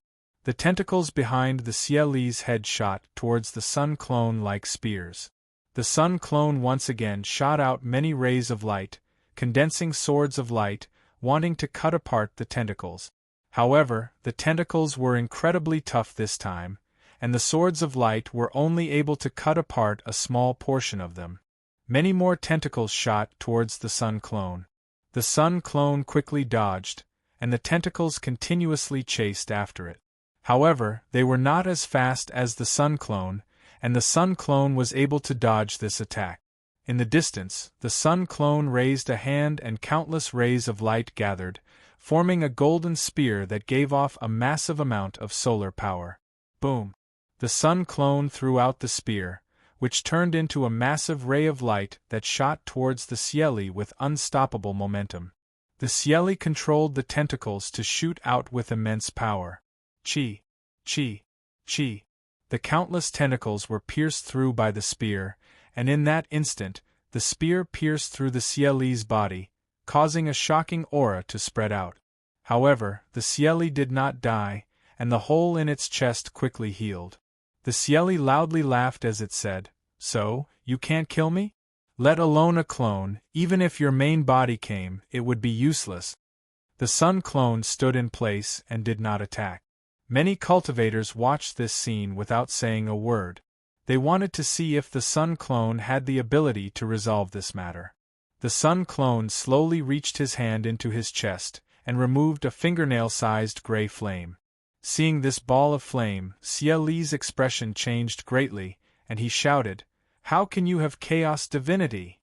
The tentacles behind the Cieli's head shot towards the Sun Clone like spears. The Sun Clone once again shot out many rays of light, condensing swords of light, wanting to cut apart the tentacles. However, the tentacles were incredibly tough this time, and the swords of light were only able to cut apart a small portion of them. Many more tentacles shot towards the Sun Clone. The Sun Clone quickly dodged, and the tentacles continuously chased after it. However, they were not as fast as the Sun Clone, and the Sun Clone was able to dodge this attack. In the distance, the Sun Clone raised a hand and countless rays of light gathered, forming a golden spear that gave off a massive amount of solar power. Boom! The Sun Clone threw out the spear, which turned into a massive ray of light that shot towards the Cieli with unstoppable momentum. The Cieli controlled the tentacles to shoot out with immense power. Chi! Chi! Chi! The countless tentacles were pierced through by the spear, and in that instant, the spear pierced through the Cieli's body, causing a shocking aura to spread out. However, the Cieli did not die, and the hole in its chest quickly healed. The Cieli loudly laughed as it said, "So, you can't kill me? Let alone a clone, even if your main body came, it would be useless." The Sun Clone stood in place and did not attack. Many cultivators watched this scene without saying a word. They wanted to see if the Sun Clone had the ability to resolve this matter. The Sun Clone slowly reached his hand into his chest and removed a fingernail-sized gray flame. Seeing this ball of flame, Cieli's expression changed greatly, and he shouted, "How can you have chaos divinity?"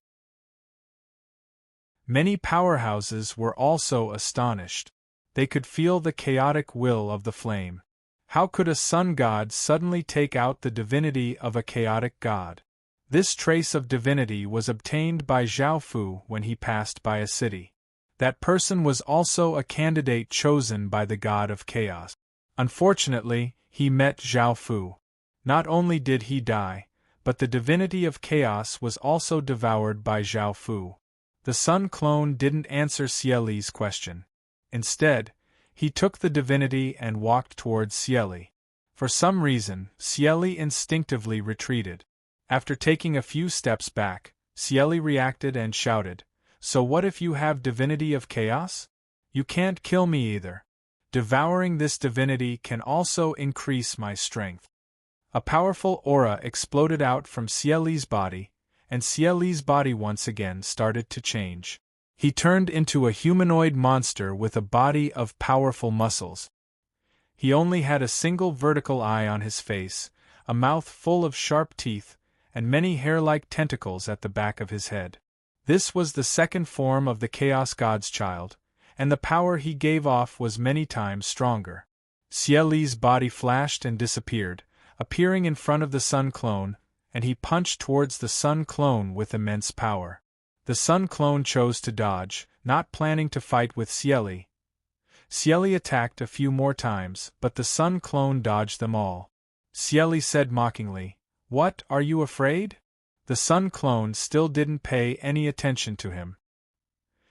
Many powerhouses were also astonished. They could feel the chaotic will of the flame. How could a sun god suddenly take out the divinity of a chaotic god? This trace of divinity was obtained by Zhao Fu when he passed by a city. That person was also a candidate chosen by the god of chaos. Unfortunately, he met Zhao Fu. Not only did he die, but the divinity of chaos was also devoured by Zhao Fu. The sun clone didn't answer Xie Li's question. Instead, he took the divinity and walked towards Xie Li. For some reason, Xie Li instinctively retreated. After taking a few steps back, Xie Li reacted and shouted, "So what if you have divinity of chaos? You can't kill me either. Devouring this divinity can also increase my strength." A powerful aura exploded out from Xie Li's body, and Xie Li's body once again started to change. He turned into a humanoid monster with a body of powerful muscles. He only had a single vertical eye on his face, a mouth full of sharp teeth, and many hair-like tentacles at the back of his head. This was the second form of the Chaos God's child, and the power he gave off was many times stronger. Xie Li's body flashed and disappeared, appearing in front of the Sun Clone, and he punched towards the Sun Clone with immense power. The Sun Clone chose to dodge, not planning to fight with Xie Li. Xie Li attacked a few more times, but the Sun Clone dodged them all. Xie Li said mockingly, "What, are you afraid?" The Sun Clone still didn't pay any attention to him.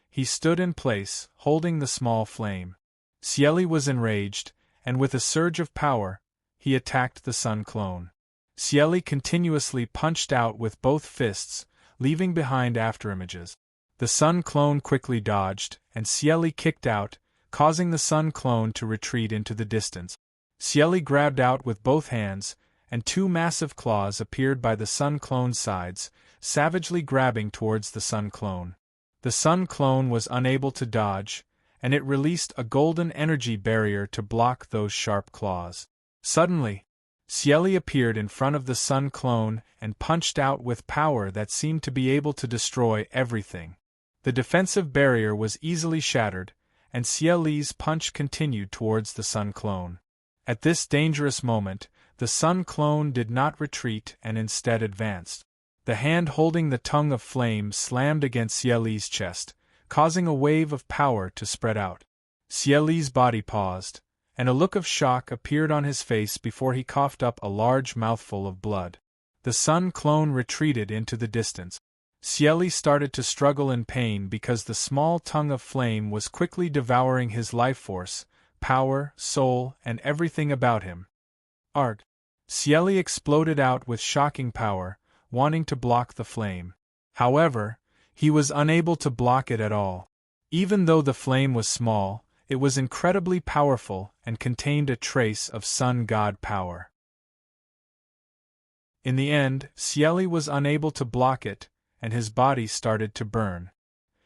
He stood in place, holding the small flame. Xie Li was enraged, and with a surge of power, he attacked the Sun Clone. Xie Li continuously punched out with both fists, leaving behind afterimages. The Sun Clone quickly dodged, and Xie Li kicked out, causing the Sun Clone to retreat into the distance. Xie Li grabbed out with both hands, and two massive claws appeared by the Sun Clone's sides, savagely grabbing towards the Sun Clone. The Sun Clone was unable to dodge, and it released a golden energy barrier to block those sharp claws. Suddenly, Xie Li appeared in front of the Sun Clone and punched out with power that seemed to be able to destroy everything. The defensive barrier was easily shattered, and Xie Li's punch continued towards the Sun Clone. At this dangerous moment, the Sun Clone did not retreat and instead advanced. The hand holding the tongue of flame slammed against Xie Li's chest, causing a wave of power to spread out. Xie Li's body paused, and a look of shock appeared on his face before he coughed up a large mouthful of blood. The Sun Clone retreated into the distance. Xie Li started to struggle in pain because the small tongue of flame was quickly devouring his life force, power, soul, and everything about him. Arg! Xie Li exploded out with shocking power, wanting to block the flame. However, he was unable to block it at all. Even though the flame was small, it was incredibly powerful and contained a trace of Sun God power. In the end, Xie Li was unable to block it, and his body started to burn.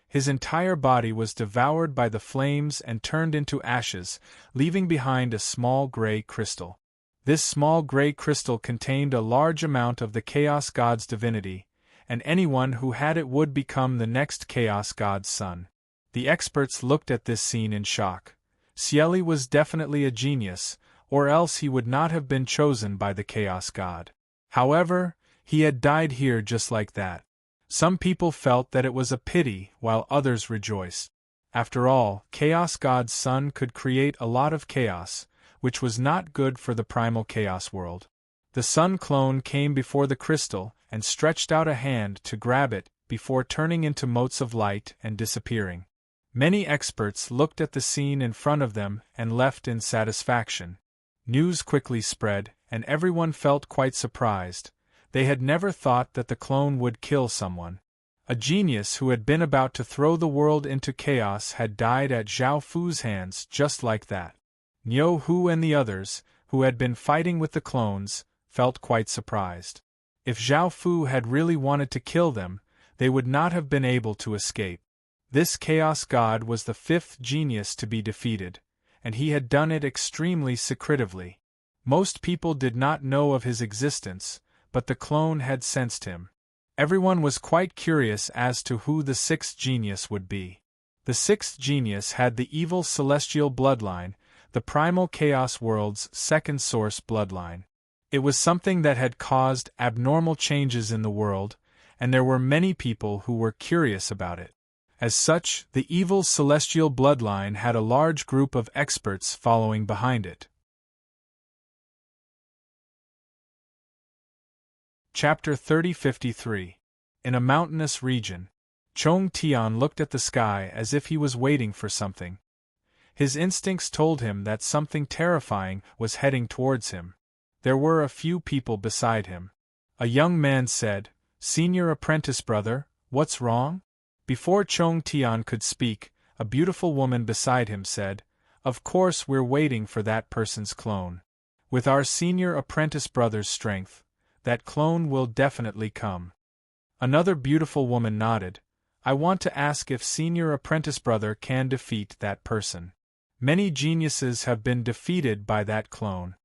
His entire body was devoured by the flames and turned into ashes, leaving behind a small gray crystal. This small gray crystal contained a large amount of the Chaos God's divinity, and anyone who had it would become the next Chaos God's son. The experts looked at this scene in shock. Xie Li was definitely a genius, or else he would not have been chosen by the Chaos God. However, he had died here just like that. Some people felt that it was a pity, while others rejoiced. After all, Chaos God's son could create a lot of chaos, which was not good for the primal chaos world. The Sun Clone came before the crystal and stretched out a hand to grab it before turning into motes of light and disappearing. Many experts looked at the scene in front of them and left in satisfaction. News quickly spread, and everyone felt quite surprised. They had never thought that the clone would kill someone. A genius who had been about to throw the world into chaos had died at Zhao Fu's hands just like that. Niu Hu and the others, who had been fighting with the clones, felt quite surprised. If Zhao Fu had really wanted to kill them, they would not have been able to escape. This Chaos God was the fifth genius to be defeated, and he had done it extremely secretively. Most people did not know of his existence, but the clone had sensed him. Everyone was quite curious as to who the sixth genius would be. The sixth genius had the evil celestial bloodline, the primal chaos world's second source bloodline. It was something that had caused abnormal changes in the world, and there were many people who were curious about it. As such, the evil celestial bloodline had a large group of experts following behind it. Chapter 3053. In a mountainous region, Chong Tian looked at the sky as if he was waiting for something. His instincts told him that something terrifying was heading towards him. There were a few people beside him. A young man said, "Senior apprentice brother, what's wrong?" Before Chong Tian could speak, a beautiful woman beside him said, "Of course we're waiting for that person's clone. With our senior apprentice brother's strength, that clone will definitely come." Another beautiful woman nodded, "I want to ask if senior apprentice brother can defeat that person. Many geniuses have been defeated by that clone."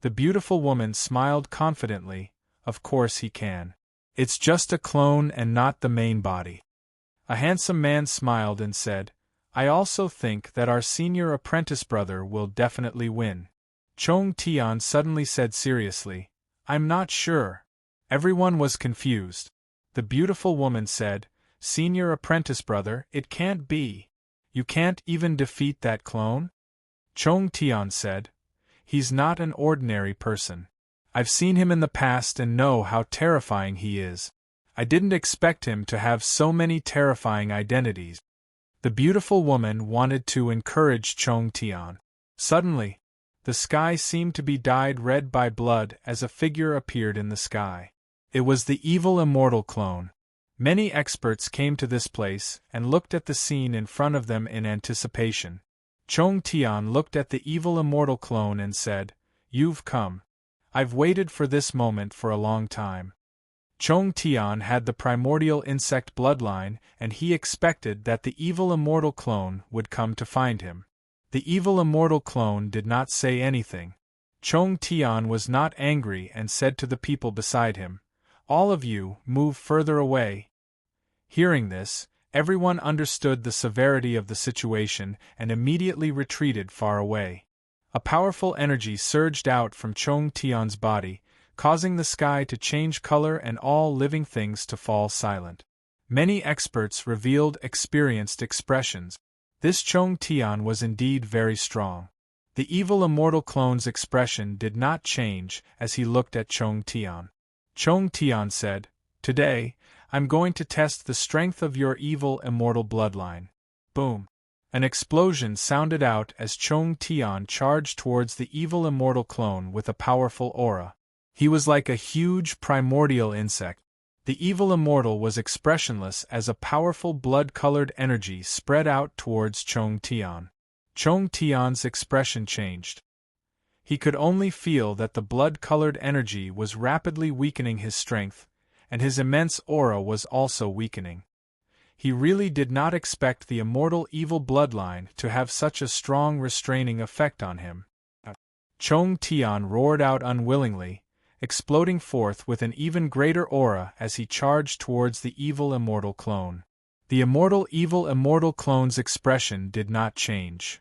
The beautiful woman smiled confidently, "Of course he can. It's just a clone and not the main body." A handsome man smiled and said, "I also think that our senior apprentice brother will definitely win." Chong Tian suddenly said seriously, "I'm not sure." Everyone was confused. The beautiful woman said, "Senior apprentice brother, it can't be. You can't even defeat that clone?" Chong Tian said, "He's not an ordinary person. I've seen him in the past and know how terrifying he is. I didn't expect him to have so many terrifying identities." The beautiful woman wanted to encourage Chong Tian. Suddenly, the sky seemed to be dyed red by blood as a figure appeared in the sky. It was the evil immortal clone. Many experts came to this place and looked at the scene in front of them in anticipation. Chong Tian looked at the evil immortal clone and said, "You've come. I've waited for this moment for a long time." Chong Tian had the primordial insect bloodline, and he expected that the evil immortal clone would come to find him. The evil immortal clone did not say anything. Chong Tian was not angry and said to the people beside him, "All of you, move further away." Hearing this, everyone understood the severity of the situation and immediately retreated far away. A powerful energy surged out from Chong Tian's body, causing the sky to change color and all living things to fall silent. Many experts revealed experienced expressions. This Chong Tian was indeed very strong. The evil immortal clone's expression did not change as he looked at Chong Tian. Chong Tian said, "Today, I'm going to test the strength of your evil immortal bloodline." Boom! An explosion sounded out as Chong Tian charged towards the evil immortal clone with a powerful aura. He was like a huge primordial insect. The evil immortal was expressionless as a powerful blood-colored energy spread out towards Chong Tian. Chong Tian's expression changed. He could only feel that the blood-colored energy was rapidly weakening his strength, and his immense aura was also weakening. He really did not expect the immortal evil bloodline to have such a strong restraining effect on him. Chong Tian roared out unwillingly, exploding forth with an even greater aura as he charged towards the evil immortal clone. The evil immortal clone's expression did not change.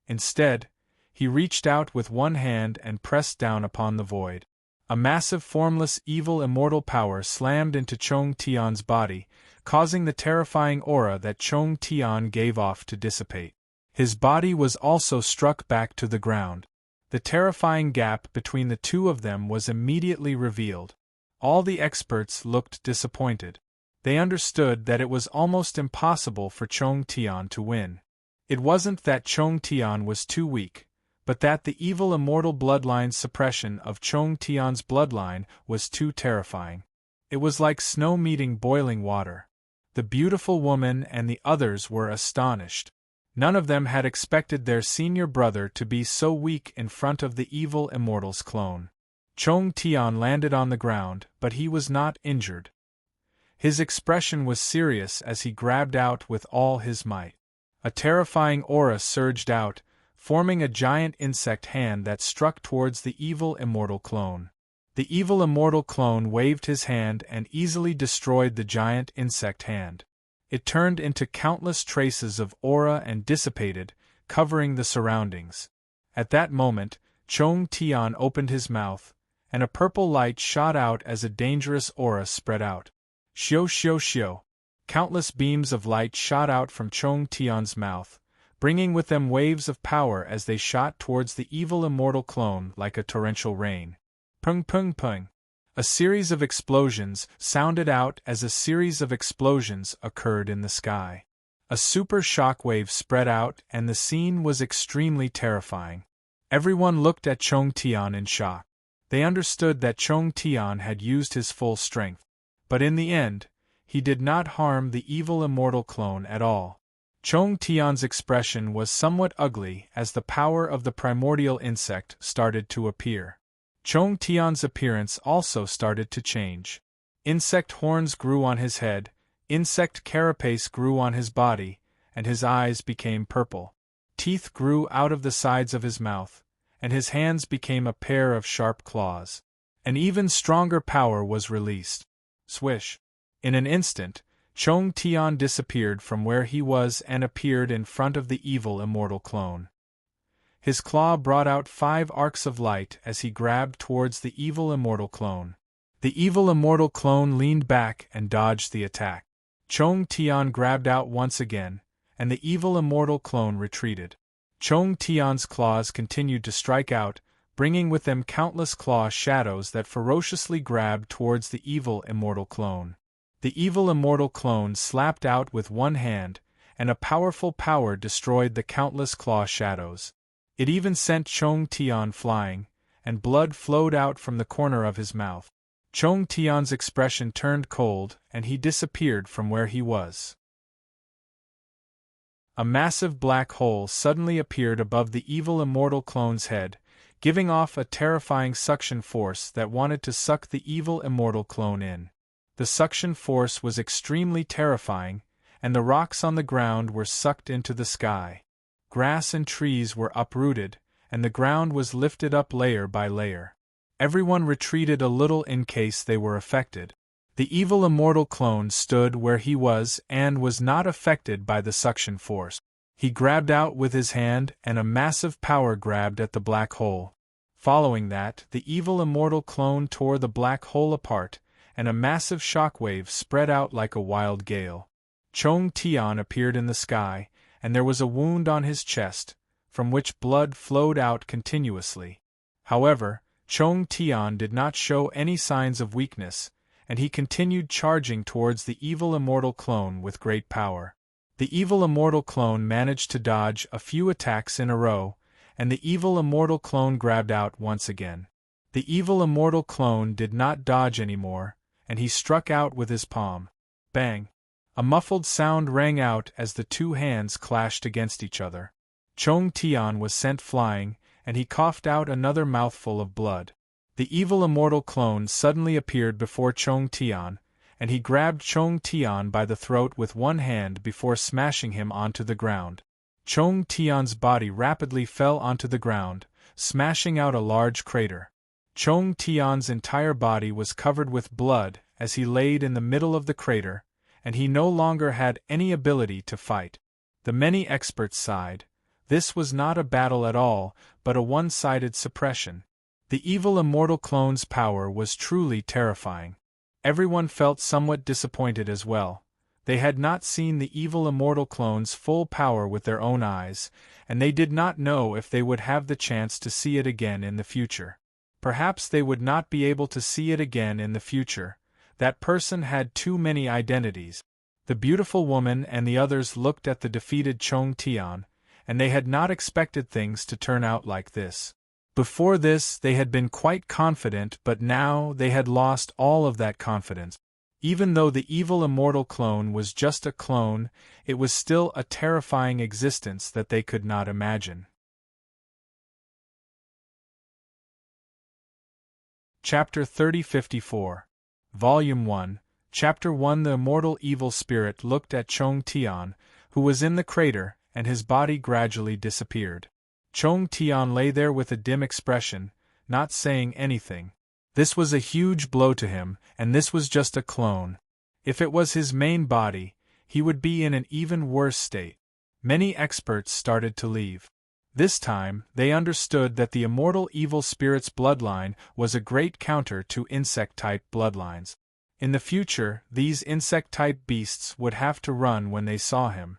Instead, he reached out with one hand and pressed down upon the void. A massive formless evil immortal power slammed into Chong Tian's body, causing the terrifying aura that Chong Tian gave off to dissipate. His body was also struck back to the ground. The terrifying gap between the two of them was immediately revealed. All the experts looked disappointed. They understood that it was almost impossible for Chong Tian to win. It wasn't that Chong Tian was too weak, but that the evil immortal bloodline's suppression of Chong Tian's bloodline was too terrifying. It was like snow meeting boiling water. The beautiful woman and the others were astonished. None of them had expected their senior brother to be so weak in front of the evil immortal's clone. Chong Tian landed on the ground, but he was not injured. His expression was serious as he grabbed out with all his might. A terrifying aura surged out, forming a giant insect hand that struck towards the evil immortal clone. The evil immortal clone waved his hand and easily destroyed the giant insect hand. It turned into countless traces of aura and dissipated, covering the surroundings. At that moment, Chong Tian opened his mouth, and a purple light shot out as a dangerous aura spread out. "Xiao xiao xiao! Countless beams of light shot out from Chong Tian's mouth, bringing with them waves of power as they shot towards the evil immortal clone like a torrential rain. Pung pung pung. A series of explosions sounded out as a series of explosions occurred in the sky. A super shockwave spread out and the scene was extremely terrifying. Everyone looked at Chong Tian in shock. They understood that Chong Tian had used his full strength. But in the end, he did not harm the evil immortal clone at all. Chong Tian's expression was somewhat ugly as the power of the primordial insect started to appear. Chong Tian's appearance also started to change. Insect horns grew on his head, insect carapace grew on his body, and his eyes became purple. Teeth grew out of the sides of his mouth, and his hands became a pair of sharp claws. An even stronger power was released. Swish! In an instant, Chong Tian disappeared from where he was and appeared in front of the evil immortal clone. His claw brought out 5 arcs of light as he grabbed towards the evil immortal clone. The evil immortal clone leaned back and dodged the attack. Chong Tian grabbed out once again, and the evil immortal clone retreated. Chong Tian's claws continued to strike out, bringing with them countless claw shadows that ferociously grabbed towards the evil immortal clone. The evil immortal clone slapped out with one hand, and a powerful power destroyed the countless claw shadows. It even sent Chong Tian flying, and blood flowed out from the corner of his mouth. Chong Tian's expression turned cold, and he disappeared from where he was. A massive black hole suddenly appeared above the evil immortal clone's head, giving off a terrifying suction force that wanted to suck the evil immortal clone in. The suction force was extremely terrifying, and the rocks on the ground were sucked into the sky. Grass and trees were uprooted, and the ground was lifted up layer by layer. Everyone retreated a little in case they were affected. The evil immortal clone stood where he was and was not affected by the suction force. He grabbed out with his hand and a massive power grabbed at the black hole. Following that, the evil immortal clone tore the black hole apart, and a massive shockwave spread out like a wild gale. Chong Tian appeared in the sky, and there was a wound on his chest, from which blood flowed out continuously. However, Chong Tian did not show any signs of weakness, and he continued charging towards the evil immortal clone with great power. The evil immortal clone managed to dodge a few attacks in a row, and the evil immortal clone grabbed out once again. The evil immortal clone did not dodge anymore, and he struck out with his palm. Bang! A muffled sound rang out as the two hands clashed against each other. Chong Tian was sent flying, and he coughed out another mouthful of blood. The evil immortal clone suddenly appeared before Chong Tian, and he grabbed Chong Tian by the throat with one hand before smashing him onto the ground. Chong Tian's body rapidly fell onto the ground, smashing out a large crater. Chong Tian's entire body was covered with blood as he laid in the middle of the crater, and he no longer had any ability to fight. The many experts sighed. This was not a battle at all, but a one-sided suppression. The evil immortal clone's power was truly terrifying. Everyone felt somewhat disappointed as well. They had not seen the evil immortal clone's full power with their own eyes, and they did not know if they would have the chance to see it again in the future. Perhaps they would not be able to see it again in the future. That person had too many identities. The beautiful woman and the others looked at the defeated Chong Tian, and they had not expected things to turn out like this. Before this, they had been quite confident, but now they had lost all of that confidence. Even though the evil immortal clone was just a clone, it was still a terrifying existence that they could not imagine. Chapter 3054. Volume 1, Chapter 1. The immortal evil spirit looked at Chong Tian, who was in the crater, and his body gradually disappeared. Chong Tian lay there with a dim expression, not saying anything. This was a huge blow to him, and this was just a clone. If it was his main body, he would be in an even worse state. Many experts started to leave. This time, they understood that the immortal evil spirit's bloodline was a great counter to insect-type bloodlines. In the future, these insect-type beasts would have to run when they saw him.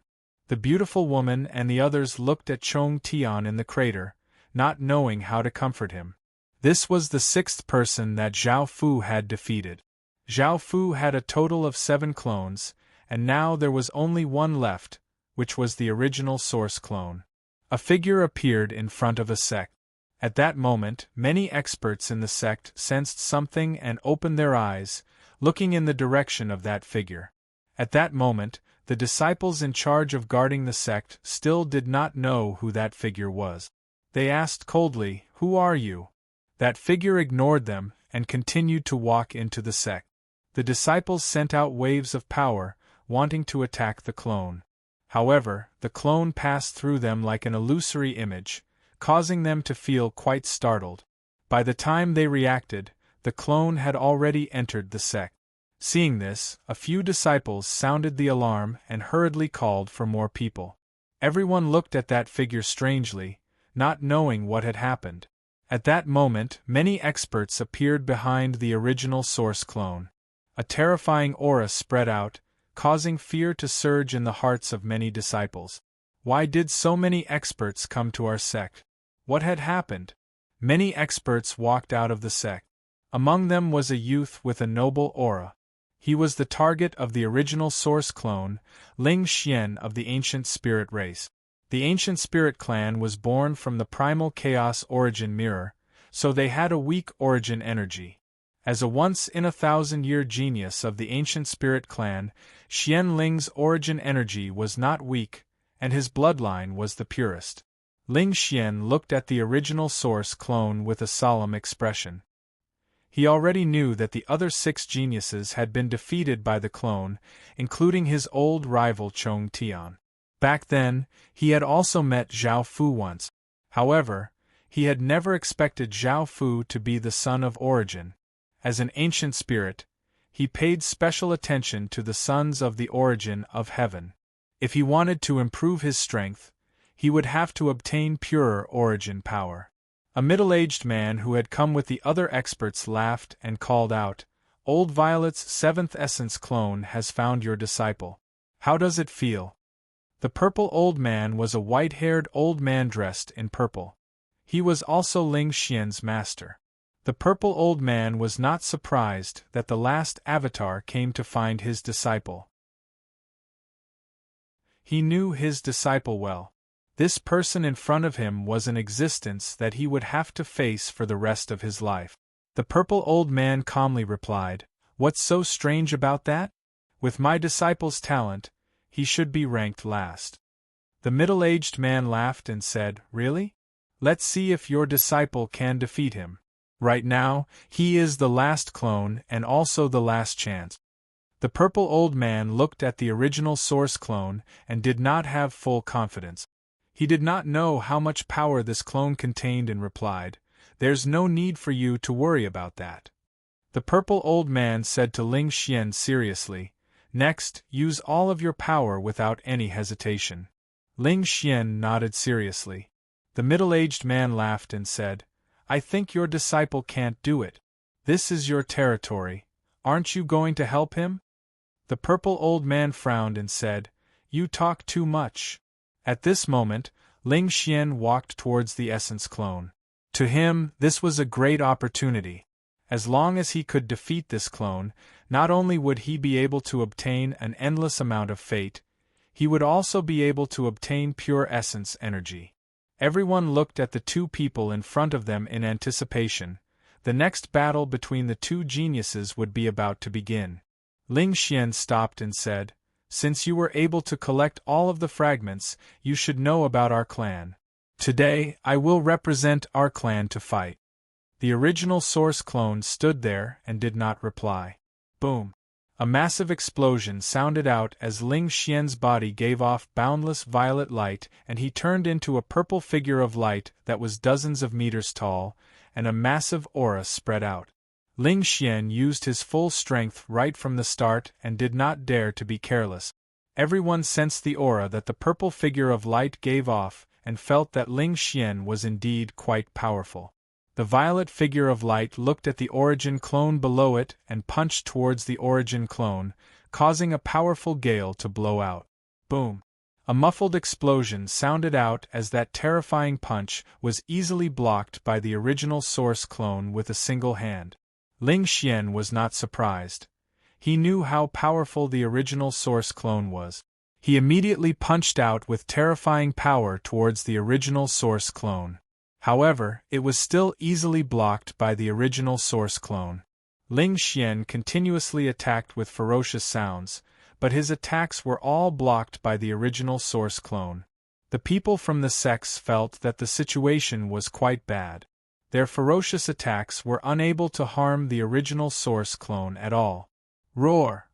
The beautiful woman and the others looked at Chong Tian in the crater, not knowing how to comfort him. This was the sixth person that Zhao Fu had defeated. Zhao Fu had a total of 7 clones, and now there was only one left, which was the original source clone. A figure appeared in front of a sect. At that moment, many experts in the sect sensed something and opened their eyes, looking in the direction of that figure. At that moment, the disciples in charge of guarding the sect still did not know who that figure was. They asked coldly, "Who are you?" That figure ignored them and continued to walk into the sect. The disciples sent out waves of power, wanting to attack the clone. However, the clone passed through them like an illusory image, causing them to feel quite startled. By the time they reacted, the clone had already entered the sect. Seeing this, a few disciples sounded the alarm and hurriedly called for more people. Everyone looked at that figure strangely, not knowing what had happened. At that moment, many experts appeared behind the original source clone. A terrifying aura spread out, causing fear to surge in the hearts of many disciples. Why did so many experts come to our sect? What had happened? Many experts walked out of the sect. Among them was a youth with a noble aura. He was the target of the original source clone, Ling Xian of the ancient spirit race. The ancient spirit clan was born from the primal chaos origin mirror, so they had a weak origin energy. As a once-in-a-thousand-year genius of the ancient spirit clan, Xian Ling's origin energy was not weak, and his bloodline was the purest. Ling Xian looked at the original source clone with a solemn expression. He already knew that the other 6 geniuses had been defeated by the clone, including his old rival Chong Tian. Back then, he had also met Zhao Fu once. However, he had never expected Zhao Fu to be the son of origin. As an ancient spirit, he paid special attention to the sons of the origin of heaven. If he wanted to improve his strength, he would have to obtain purer origin power. A middle-aged man who had come with the other experts laughed and called out, "Old Violet's 7th essence clone has found your disciple. How does it feel?" The purple old man was a white-haired old man dressed in purple. He was also Ling Xian's master. The purple old man was not surprised that the last avatar came to find his disciple. He knew his disciple well. This person in front of him was an existence that he would have to face for the rest of his life. The purple old man calmly replied, "What's so strange about that? With my disciple's talent, he should be ranked last." The middle-aged man laughed and said, "Really? Let's see if your disciple can defeat him. Right now, he is the last clone and also the last chance." The purple old man looked at the original source clone and did not have full confidence. He did not know how much power this clone contained and replied, "There's no need for you to worry about that." The purple old man said to Ling Xian seriously, "Next, use all of your power without any hesitation." Ling Xian nodded seriously. The middle-aged man laughed and said, "I think your disciple can't do it. This is your territory. Aren't you going to help him?" The purple old man frowned and said, "You talk too much." At this moment, Ling Xian walked towards the essence clone. To him, this was a great opportunity. As long as he could defeat this clone, not only would he be able to obtain an endless amount of fate, he would also be able to obtain pure essence energy. Everyone looked at the 2 people in front of them in anticipation. The next battle between the 2 geniuses would be about to begin. Ling Xian stopped and said, "Since you were able to collect all of the fragments, you should know about our clan. Today, I will represent our clan to fight." The original source clone stood there and did not reply. Boom! A massive explosion sounded out as Ling Xian's body gave off boundless violet light and he turned into a purple figure of light that was dozens of meters tall, and a massive aura spread out. Ling Xian used his full strength right from the start and did not dare to be careless. Everyone sensed the aura that the purple figure of light gave off and felt that Ling Xian was indeed quite powerful. The violet figure of light looked at the origin clone below it and punched towards the origin clone, causing a powerful gale to blow out. Boom! A muffled explosion sounded out as that terrifying punch was easily blocked by the original source clone with a single hand. Ling Xian was not surprised. He knew how powerful the original source clone was. He immediately punched out with terrifying power towards the original source clone. However, it was still easily blocked by the original source clone. Ling Xian continuously attacked with ferocious sounds, but his attacks were all blocked by the original source clone. The people from the sects felt that the situation was quite bad. Their ferocious attacks were unable to harm the original source clone at all. Roar!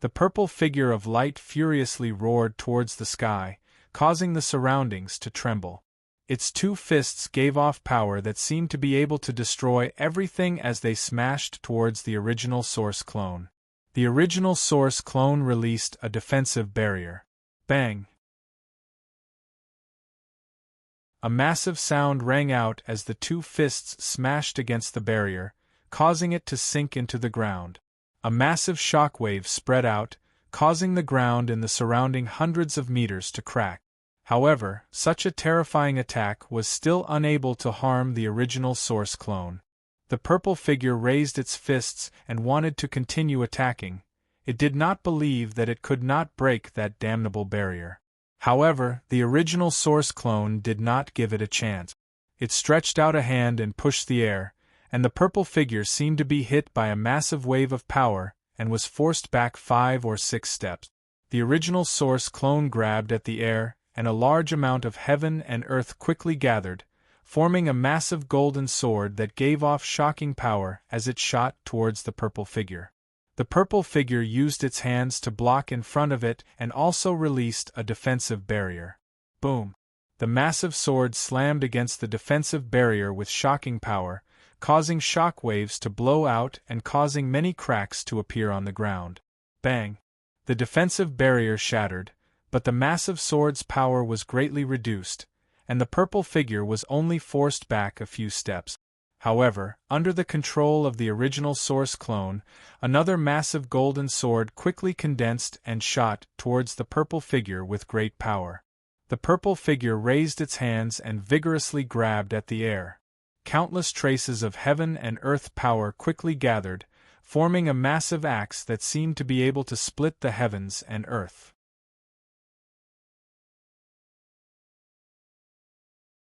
The purple figure of light furiously roared towards the sky, causing the surroundings to tremble. Its two fists gave off power that seemed to be able to destroy everything as they smashed towards the original source clone. The original source clone released a defensive barrier. Bang! A massive sound rang out as the two fists smashed against the barrier, causing it to sink into the ground. A massive shockwave spread out, causing the ground in the surrounding hundreds of meters to crack. However, such a terrifying attack was still unable to harm the original source clone. The purple figure raised its fists and wanted to continue attacking. It did not believe that it could not break that damnable barrier. However, the original source clone did not give it a chance. It stretched out a hand and pushed the air, and the purple figure seemed to be hit by a massive wave of power and was forced back 5 or 6 steps. The original source clone grabbed at the air, and a large amount of heaven and earth quickly gathered, forming a massive golden sword that gave off shocking power as it shot towards the purple figure. The purple figure used its hands to block in front of it and also released a defensive barrier. Boom! The massive sword slammed against the defensive barrier with shocking power, causing shock waves to blow out and causing many cracks to appear on the ground. Bang! The defensive barrier shattered, but the massive sword's power was greatly reduced, and the purple figure was only forced back a few steps. However, under the control of the original source clone, another massive golden sword quickly condensed and shot towards the purple figure with great power. The purple figure raised its hands and vigorously grabbed at the air. Countless traces of heaven and earth power quickly gathered, forming a massive axe that seemed to be able to split the heavens and earth.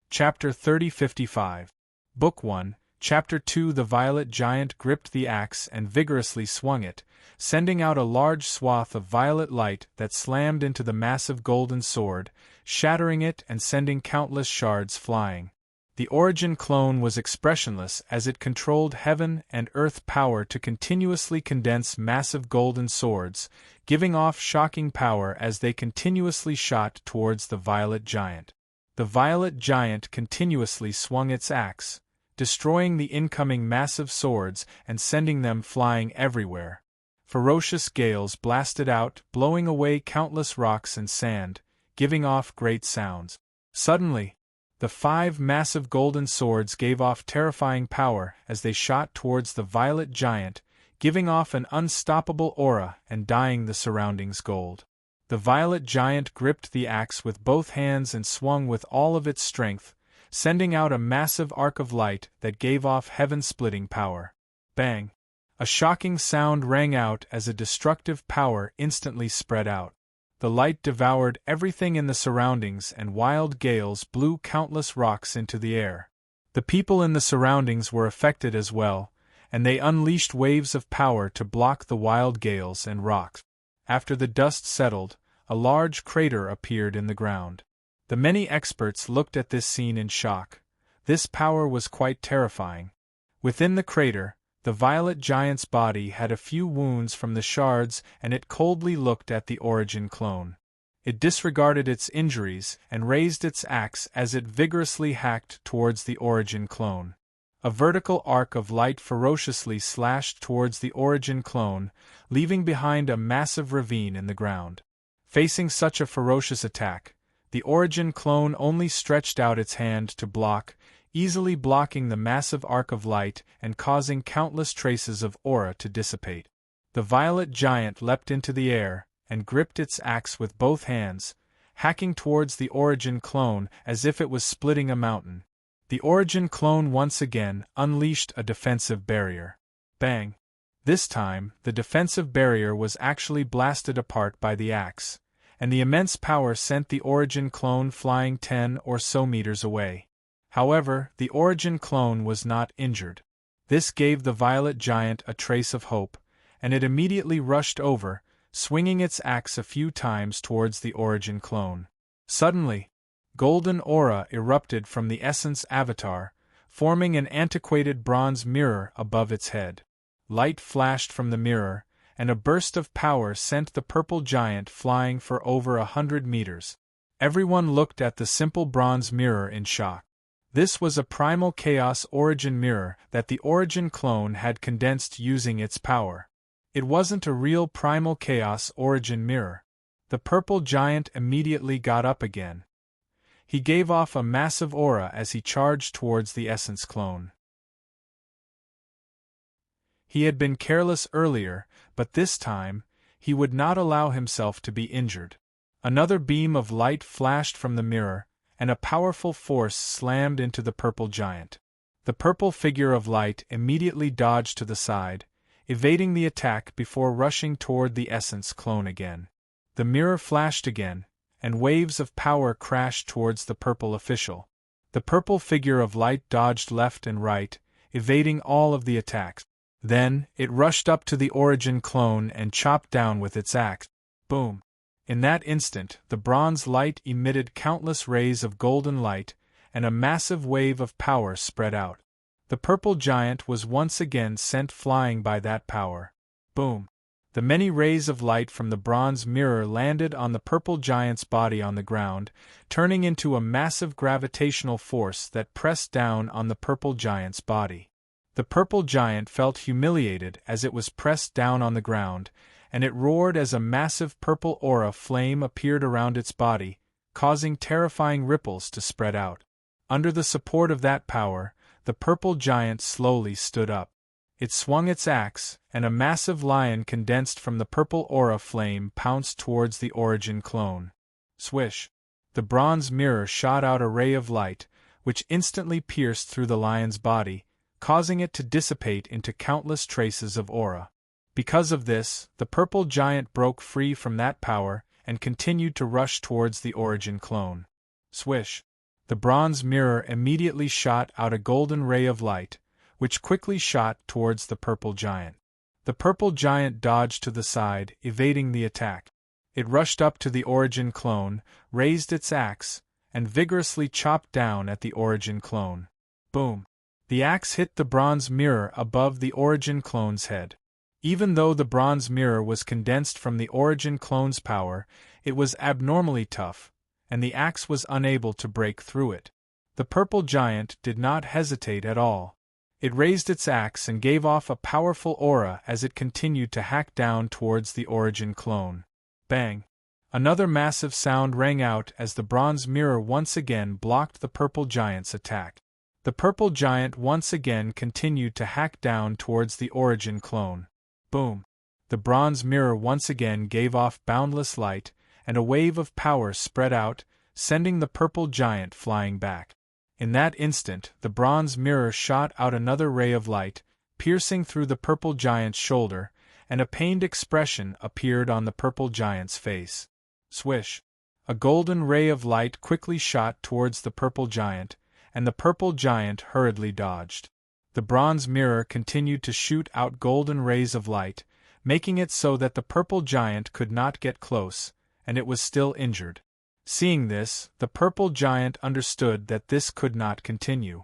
Chapter 3055. Book 1, Chapter 2. The violet giant gripped the axe and vigorously swung it, sending out a large swath of violet light that slammed into the massive golden sword, shattering it and sending countless shards flying. The origin clone was expressionless as it controlled heaven and earth power to continuously condense massive golden swords, giving off shocking power as they continuously shot towards the violet giant. The violet giant continuously swung its axe, destroying the incoming massive swords and sending them flying everywhere. Ferocious gales blasted out, blowing away countless rocks and sand, giving off great sounds. Suddenly, the 5 massive golden swords gave off terrifying power as they shot towards the violet giant, giving off an unstoppable aura and dyeing the surroundings gold. The violet giant gripped the axe with both hands and swung with all of its strength, sending out a massive arc of light that gave off heaven-splitting power. Bang! A shocking sound rang out as a destructive power instantly spread out. The light devoured everything in the surroundings and wild gales blew countless rocks into the air. The people in the surroundings were affected as well, and they unleashed waves of power to block the wild gales and rocks. After the dust settled, a large crater appeared in the ground. The many experts looked at this scene in shock. This power was quite terrifying. Within the crater, the violet giant's body had a few wounds from the shards and it coldly looked at the origin clone. It disregarded its injuries and raised its axe as it vigorously hacked towards the origin clone. A vertical arc of light ferociously slashed towards the origin clone, leaving behind a massive ravine in the ground. Facing such a ferocious attack, the origin clone only stretched out its hand to block, easily blocking the massive arc of light and causing countless traces of aura to dissipate. The violet giant leapt into the air and gripped its axe with both hands, hacking towards the Origin clone as if it was splitting a mountain. The Origin clone once again unleashed a defensive barrier. Bang! This time, the defensive barrier was actually blasted apart by the axe, and the immense power sent the Origin clone flying 10 or so meters away. However, the Origin clone was not injured. This gave the violet giant a trace of hope, and it immediately rushed over, swinging its axe a few times towards the Origin clone. Suddenly, golden aura erupted from the essence avatar, forming an antiquated bronze mirror above its head. Light flashed from the mirror, and a burst of power sent the purple giant flying for over 100 meters. Everyone looked at the simple bronze mirror in shock. This was a primal chaos origin mirror that the Origin clone had condensed using its power. It wasn't a real primal chaos origin mirror. The purple giant immediately got up again. He gave off a massive aura as he charged towards the essence clone. He had been careless earlier, but this time, he would not allow himself to be injured. Another beam of light flashed from the mirror, and a powerful force slammed into the purple giant. The purple figure of light immediately dodged to the side, evading the attack before rushing toward the essence clone again. The mirror flashed again, and waves of power crashed towards the purple official. The purple figure of light dodged left and right, evading all of the attacks. Then, it rushed up to the Origin clone and chopped down with its axe. Boom! In that instant, the bronze light emitted countless rays of golden light, and a massive wave of power spread out. The purple giant was once again sent flying by that power. Boom! The many rays of light from the bronze mirror landed on the purple giant's body on the ground, turning into a massive gravitational force that pressed down on the purple giant's body. The purple giant felt humiliated as it was pressed down on the ground, and it roared as a massive purple aura flame appeared around its body, causing terrifying ripples to spread out. Under the support of that power, the purple giant slowly stood up. It swung its axe, and a massive lion condensed from the purple aura flame pounced towards the Origin clone. Swish! The bronze mirror shot out a ray of light, which instantly pierced through the lion's body, causing it to dissipate into countless traces of aura. Because of this, the purple giant broke free from that power and continued to rush towards the Origin clone. Swish! The bronze mirror immediately shot out a golden ray of light, which quickly shot towards the purple giant. The purple giant dodged to the side, evading the attack. It rushed up to the Origin clone, raised its axe, and vigorously chopped down at the Origin clone. Boom! The axe hit the bronze mirror above the Origin clone's head. Even though the bronze mirror was condensed from the Origin clone's power, it was abnormally tough, and the axe was unable to break through it. The purple giant did not hesitate at all. It raised its axe and gave off a powerful aura as it continued to hack down towards the Origin clone. Bang! Another massive sound rang out as the bronze mirror once again blocked the purple giant's attack. The purple giant once again continued to hack down towards the Origin clone. Boom! The bronze mirror once again gave off boundless light, and a wave of power spread out, sending the purple giant flying back. In that instant, the bronze mirror shot out another ray of light, piercing through the purple giant's shoulder, and a pained expression appeared on the purple giant's face. Swish! A golden ray of light quickly shot towards the purple giant, and the purple giant hurriedly dodged. The bronze mirror continued to shoot out golden rays of light, making it so that the purple giant could not get close, and it was still injured. Seeing this, the purple giant understood that this could not continue.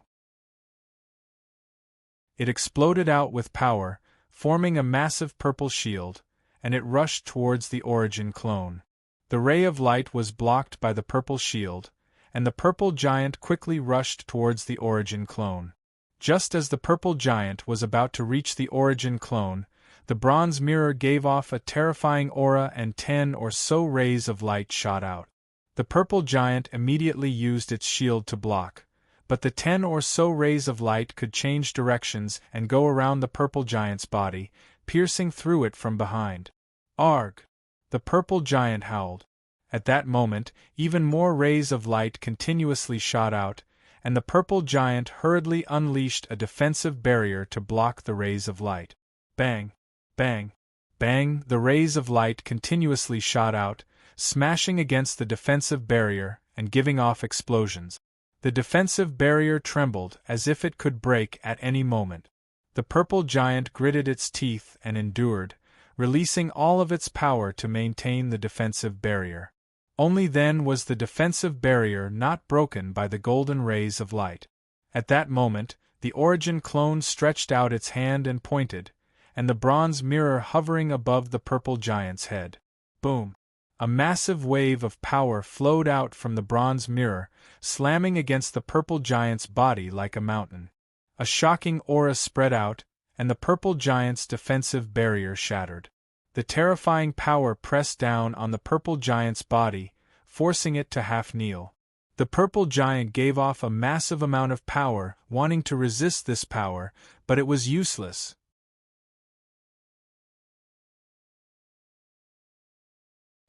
It exploded out with power, forming a massive purple shield, and it rushed towards the Origin clone. The ray of light was blocked by the purple shield, and the purple giant quickly rushed towards the Origin clone. Just as the purple giant was about to reach the Origin clone, the bronze mirror gave off a terrifying aura and 10 or so rays of light shot out. The purple giant immediately used its shield to block, but the 10 or so rays of light could change directions and go around the purple giant's body, piercing through it from behind. Arg! The purple giant howled. At that moment, even more rays of light continuously shot out, and the purple giant hurriedly unleashed a defensive barrier to block the rays of light. Bang! Bang! Bang! The rays of light continuously shot out, smashing against the defensive barrier and giving off explosions. The defensive barrier trembled as if it could break at any moment. The purple giant gritted its teeth and endured, releasing all of its power to maintain the defensive barrier. Only then was the defensive barrier not broken by the golden rays of light. At that moment, the Origin clone stretched out its hand and pointed, and the bronze mirror hovering above the purple giant's head. Boom! A massive wave of power flowed out from the bronze mirror, slamming against the purple giant's body like a mountain. A shocking aura spread out, and the purple giant's defensive barrier shattered. The terrifying power pressed down on the purple giant's body, forcing it to half kneel. The purple giant gave off a massive amount of power, wanting to resist this power, but it was useless.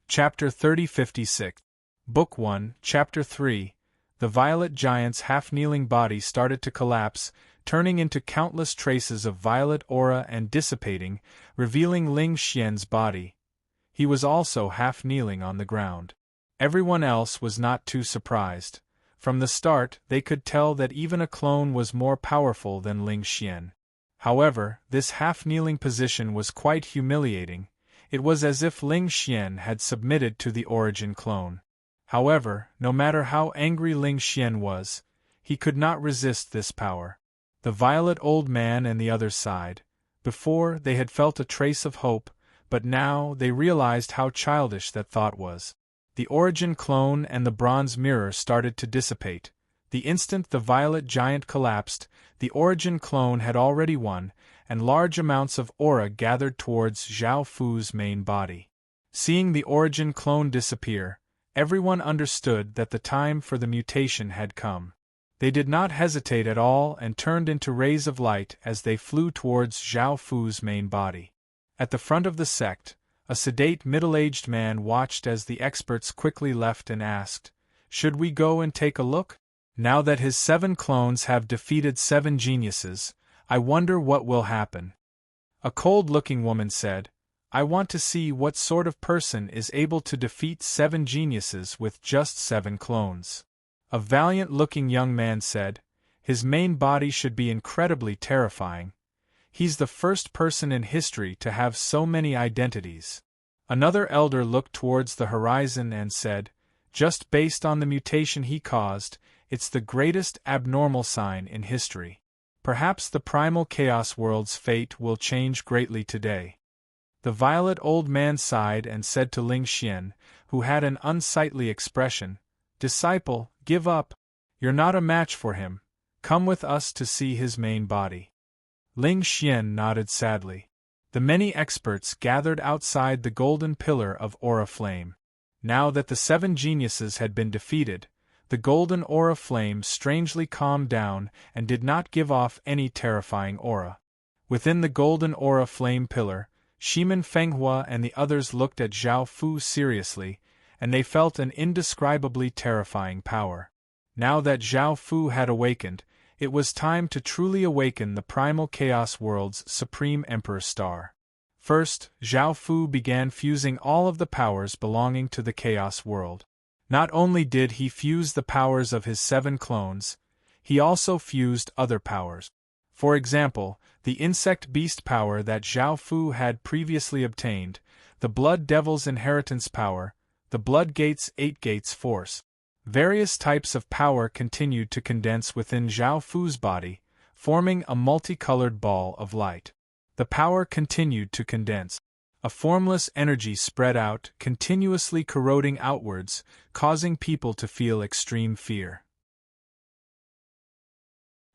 Chapter 3056. Book 1, Chapter 3. The violet giant's half-kneeling body started to collapse, turning into countless traces of violet aura and dissipating, revealing Ling Xian's body. He was also half-kneeling on the ground. Everyone else was not too surprised. From the start, they could tell that even a clone was more powerful than Ling Xian. However, this half-kneeling position was quite humiliating. It was as if Ling Xian had submitted to the Origin clone. However, no matter how angry Ling Xian was, he could not resist this power. The violet old man and the others sighed. Before, they had felt a trace of hope, but now they realized how childish that thought was. The Origin clone and the bronze mirror started to dissipate. The instant the violet giant collapsed, the Origin clone had already won, and large amounts of aura gathered towards Zhao Fu's main body. Seeing the Origin clone disappear, everyone understood that the time for the mutation had come. They did not hesitate at all and turned into rays of light as they flew towards Zhao Fu's main body. At the front of the sect, a sedate middle-aged man watched as the experts quickly left and asked, "Should we go and take a look? Now that his 7 clones have defeated 7 geniuses, I wonder what will happen." A cold-looking woman said, "I want to see what sort of person is able to defeat 7 geniuses with just 7 clones." A valiant-looking young man said, "His main body should be incredibly terrifying. He's the first person in history to have so many identities." Another elder looked towards the horizon and said, "Just based on the mutation he caused, it's the greatest abnormal sign in history. Perhaps the primal chaos world's fate will change greatly today." The violet old man sighed and said to Ling Xian, who had an unsightly expression, "Disciple, give up. You're not a match for him. Come with us to see his main body." Ling Xian nodded sadly. The many experts gathered outside the golden pillar of aura flame. Now that the 7 geniuses had been defeated, the golden aura flame strangely calmed down and did not give off any terrifying aura. Within the golden aura flame pillar, Shimen Fenghua and the others looked at Zhao Fu seriously, and they felt an indescribably terrifying power. Now that Zhao Fu had awakened, it was time to truly awaken the primal chaos world's supreme emperor star. First, Zhao Fu began fusing all of the powers belonging to the chaos world. Not only did he fuse the powers of his 7 clones, he also fused other powers. For example, the insect beast power that Zhao Fu had previously obtained, the blood devil's inheritance power, the blood gate's 8 gates force. Various types of power continued to condense within Zhao Fu's body, forming a multicolored ball of light. The power continued to condense. A formless energy spread out, continuously corroding outwards, causing people to feel extreme fear.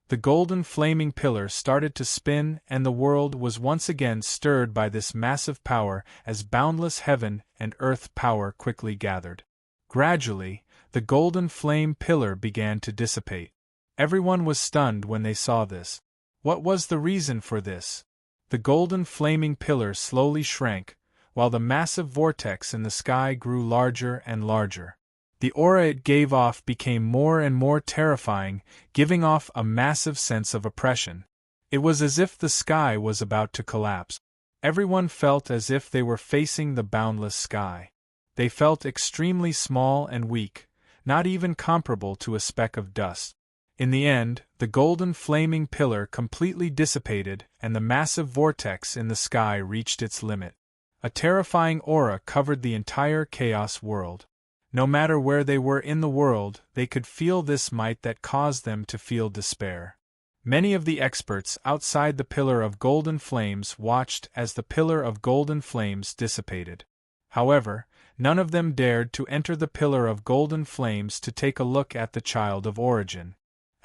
The golden flaming pillar started to spin, and the world was once again stirred by this massive power as boundless heaven and earth power quickly gathered. Gradually, the golden flame pillar began to dissipate. Everyone was stunned when they saw this. What was the reason for this? The golden flaming pillar slowly shrank, while the massive vortex in the sky grew larger and larger. The aura it gave off became more and more terrifying, giving off a massive sense of oppression. It was as if the sky was about to collapse. Everyone felt as if they were facing the boundless sky. They felt extremely small and weak, not even comparable to a speck of dust. In the end, the golden flaming pillar completely dissipated and the massive vortex in the sky reached its limit. A terrifying aura covered the entire chaos world. No matter where they were in the world, they could feel this might that caused them to feel despair. Many of the experts outside the pillar of golden flames watched as the pillar of golden flames dissipated. However, none of them dared to enter the pillar of golden flames to take a look at the child of origin.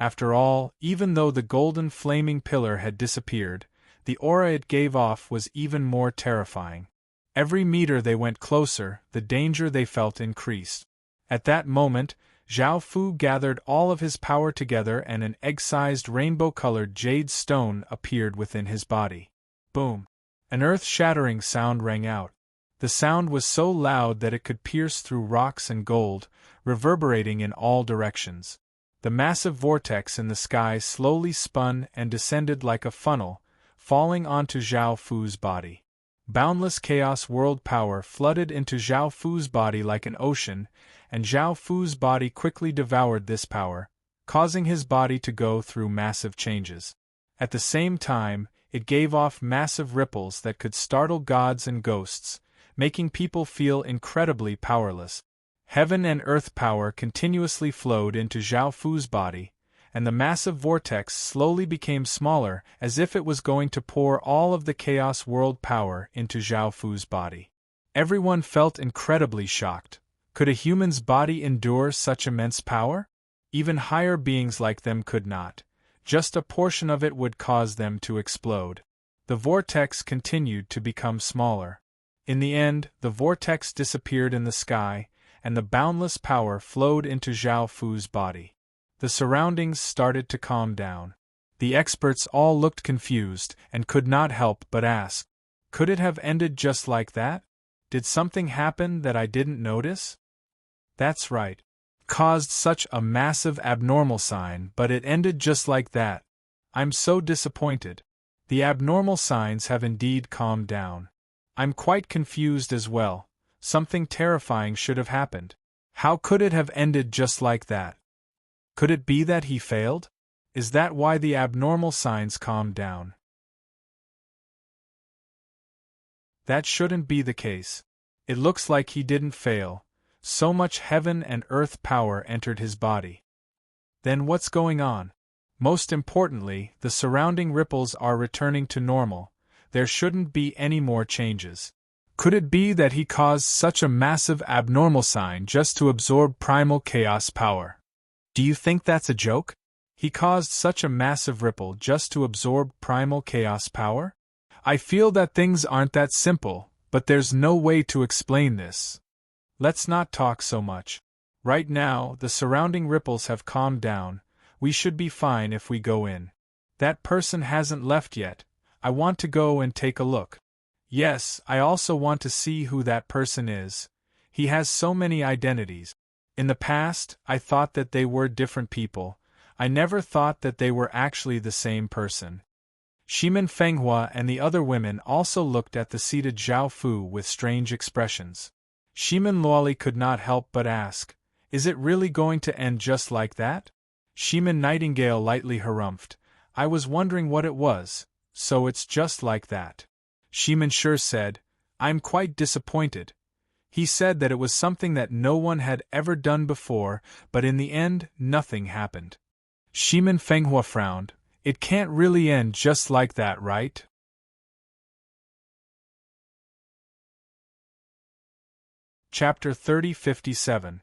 After all, even though the golden flaming pillar had disappeared, the aura it gave off was even more terrifying. Every meter they went closer, the danger they felt increased. At that moment, Zhao Fu gathered all of his power together and an egg-sized rainbow-colored jade stone appeared within his body. Boom! An earth-shattering sound rang out. The sound was so loud that it could pierce through rocks and gold, reverberating in all directions. The massive vortex in the sky slowly spun and descended like a funnel, falling onto Zhao Fu's body. Boundless chaos world power flooded into Zhao Fu's body like an ocean, and Zhao Fu's body quickly devoured this power, causing his body to go through massive changes. At the same time, it gave off massive ripples that could startle gods and ghosts, making people feel incredibly powerless. Heaven and earth power continuously flowed into Zhao Fu's body, and the massive vortex slowly became smaller as if it was going to pour all of the chaos world power into Zhao Fu's body. Everyone felt incredibly shocked. Could a human's body endure such immense power? Even higher beings like them could not. Just a portion of it would cause them to explode. The vortex continued to become smaller. In the end, the vortex disappeared in the sky, and the boundless power flowed into Zhao Fu's body. The surroundings started to calm down. The experts all looked confused and could not help but ask, could it have ended just like that? Did something happen that I didn't notice? That's right. Caused such a massive abnormal sign, but it ended just like that. I'm so disappointed. The abnormal signs have indeed calmed down. I'm quite confused as well. Something terrifying should have happened. How could it have ended just like that? Could it be that he failed? Is that why the abnormal signs calmed down? That shouldn't be the case. It looks like he didn't fail. So much heaven and earth power entered his body. Then what's going on? Most importantly, the surrounding ripples are returning to normal. There shouldn't be any more changes. Could it be that he caused such a massive abnormal sign just to absorb primal chaos power? Do you think that's a joke? He caused such a massive ripple just to absorb primal chaos power? I feel that things aren't that simple, but there's no way to explain this. Let's not talk so much. Right now, the surrounding ripples have calmed down. We should be fine if we go in. That person hasn't left yet. I want to go and take a look. Yes, I also want to see who that person is. He has so many identities. In the past, I thought that they were different people. I never thought that they were actually the same person. Shimin Fenghua and the other women also looked at the seated Zhao Fu with strange expressions. Shimin Luoli could not help but ask, is it really going to end just like that? Shimin Nightingale lightly harumphed, I was wondering what it was, so it's just like that. Shimin Sure said, I'm quite disappointed. He said that it was something that no one had ever done before, but in the end, nothing happened. Shimin Fenghua frowned. It can't really end just like that, right? Chapter 3057.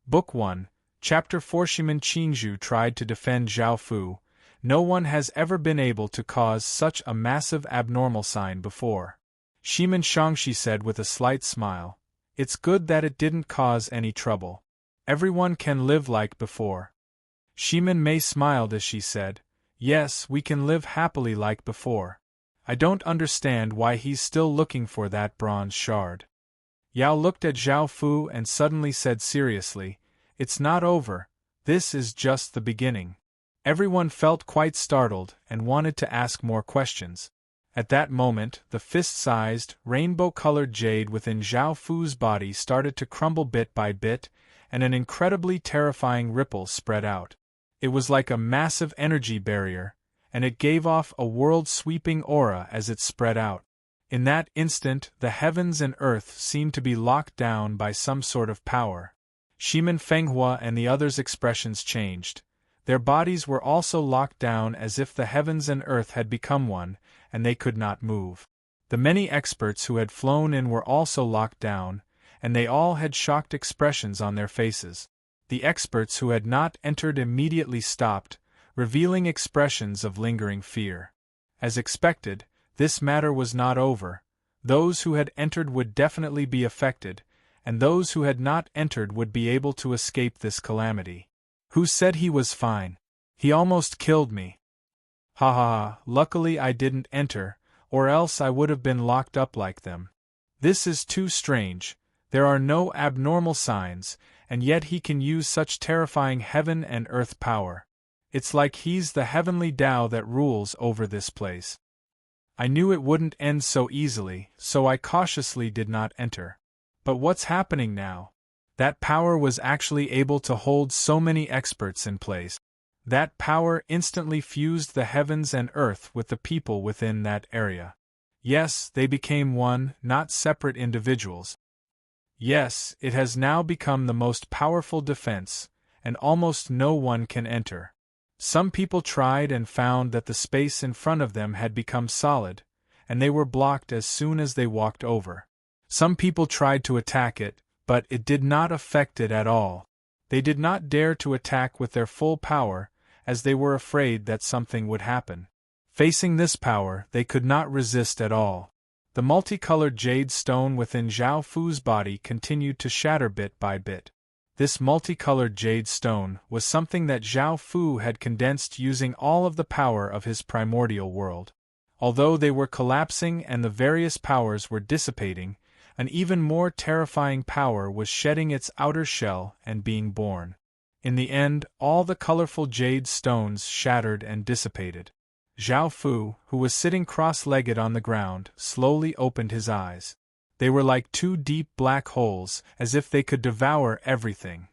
Book 1, Chapter 4. Shimin Qingzhu tried to defend Zhao Fu. No one has ever been able to cause such a massive abnormal sign before. Shimin Shangxi said with a slight smile. It's good that it didn't cause any trouble. Everyone can live like before. Shimin Mei smiled as she said, "Yes, we can live happily like before. I don't understand why he's still looking for that bronze shard." Yao looked at Zhao Fu and suddenly said seriously, "It's not over, this is just the beginning." Everyone felt quite startled and wanted to ask more questions. At that moment, the fist-sized, rainbow-colored jade within Zhao Fu's body started to crumble bit by bit, and an incredibly terrifying ripple spread out. It was like a massive energy barrier, and it gave off a world-sweeping aura as it spread out. In that instant, the heavens and earth seemed to be locked down by some sort of power. Shimin Fenghua and the others' expressions changed. Their bodies were also locked down as if the heavens and earth had become one, and they could not move. The many experts who had flown in were also locked down, and they all had shocked expressions on their faces. The experts who had not entered immediately stopped, revealing expressions of lingering fear. As expected, this matter was not over. Those who had entered would definitely be affected, and those who had not entered would be able to escape this calamity. Who said he was fine? He almost killed me. Ha ha ha, luckily I didn't enter, or else I would have been locked up like them. This is too strange, there are no abnormal signs, and yet he can use such terrifying heaven and earth power. It's like he's the heavenly Tao that rules over this place. I knew it wouldn't end so easily, so I cautiously did not enter. But what's happening now? That power was actually able to hold so many experts in place. That power instantly fused the heavens and earth with the people within that area. Yes, they became one, not separate individuals. Yes, it has now become the most powerful defense, and almost no one can enter. Some people tried and found that the space in front of them had become solid, and they were blocked as soon as they walked over. Some people tried to attack it, but it did not affect it at all. They did not dare to attack with their full power, as they were afraid that something would happen. Facing this power, they could not resist at all. The multicolored jade stone within Zhao Fu's body continued to shatter bit by bit. This multicolored jade stone was something that Zhao Fu had condensed using all of the power of his primordial world. Although they were collapsing and the various powers were dissipating, an even more terrifying power was shedding its outer shell and being born. In the end, all the colorful jade stones shattered and dissipated. Zhao Fu, who was sitting cross-legged on the ground, slowly opened his eyes. They were like two deep black holes, as if they could devour everything.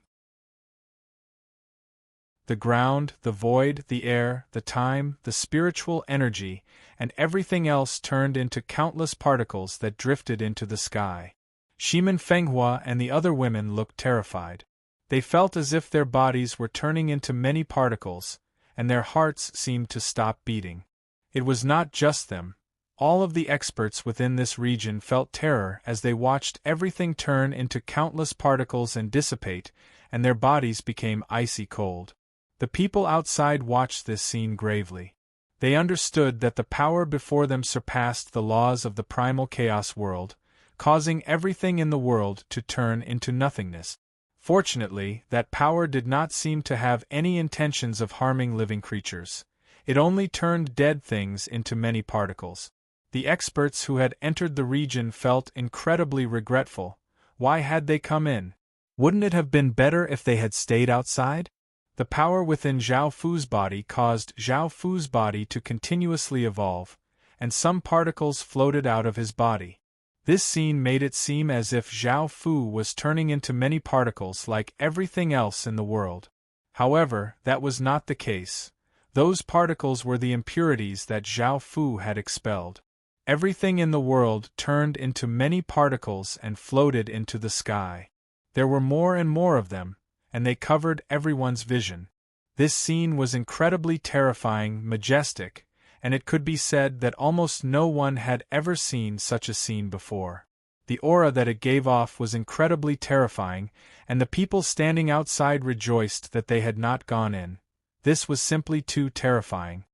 The ground, the void, the air, the time, the spiritual energy, and everything else turned into countless particles that drifted into the sky. Shimin Fenghua and the other women looked terrified. They felt as if their bodies were turning into many particles, and their hearts seemed to stop beating. It was not just them. All of the experts within this region felt terror as they watched everything turn into countless particles and dissipate, and their bodies became icy cold. The people outside watched this scene gravely. They understood that the power before them surpassed the laws of the primal chaos world, causing everything in the world to turn into nothingness. Fortunately, that power did not seem to have any intentions of harming living creatures. It only turned dead things into many particles. The experts who had entered the region felt incredibly regretful. Why had they come in? Wouldn't it have been better if they had stayed outside? The power within Zhao Fu's body caused Zhao Fu's body to continuously evolve, and some particles floated out of his body. This scene made it seem as if Zhao Fu was turning into many particles like everything else in the world. However, that was not the case. Those particles were the impurities that Zhao Fu had expelled. Everything in the world turned into many particles and floated into the sky. There were more and more of them, and they covered everyone's vision. This scene was incredibly terrifying, majestic, and it could be said that almost no one had ever seen such a scene before. The aura that it gave off was incredibly terrifying, and the people standing outside rejoiced that they had not gone in. This was simply too terrifying.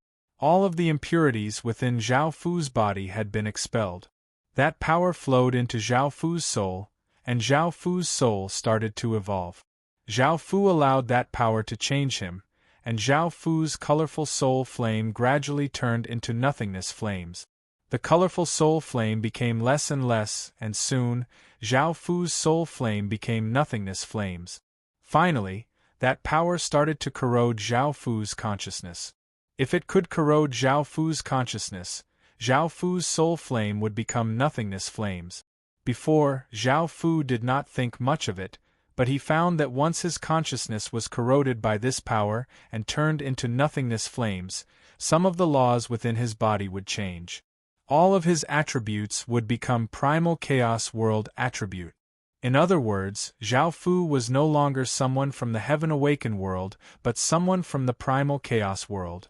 All of the impurities within Zhao Fu's body had been expelled. That power flowed into Zhao Fu's soul, and Zhao Fu's soul started to evolve. Zhao Fu allowed that power to change him, and Zhao Fu's colorful soul flame gradually turned into nothingness flames. The colorful soul flame became less and less, and soon, Zhao Fu's soul flame became nothingness flames. Finally, that power started to corrode Zhao Fu's consciousness. If it could corrode Zhao Fu's consciousness, Zhao Fu's soul flame would become nothingness flames. Before, Zhao Fu did not think much of it, but he found that once his consciousness was corroded by this power and turned into nothingness flames, some of the laws within his body would change. All of his attributes would become primal chaos world attribute. In other words, Zhao Fu was no longer someone from the Heaven Awakened world, but someone from the primal chaos world.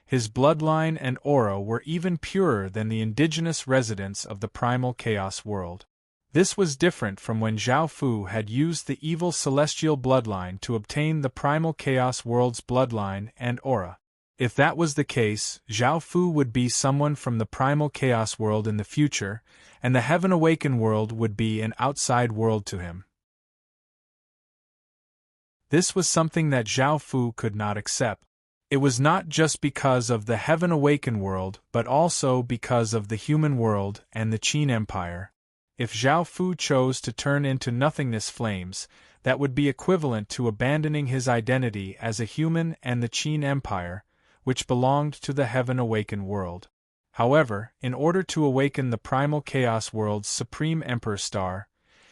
His bloodline and aura were even purer than the indigenous residents of the primal chaos world. This was different from when Zhao Fu had used the evil celestial bloodline to obtain the primal chaos world's bloodline and aura. If that was the case, Zhao Fu would be someone from the primal chaos world in the future, and the Heaven Awakened world would be an outside world to him. This was something that Zhao Fu could not accept. It was not just because of the Heaven Awakened world, but also because of the human world and the Qin Empire. If Zhao Fu chose to turn into nothingness flames, that would be equivalent to abandoning his identity as a human and the Qin Empire, which belonged to the Heaven Awakened world. However, in order to awaken the primal chaos world's supreme Emperor Star,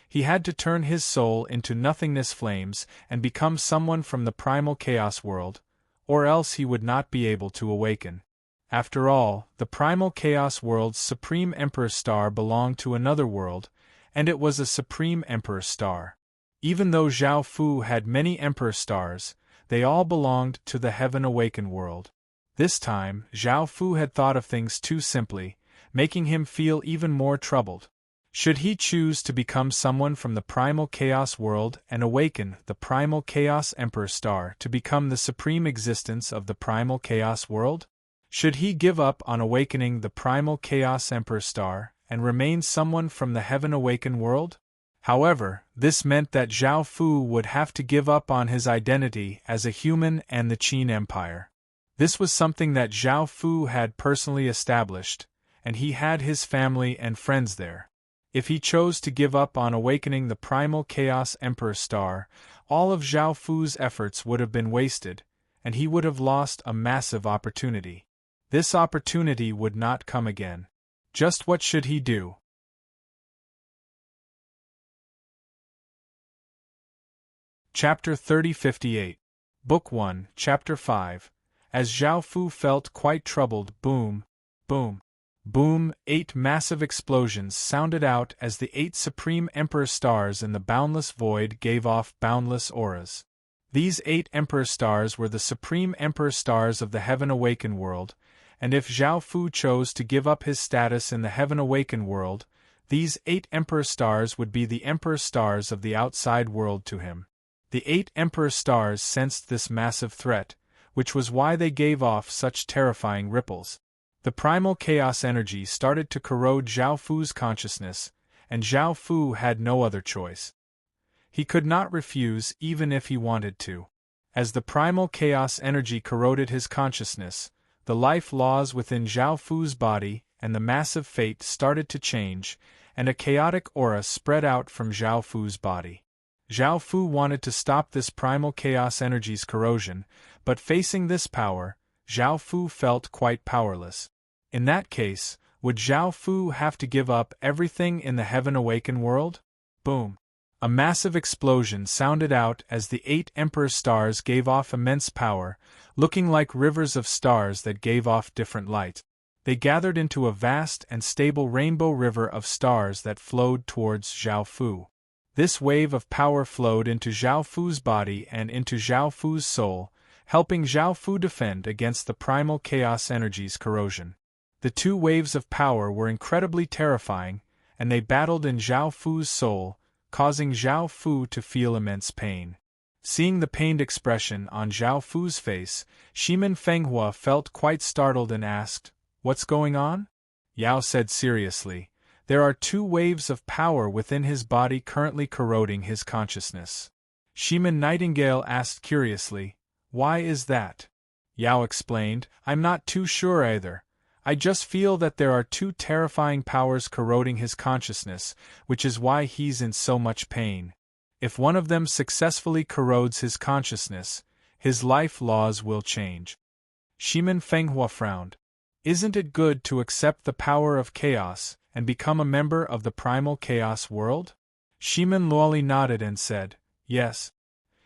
he had to turn his soul into nothingness flames and become someone from the primal chaos world, or else he would not be able to awaken. After all, the primal chaos world's supreme Emperor Star belonged to another world, and it was a supreme Emperor Star. Even though Zhao Fu had many Emperor Stars, they all belonged to the Heaven Awakened world. This time, Zhao Fu had thought of things too simply, making him feel even more troubled. Should he choose to become someone from the primal chaos world and awaken the primal chaos Emperor Star to become the supreme existence of the primal chaos world? Should he give up on awakening the primal chaos Emperor Star and remain someone from the Heaven Awakened world? However, this meant that Zhao Fu would have to give up on his identity as a human and the Qin Empire. This was something that Zhao Fu had personally established, and he had his family and friends there. If he chose to give up on awakening the primal chaos Emperor Star, all of Zhao Fu's efforts would have been wasted, and he would have lost a massive opportunity. This opportunity would not come again. Just what should he do? Chapter 3058. Book 1, Chapter 5. As Zhao Fu felt quite troubled, boom, boom, boom, 8 massive explosions sounded out as the 8 supreme Emperor Stars in the boundless void gave off boundless auras. These 8 Emperor Stars were the supreme Emperor Stars of the Heaven Awakened world, and if Zhao Fu chose to give up his status in the Heaven Awakened world, these 8 Emperor Stars would be the Emperor Stars of the outside world to him. The 8 Emperor Stars sensed this massive threat, which was why they gave off such terrifying ripples. The primal chaos energy started to corrode Zhao Fu's consciousness, and Zhao Fu had no other choice. He could not refuse even if he wanted to. As the primal chaos energy corroded his consciousness, the life laws within Zhao Fu's body and the massive fate started to change, and a chaotic aura spread out from Zhao Fu's body. Zhao Fu wanted to stop this primal chaos energy's corrosion, but facing this power, Zhao Fu felt quite powerless. In that case, would Zhao Fu have to give up everything in the Heaven Awakened world? Boom! A massive explosion sounded out as the 8 Emperor Stars gave off immense power, looking like rivers of stars that gave off different light. They gathered into a vast and stable rainbow river of stars that flowed towards Zhao Fu. This wave of power flowed into Zhao Fu's body and into Zhao Fu's soul, helping Zhao Fu defend against the primal chaos energy's corrosion. The 2 waves of power were incredibly terrifying, and they battled in Zhao Fu's soul, causing Zhao Fu to feel immense pain. Seeing the pained expression on Zhao Fu's face, Shimin Fenghua felt quite startled and asked, "What's going on?" Yao said seriously, "There are 2 waves of power within his body currently corroding his consciousness." Shimin Nightingale asked curiously, Why is that? Yao explained, I'm not too sure either. I just feel that there are two terrifying powers corroding his consciousness, which is why he's in so much pain. If one of them successfully corrodes his consciousness, his life laws will change. Shimin Fenghua frowned. Isn't it good to accept the power of chaos and become a member of the primal chaos world? Shimin Luoli nodded and said, yes.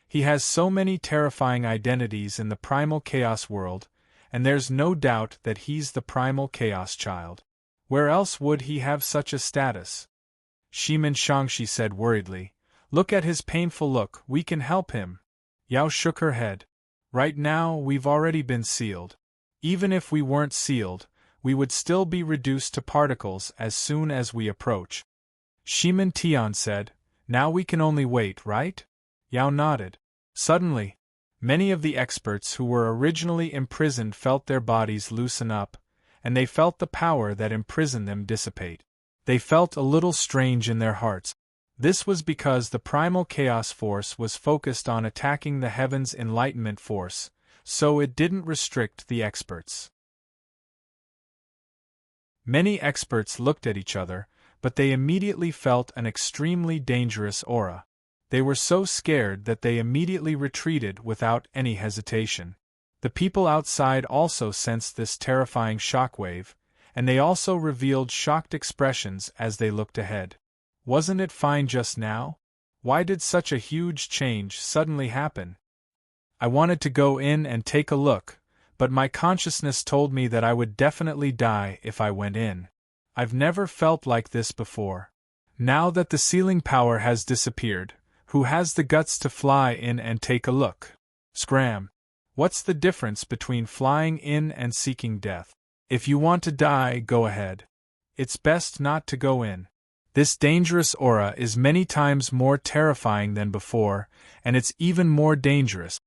He has so many terrifying identities in the primal chaos world, and there's no doubt that he's the primal chaos child. Where else would he have such a status? Shimin Shangshi said worriedly, look at his painful look, we can help him. Yao shook her head. Right now, we've already been sealed. Even if we weren't sealed, we would still be reduced to particles as soon as we approach. Shimin Tian said, now we can only wait, right? Yao nodded. Suddenly, many of the experts who were originally imprisoned felt their bodies loosen up, and they felt the power that imprisoned them dissipate. They felt a little strange in their hearts. This was because the primal chaos force was focused on attacking the heavens' enlightenment force, so it didn't restrict the experts. Many experts looked at each other, but they immediately felt an extremely dangerous aura. They were so scared that they immediately retreated without any hesitation. The people outside also sensed this terrifying shockwave, and they also revealed shocked expressions as they looked ahead. Wasn't it fine just now? Why did such a huge change suddenly happen? I wanted to go in and take a look, but my consciousness told me that I would definitely die if I went in. I've never felt like this before. Now that the sealing power has disappeared, who has the guts to fly in and take a look? Scram. What's the difference between flying in and seeking death? If you want to die, go ahead. It's best not to go in. This dangerous aura is many times more terrifying than before, and it's even more dangerous.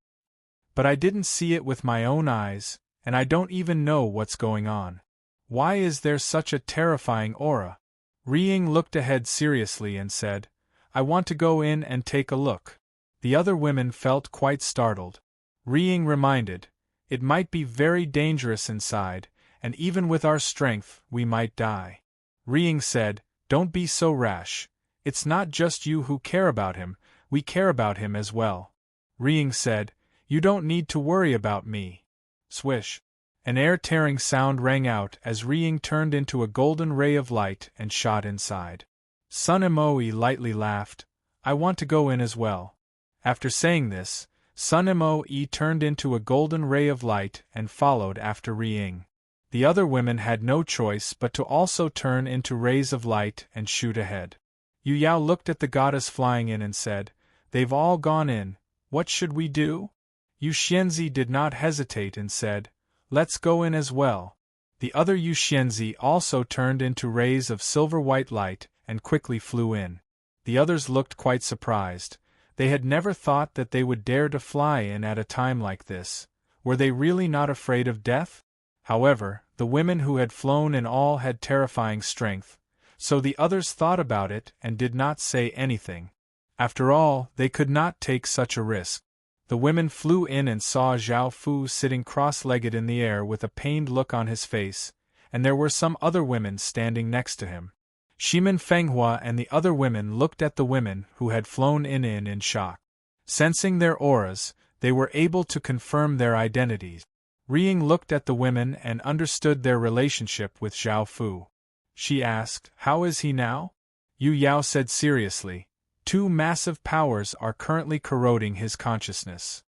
But I didn't see it with my own eyes, and I don't even know what's going on. Why is there such a terrifying aura? Riying looked ahead seriously and said, I want to go in and take a look. The other women felt quite startled. Riying reminded, it might be very dangerous inside, and even with our strength, we might die. Riying said, don't be so rash. It's not just you who care about him, we care about him as well. Riying said, you don't need to worry about me. Swish. An air-tearing sound rang out as Riying turned into a golden ray of light and shot inside. Sun Moe lightly laughed, I want to go in as well. After saying this, Sun Moe turned into a golden ray of light and followed after Riying. The other women had no choice but to also turn into rays of light and shoot ahead. Yu Yao looked at the goddess flying in and said, they've all gone in, what should we do? Yu Xianzi did not hesitate and said, let's go in as well. The other Yu Xianzi also turned into rays of silver-white light and quickly flew in. The others looked quite surprised. They had never thought that they would dare to fly in at a time like this. Were they really not afraid of death? However, the women who had flown in all had terrifying strength, so the others thought about it and did not say anything. After all, they could not take such a risk. The women flew in and saw Zhao Fu sitting cross-legged in the air with a pained look on his face, and there were some other women standing next to him. Shimin Fenghua and the other women looked at the women who had flown in shock. Sensing their auras, they were able to confirm their identities. Riying looked at the women and understood their relationship with Zhao Fu. She asked, how is he now? Yu Yao said seriously, two massive powers are currently corroding his consciousness.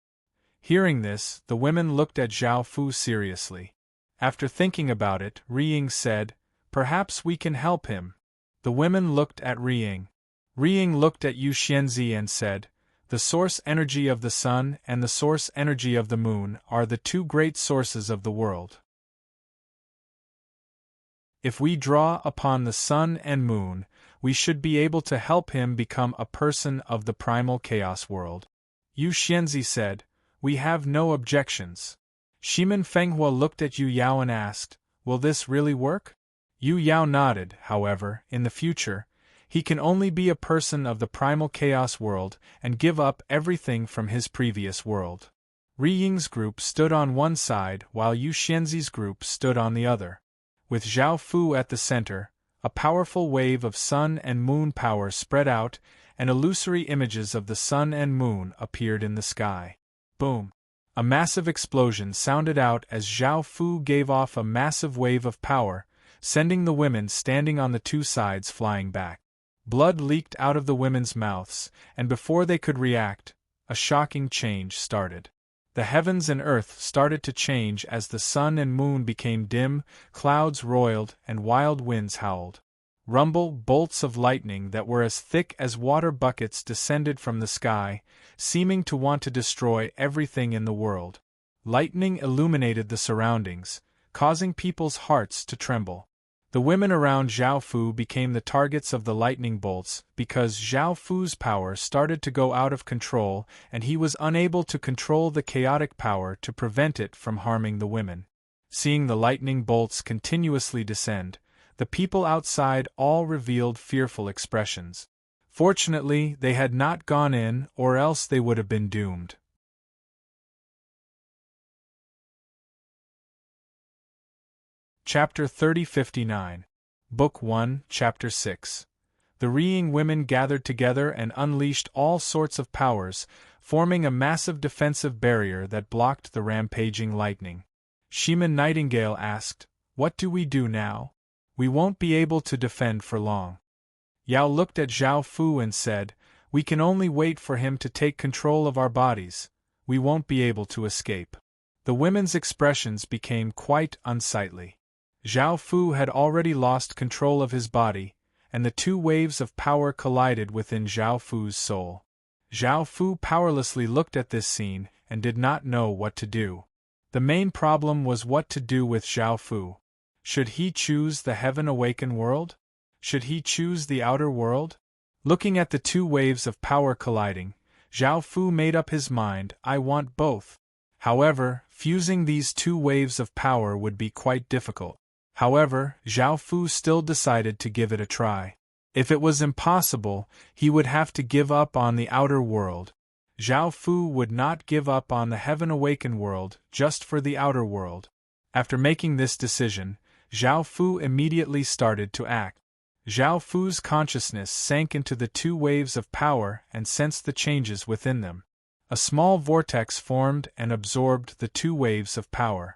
Hearing this, the women looked at Zhao Fu seriously. After thinking about it, Riying said, perhaps we can help him. The women looked at Riying. Riying looked at Yu Xianzi and said, the source energy of the sun and the source energy of the moon are the two great sources of the world. If we draw upon the sun and moon, we should be able to help him become a person of the primal chaos world. Yu Xianzi said, we have no objections. Shimin Fenghua looked at Yu Yao and asked, will this really work? Yu Yao nodded, however, in the future, he can only be a person of the primal chaos world and give up everything from his previous world. Ri Ying's group stood on one side while Yu Xianzi's group stood on the other. With Zhao Fu at the center, a powerful wave of sun and moon power spread out, and illusory images of the sun and moon appeared in the sky. Boom! A massive explosion sounded out as Zhao Fu gave off a massive wave of power, sending the women standing on the two sides flying back. Blood leaked out of the women's mouths, and before they could react, a shocking change started. The heavens and earth started to change as the sun and moon became dim, clouds roiled, and wild winds howled. Rumble, bolts of lightning that were as thick as water buckets descended from the sky, seeming to want to destroy everything in the world. Lightning illuminated the surroundings, causing people's hearts to tremble. The women around Zhao Fu became the targets of the lightning bolts because Zhao Fu's power started to go out of control and he was unable to control the chaotic power to prevent it from harming the women. Seeing the lightning bolts continuously descend, the people outside all revealed fearful expressions. Fortunately, they had not gone in, or else they would have been doomed. Chapter 3059. Book 1, Chapter 6. The Ri Ying women gathered together and unleashed all sorts of powers, forming a massive defensive barrier that blocked the rampaging lightning. Shimin Nightingale asked, "What do we do now? We won't be able to defend for long." Yao looked at Zhao Fu and said, "We can only wait for him to take control of our bodies. We won't be able to escape." The women's expressions became quite unsightly. Zhao Fu had already lost control of his body, and the two waves of power collided within Zhao Fu's soul. Zhao Fu powerlessly looked at this scene and did not know what to do. The main problem was what to do with Zhao Fu. Should he choose the heaven-awakened world? Should he choose the outer world? Looking at the two waves of power colliding, Zhao Fu made up his mind, "I want both." However, fusing these two waves of power would be quite difficult. However, Zhao Fu still decided to give it a try. If it was impossible, he would have to give up on the outer world. Zhao Fu would not give up on the heaven-awakened world just for the outer world. After making this decision, Zhao Fu immediately started to act. Zhao Fu's consciousness sank into the two waves of power and sensed the changes within them. A small vortex formed and absorbed the two waves of power.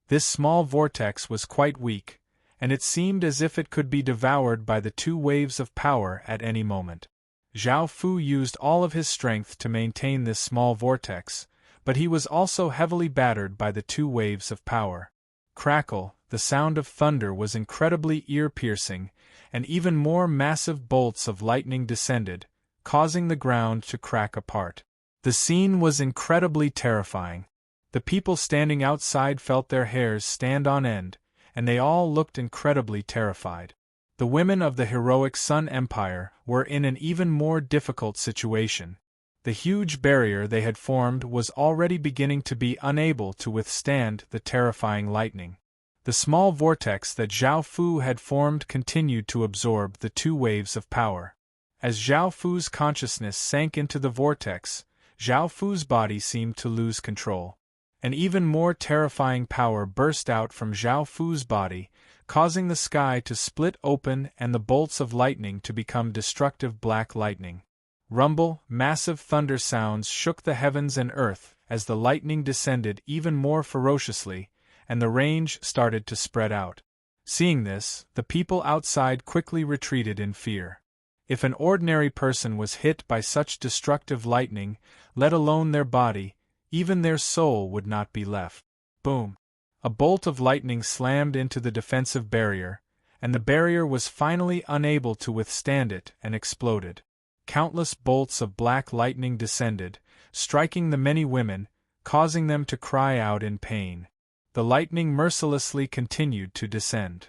This small vortex was quite weak, and it seemed as if it could be devoured by the two waves of power at any moment. Zhao Fu used all of his strength to maintain this small vortex, but he was also heavily battered by the two waves of power. Crackle, the sound of thunder was incredibly ear-piercing, and even more massive bolts of lightning descended, causing the ground to crack apart. The scene was incredibly terrifying. The people standing outside felt their hairs stand on end, and they all looked incredibly terrified. The women of the heroic Sun Empire were in an even more difficult situation. The huge barrier they had formed was already beginning to be unable to withstand the terrifying lightning. The small vortex that Zhao Fu had formed continued to absorb the two waves of power. As Zhao Fu's consciousness sank into the vortex, Zhao Fu's body seemed to lose control. An even more terrifying power burst out from Zhao Fu's body, causing the sky to split open and the bolts of lightning to become destructive black lightning. Rumble, massive thunder sounds shook the heavens and earth as the lightning descended even more ferociously, and the range started to spread out. Seeing this, the people outside quickly retreated in fear. If an ordinary person was hit by such destructive lightning, let alone their body, even their soul would not be left. Boom! A bolt of lightning slammed into the defensive barrier, and the barrier was finally unable to withstand it and exploded. Countless bolts of black lightning descended, striking the many women, causing them to cry out in pain. The lightning mercilessly continued to descend.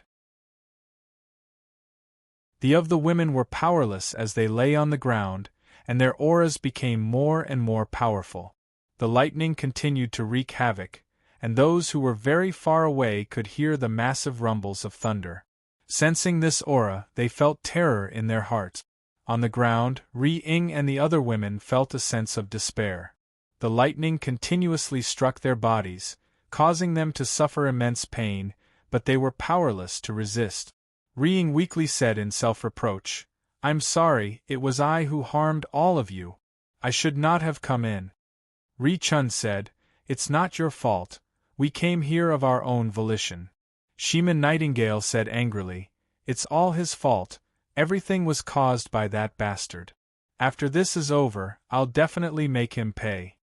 The women were powerless as they lay on the ground, and their auras became more and more powerful. The lightning continued to wreak havoc, and those who were very far away could hear the massive rumbles of thunder. Sensing this aura, they felt terror in their hearts. On the ground, Ri Ying and the other women felt a sense of despair. the lightning continuously struck their bodies, causing them to suffer immense pain, but they were powerless to resist. Ring weakly said in self-reproach, "I'm sorry, it was I who harmed all of you. I should not have come in." Ri Chun said, "It's not your fault, we came here of our own volition." Shima Nightingale said angrily, "It's all his fault, everything was caused by that bastard. After this is over, I'll definitely make him pay."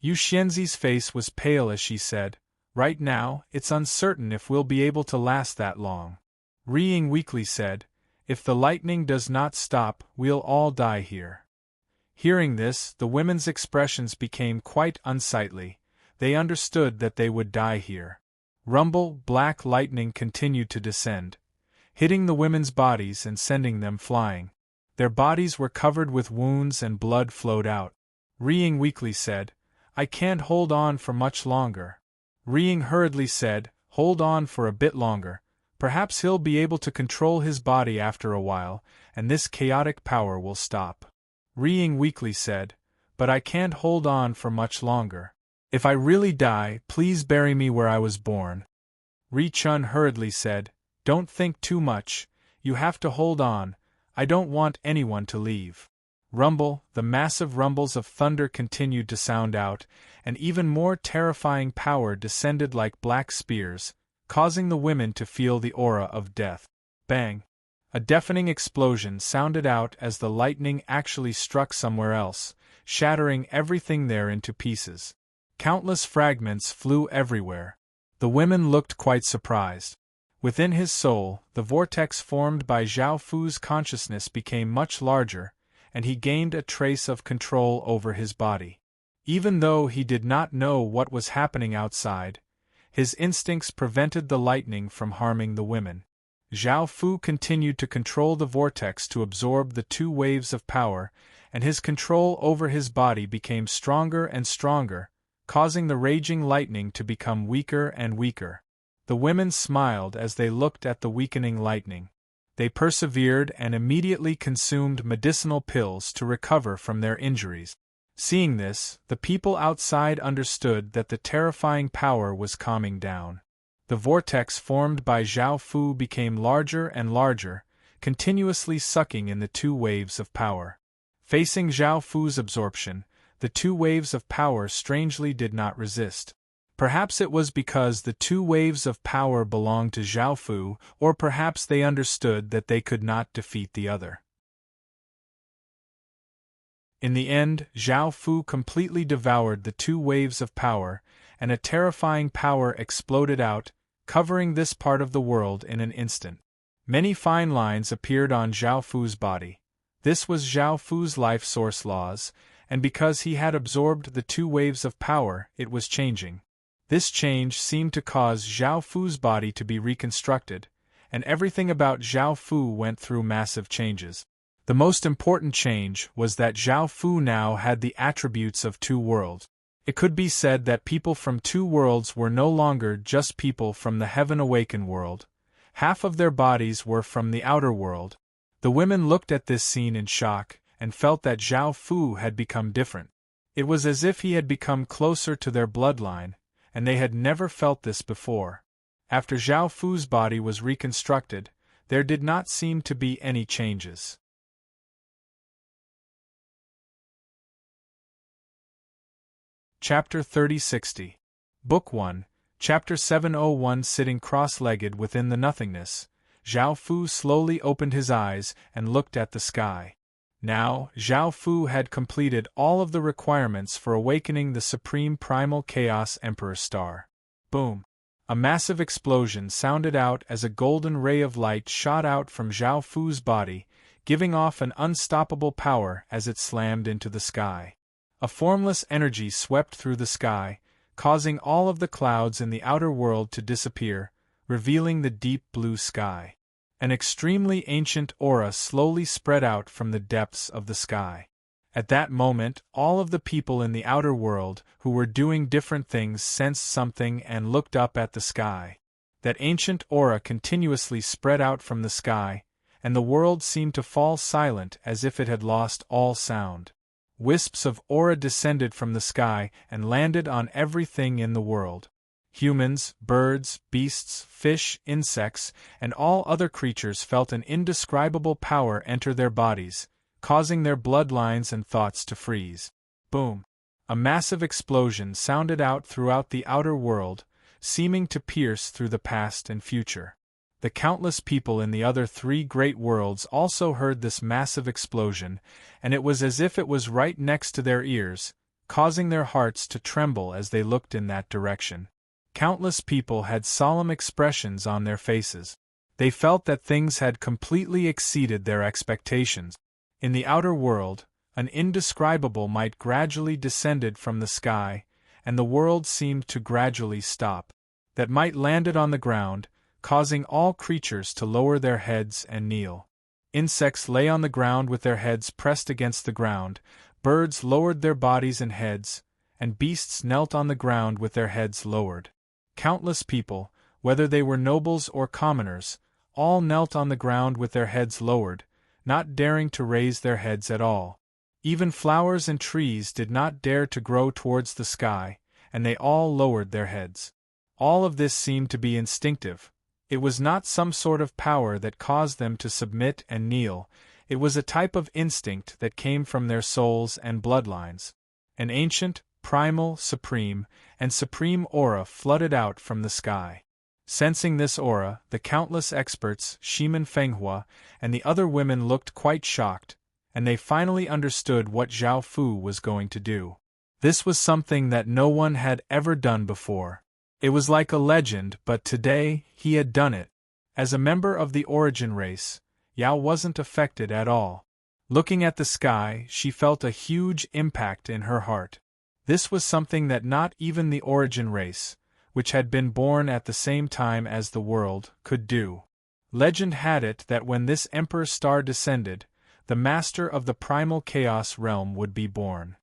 Yu Xianzi's face was pale as she said, "Right now, it's uncertain if we'll be able to last that long." Ring weakly said, "If the lightning does not stop, we'll all die here." Hearing this, the women's expressions became quite unsightly. They understood that they would die here. Rumble, black lightning continued to descend, hitting the women's bodies and sending them flying. Their bodies were covered with wounds and blood flowed out. Ring weakly said, "I can't hold on for much longer." Ring hurriedly said, "Hold on for a bit longer. Perhaps he'll be able to control his body after a while, and this chaotic power will stop." Ring weakly said, "But I can't hold on for much longer. If I really die, please bury me where I was born." Ri Chun hurriedly said, "Don't think too much, you have to hold on, I don't want anyone to leave." Rumble, the massive rumbles of thunder continued to sound out, and even more terrifying power descended like black spears, causing the women to feel the aura of death. Bang! A deafening explosion sounded out as the lightning actually struck somewhere else, shattering everything there into pieces. Countless fragments flew everywhere. The women looked quite surprised. Within his soul, the vortex formed by Zhao Fu's consciousness became much larger, and he gained a trace of control over his body. Even though he did not know what was happening outside, his instincts prevented the lightning from harming the women. Zhao Fu continued to control the vortex to absorb the two waves of power, and his control over his body became stronger and stronger, causing the raging lightning to become weaker and weaker. The women smiled as they looked at the weakening lightning. They persevered and immediately consumed medicinal pills to recover from their injuries. Seeing this, the people outside understood that the terrifying power was calming down. The vortex formed by Zhao Fu became larger and larger, continuously sucking in the two waves of power. Facing Zhao Fu's absorption, the two waves of power strangely did not resist. Perhaps it was because the two waves of power belonged to Zhao Fu, or perhaps they understood that they could not defeat the other. In the end, Zhao Fu completely devoured the two waves of power, and a terrifying power exploded out, covering this part of the world in an instant. Many fine lines appeared on Zhao Fu's body. This was Zhao Fu's life source laws, and because he had absorbed the two waves of power, it was changing. This change seemed to cause Zhao Fu's body to be reconstructed, and everything about Zhao Fu went through massive changes. The most important change was that Zhao Fu now had the attributes of two worlds. It could be said that people from two worlds were no longer just people from the Heaven Awakened world. Half of their bodies were from the outer world. The women looked at this scene in shock, and felt that Zhao Fu had become different. It was as if he had become closer to their bloodline, and they had never felt this before. After Zhao Fu's body was reconstructed, there did not seem to be any changes. Chapter 3060. Book 1, Chapter 701. Sitting cross-legged within the nothingness, Zhao Fu slowly opened his eyes and looked at the sky. Now, Zhao Fu had completed all of the requirements for awakening the Supreme Primal Chaos Emperor Star. Boom! A massive explosion sounded out as a golden ray of light shot out from Zhao Fu's body, giving off an unstoppable power as it slammed into the sky. A formless energy swept through the sky, causing all of the clouds in the outer world to disappear, revealing the deep blue sky. An extremely ancient aura slowly spread out from the depths of the sky. At that moment, all of the people in the outer world, who were doing different things, sensed something and looked up at the sky. That ancient aura continuously spread out from the sky, and the world seemed to fall silent as if it had lost all sound. wisps of aura descended from the sky and landed on everything in the world. Humans, birds, beasts, fish, insects, and all other creatures felt an indescribable power enter their bodies, causing their bloodlines and thoughts to freeze. Boom! A massive explosion sounded out throughout the outer world, seeming to pierce through the past and future. The countless people in the other three great worlds also heard this massive explosion, and it was as if it was right next to their ears, causing their hearts to tremble as they looked in that direction. Countless people had solemn expressions on their faces. They felt that things had completely exceeded their expectations. In the outer world, an indescribable might gradually descended from the sky, and the world seemed to gradually stop. That might landed on the ground, causing all creatures to lower their heads and kneel. Insects lay on the ground with their heads pressed against the ground, birds lowered their bodies and heads, and beasts knelt on the ground with their heads lowered. Countless people, whether they were nobles or commoners, all knelt on the ground with their heads lowered, not daring to raise their heads at all. Even flowers and trees did not dare to grow towards the sky, and they all lowered their heads. All of this seemed to be instinctive. It was not some sort of power that caused them to submit and kneel, it was a type of instinct that came from their souls and bloodlines. An ancient, primal, supreme aura flooded out from the sky. Sensing this aura, the countless experts, Shimen Fenghua, and the other women looked quite shocked, and they finally understood what Zhao Fu was going to do. This was something that no one had ever done before. It was like a legend, but today, he had done it. As a member of the origin race, Yao wasn't affected at all. Looking at the sky, she felt a huge impact in her heart. This was something that not even the origin race, which had been born at the same time as the world, could do. Legend had it that when this Emperor Star descended, the master of the primal chaos realm would be born.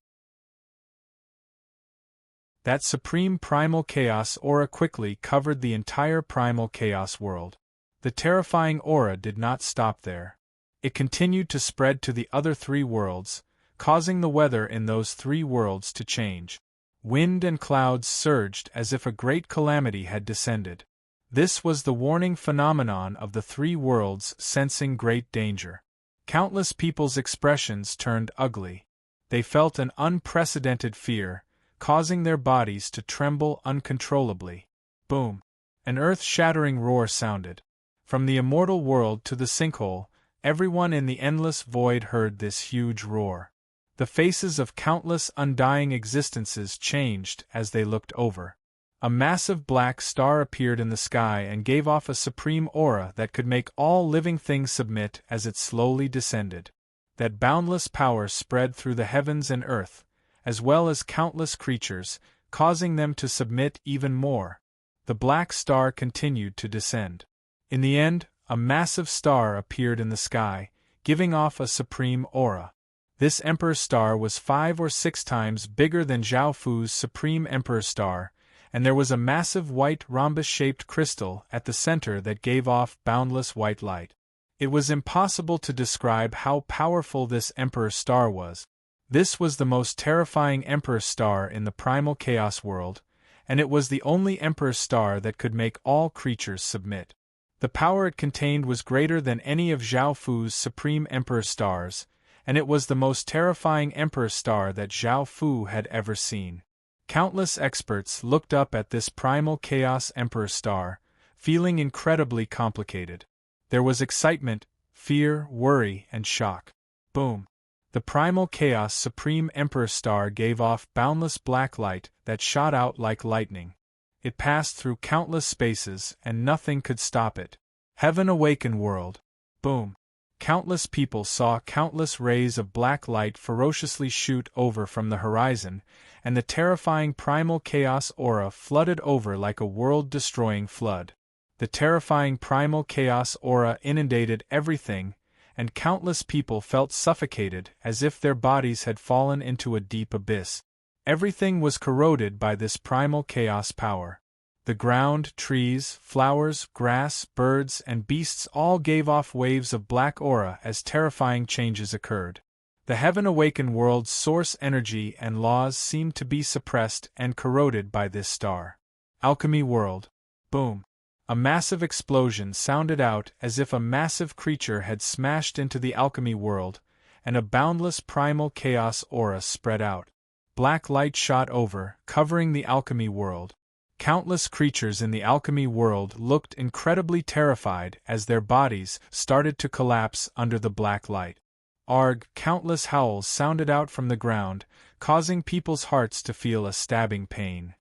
That supreme primal chaos aura quickly covered the entire primal chaos world. The terrifying aura did not stop there. It continued to spread to the other three worlds, causing the weather in those three worlds to change. Wind and clouds surged as if a great calamity had descended. This was the warning phenomenon of the three worlds sensing great danger. Countless people's expressions turned ugly. They felt an unprecedented fear, causing their bodies to tremble uncontrollably. Boom! An earth-shattering roar sounded. From the immortal world to the sinkhole, everyone in the endless void heard this huge roar. The faces of countless undying existences changed as they looked over. A massive black star appeared in the sky and gave off a supreme aura that could make all living things submit as it slowly descended. That boundless power spread through the heavens and earth, as well as countless creatures, causing them to submit even more. The black star continued to descend. In the end, a massive star appeared in the sky, giving off a supreme aura. This Emperor Star was 5 or 6 times bigger than Zhao Fu's Supreme Emperor Star, and there was a massive white rhombus-shaped crystal at the center that gave off boundless white light. It was impossible to describe how powerful this Emperor Star was. This was the most terrifying Emperor Star in the primal chaos world, and it was the only Emperor Star that could make all creatures submit. The power it contained was greater than any of Zhao Fu's Supreme Emperor Stars, and it was the most terrifying Emperor Star that Zhao Fu had ever seen. Countless experts looked up at this primal chaos Emperor Star, feeling incredibly complicated. There was excitement, fear, worry, and shock. Boom! The primal chaos Supreme Emperor Star gave off boundless black light that shot out like lightning. It passed through countless spaces, and nothing could stop it. Heaven awaken world! Boom! Countless people saw countless rays of black light ferociously shoot over from the horizon, and the terrifying primal chaos aura flooded over like a world-destroying flood. The terrifying primal chaos aura inundated everything, and countless people felt suffocated as if their bodies had fallen into a deep abyss. Everything was corroded by this primal chaos power. The ground, trees, flowers, grass, birds, and beasts all gave off waves of black aura as terrifying changes occurred. The heaven-awakened world's source energy and laws seemed to be suppressed and corroded by this star. Alchemy world. Boom. A massive explosion sounded out as if a massive creature had smashed into the alchemy world, and a boundless primal chaos aura spread out. Black light shot over, covering the alchemy world. Countless creatures in the alchemy world looked incredibly terrified as their bodies started to collapse under the black light. Arg! Countless howls sounded out from the ground, causing people's hearts to feel a stabbing pain.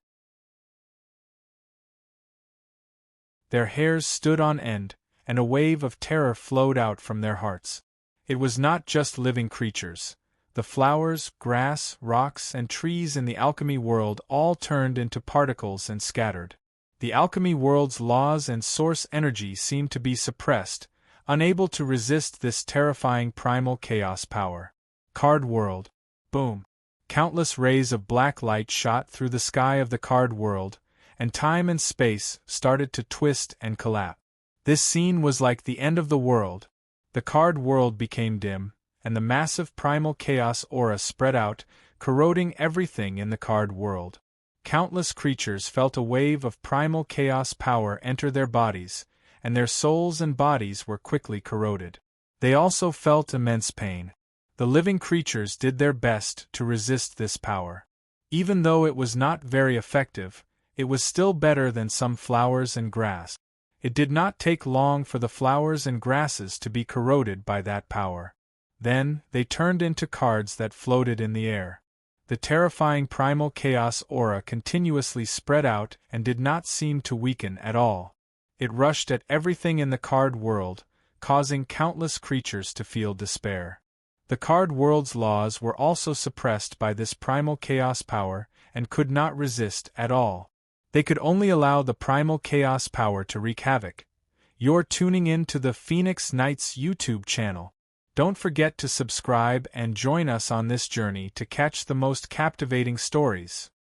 Their hairs stood on end, and a wave of terror flowed out from their hearts. It was not just living creatures. The flowers, grass, rocks, and trees in the alchemy world all turned into particles and scattered. The alchemy world's laws and source energy seemed to be suppressed, unable to resist this terrifying primal chaos power. Card world. Boom. Countless rays of black light shot through the sky of the card world, and time and space started to twist and collapse. This scene was like the end of the world. The card world became dim, and the massive primal chaos aura spread out, corroding everything in the card world. Countless creatures felt a wave of primal chaos power enter their bodies, and their souls and bodies were quickly corroded. They also felt immense pain. The living creatures did their best to resist this power. Even though it was not very effective, it was still better than some flowers and grass. It did not take long for the flowers and grasses to be corroded by that power. Then, they turned into cards that floated in the air. The terrifying primal chaos aura continuously spread out and did not seem to weaken at all. It rushed at everything in the card world, causing countless creatures to feel despair. The card world's laws were also suppressed by this primal chaos power and could not resist at all. They could only allow the primal chaos power to wreak havoc. You're tuning in to the Phoenix Knights YouTube channel. Don't forget to subscribe and join us on this journey to catch the most captivating stories.